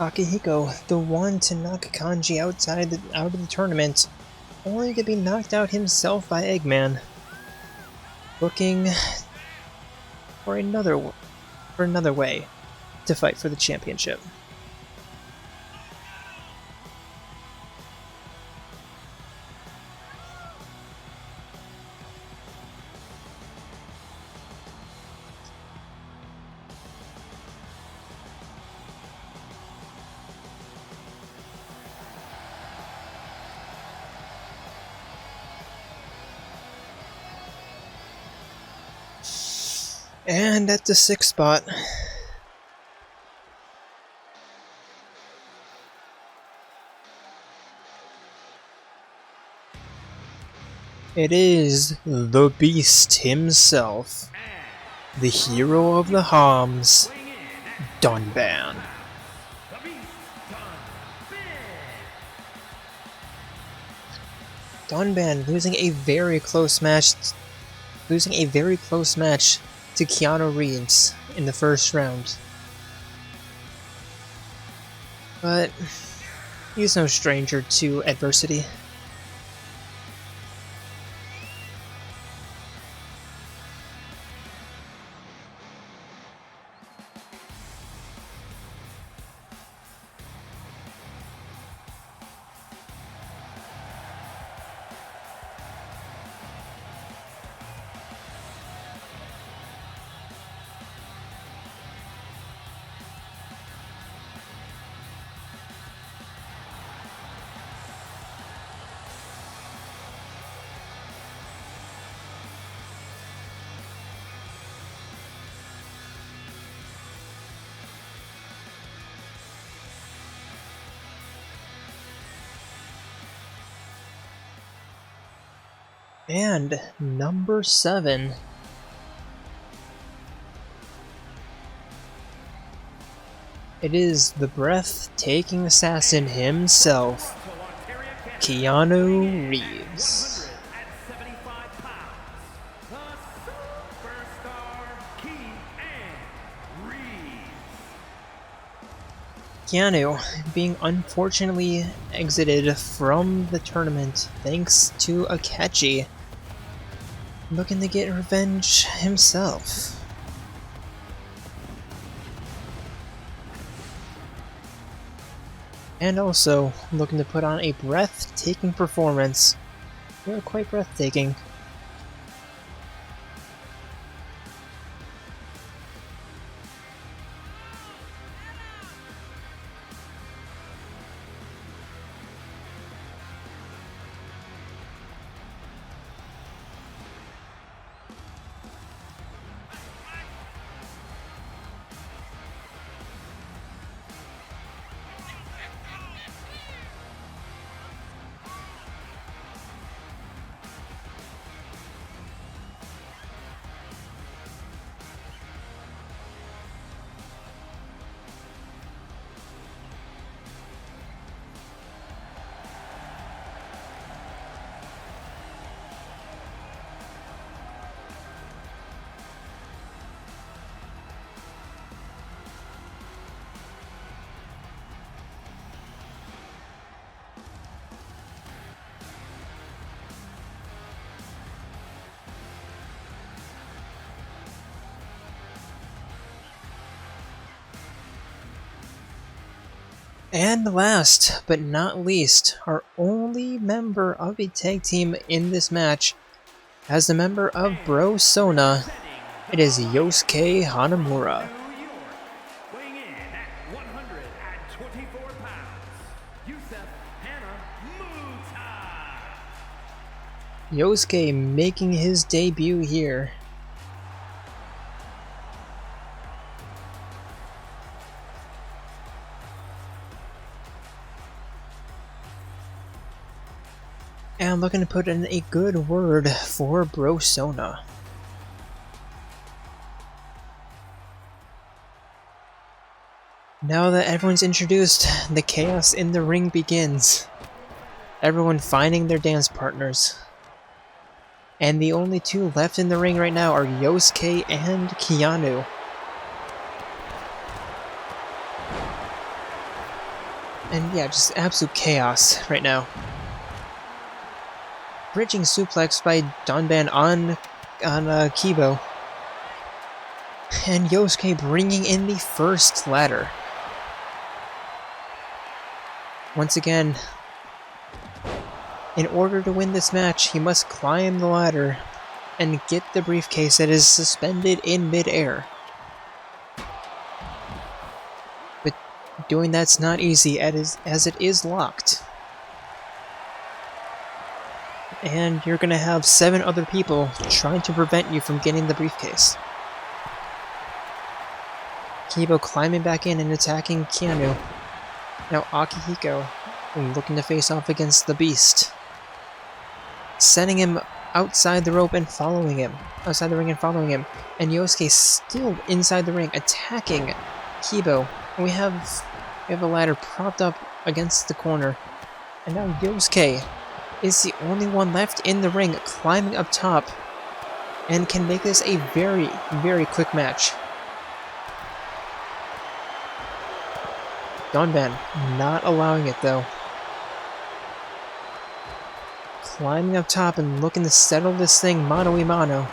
Akihiko, the one to knock Kanji out of the tournament, only to be knocked out himself by Eggman. Looking for another way to fight for the championship. And at the 6th spot, it is the Beast himself, the hero of the Homs, Weighing in at Dunban. the Beast, Dunban losing a very close match to Keanu Reeves in the first round. But he's no stranger to adversity. And number 7. It is the breathtaking assassin himself, Keanu Reeves. 175 pounds, the superstar Keanu Reeves. Keanu being unfortunately exited from the tournament thanks to Akechi, looking to get revenge himself. And also looking to put on a breathtaking performance. They're quite breathtaking. And last but not least, our only member of a tag team in this match, as the member of Bro Sona, it is Yosuke Hanamura. New York, weighing in at 124 pounds, Yusef Hanamuta. Yosuke making his debut here. And looking to put in a good word for Bro Sona. Now that everyone's introduced, the chaos in the ring begins. Everyone finding their dance partners. And the only two left in the ring right now are Yosuke and Keanu. And yeah, just absolute chaos right now. Bridging suplex by Undyne on Kibo. And Yosuke bringing in the first ladder. Once again, in order to win this match, he must climb the ladder and get the briefcase that is suspended in midair. But doing that's not easy as it is locked. And you're gonna have 7 other people trying to prevent you from getting the briefcase. Kibo climbing back in and attacking Keanu. Now Akihiko looking to face off against the Beast. Sending him outside the rope and following him. Outside the ring and following him. And Yosuke still inside the ring attacking Kibo. And we have a ladder propped up against the corner. And now Yosuke is the only one left in the ring climbing up top. And can make this a very, very quick match. Undyne not allowing it though. Climbing up top and looking to settle this thing mano a mano.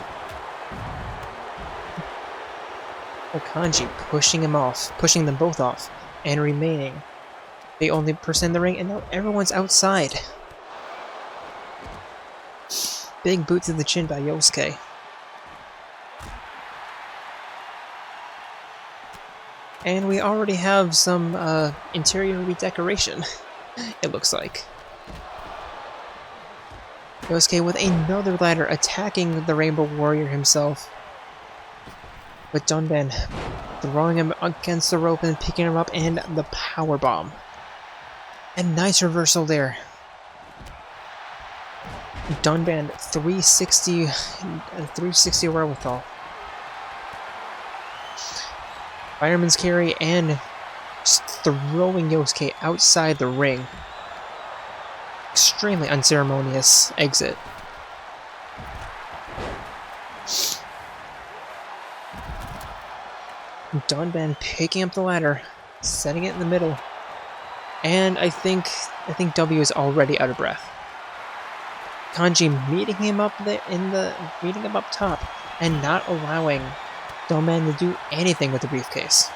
Okanji pushing him off, pushing them both off, and remaining the only person in the ring, and now everyone's outside. Big boot to the chin by Yosuke. And we already have some interior redecoration, it looks like. Yosuke with another ladder attacking the Rainbow Warrior himself. With Undyne throwing him against the rope and picking him up, and the power bomb. And nice reversal there. Undyne 360 wherewithal. Fireman's carry and just throwing Yosuke outside the ring. Extremely unceremonious exit. Undyne picking up the ladder setting it in the middle. And I think W is already out of breath. Kanji meeting him up meeting him up top and not allowing Doman to do anything with the briefcase.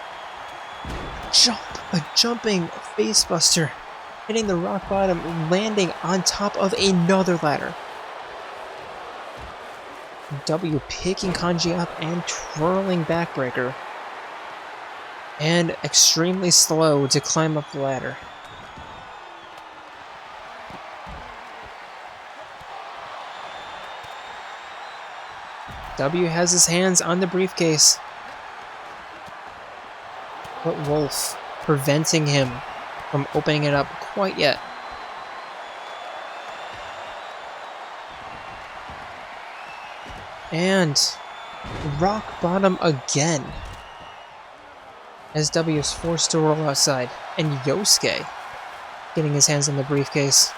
A jumping facebuster, hitting the rock bottom, landing on top of another ladder. W picking Kanji up and twirling backbreaker. And extremely slow to climb up the ladder. W has his hands on the briefcase, but Wolf preventing him from opening it up quite yet. And rock bottom again, as W is forced to roll outside, and Yosuke getting his hands on the briefcase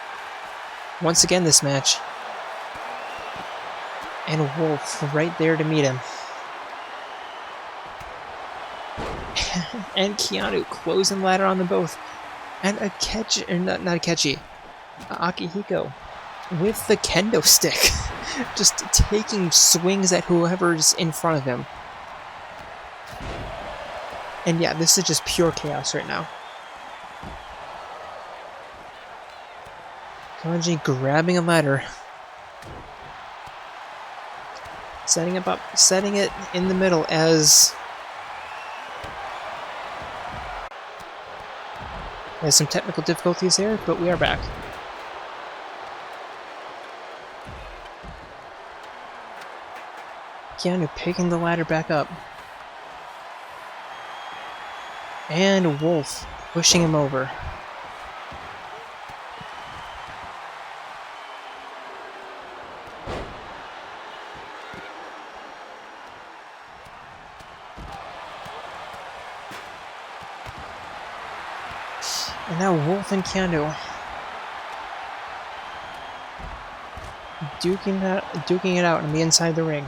once again this match. And Wolf right there to meet him. And Keanu closing ladder on them both. And Akechi, or not Akechi, Akihiko with the kendo stick. Just taking swings at whoever's in front of him. And yeah, this is just pure chaos right now. Kanji grabbing a ladder. Setting it in the middle as there's some technical difficulties here, but we are back. Keanu picking the ladder back up. And Wolf pushing him over. And now Wolf and Keanu duking it out on the inside of the ring.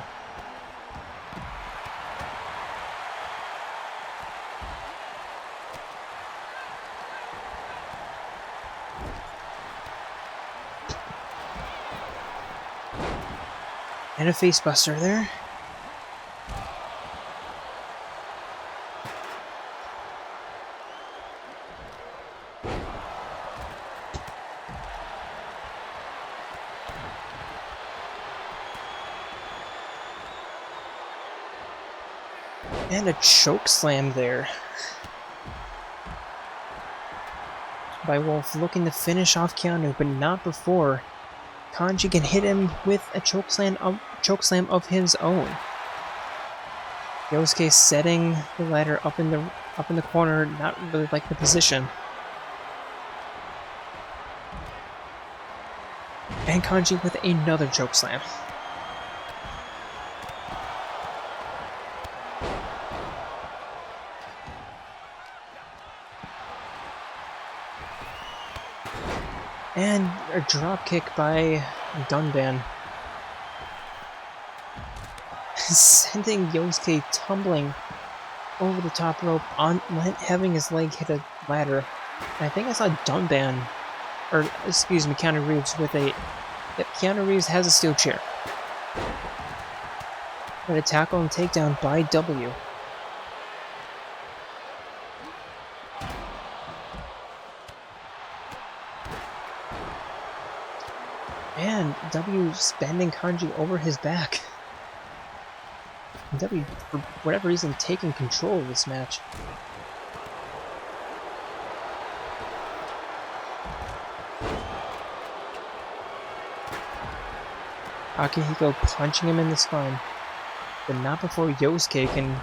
And a facebuster there. And a choke slam there by Wolf, looking to finish off Keanu, but not before Kanji can hit him with a choke slam of his own. Yosuke setting the ladder up in the corner, not really like the position. And Kanji with another choke slam. And a drop kick by Undyne, sending Yosuke tumbling over the top rope, having his leg hit a ladder. And I think I saw Undyne, or excuse me, Keanu Reeves with a... Yep, Keanu Reeves has a steel chair. But a tackle and takedown by W. And W bending Kanji over his back. W, for whatever reason, taking control of this match. Akihiko punching him in the spine, but not before Yosuke can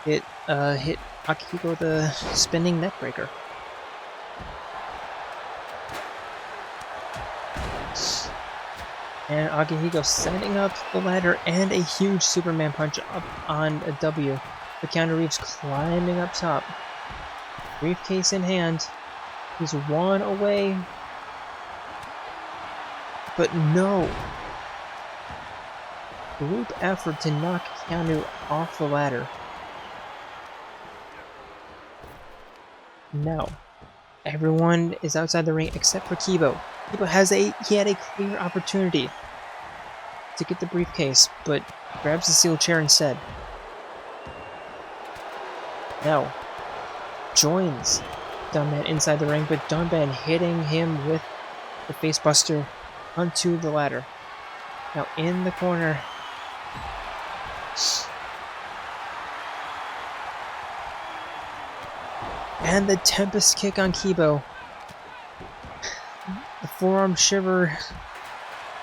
hit Akihiko with a spinning neckbreaker. And Akihiko setting up the ladder and a huge Superman punch up on a W. But Keanu Reeves climbing up top. Briefcase in hand. He's one away. But no. Group effort to knock Keanu off the ladder. Now, everyone is outside the ring except for Kibo. Kibo had a clear opportunity to get the briefcase, but grabs the steel chair instead. Now, joins Dunban inside the ring, but Dunban hitting him with the facebuster onto the ladder. Now in the corner. And the Tempest kick on Kibo. The forearm shiver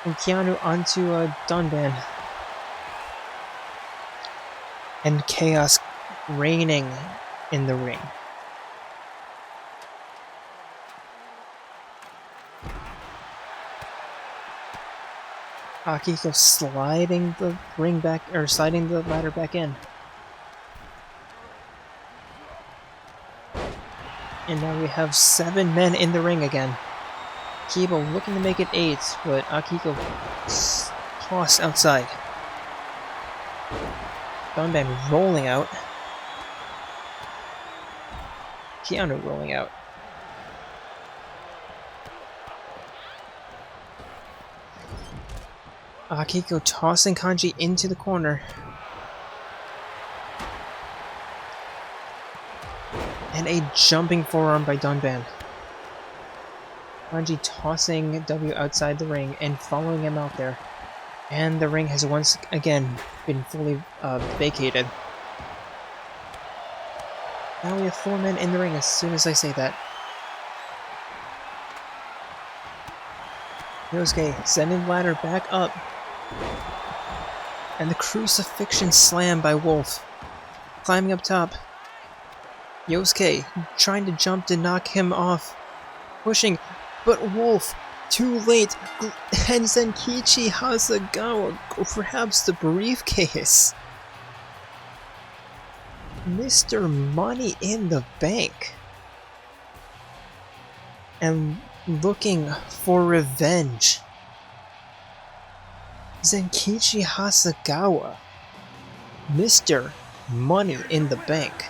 from Keanu onto Dunban. And chaos reigning in the ring. Akiko sliding the ladder back in. And now we have 7 men in the ring again. Kibo looking to make it 8, but Akiko tossed outside. Dunban rolling out. Keanu rolling out. Akiko tossing Kanji into the corner. And a jumping forearm by Dunban. Kanji tossing W outside the ring and following him out there. And the ring has once again been fully vacated. Now we have 4 men in the ring as soon as I say that. Yosuke sending the ladder back up. And the crucifixion slam by Wolf. Climbing up top. Yosuke trying to jump to knock him off. Pushing, but Wolf, too late. And Zenkichi Hasegawa grabs the briefcase. Mr. Money in the Bank. And looking for revenge. Zenkichi Hasegawa. Mr. Money in the Bank.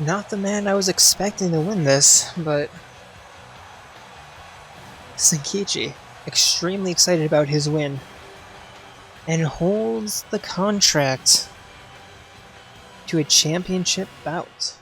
Not the man I was expecting to win this, but Zenkichi, extremely excited about his win, and holds the contract to a championship bout.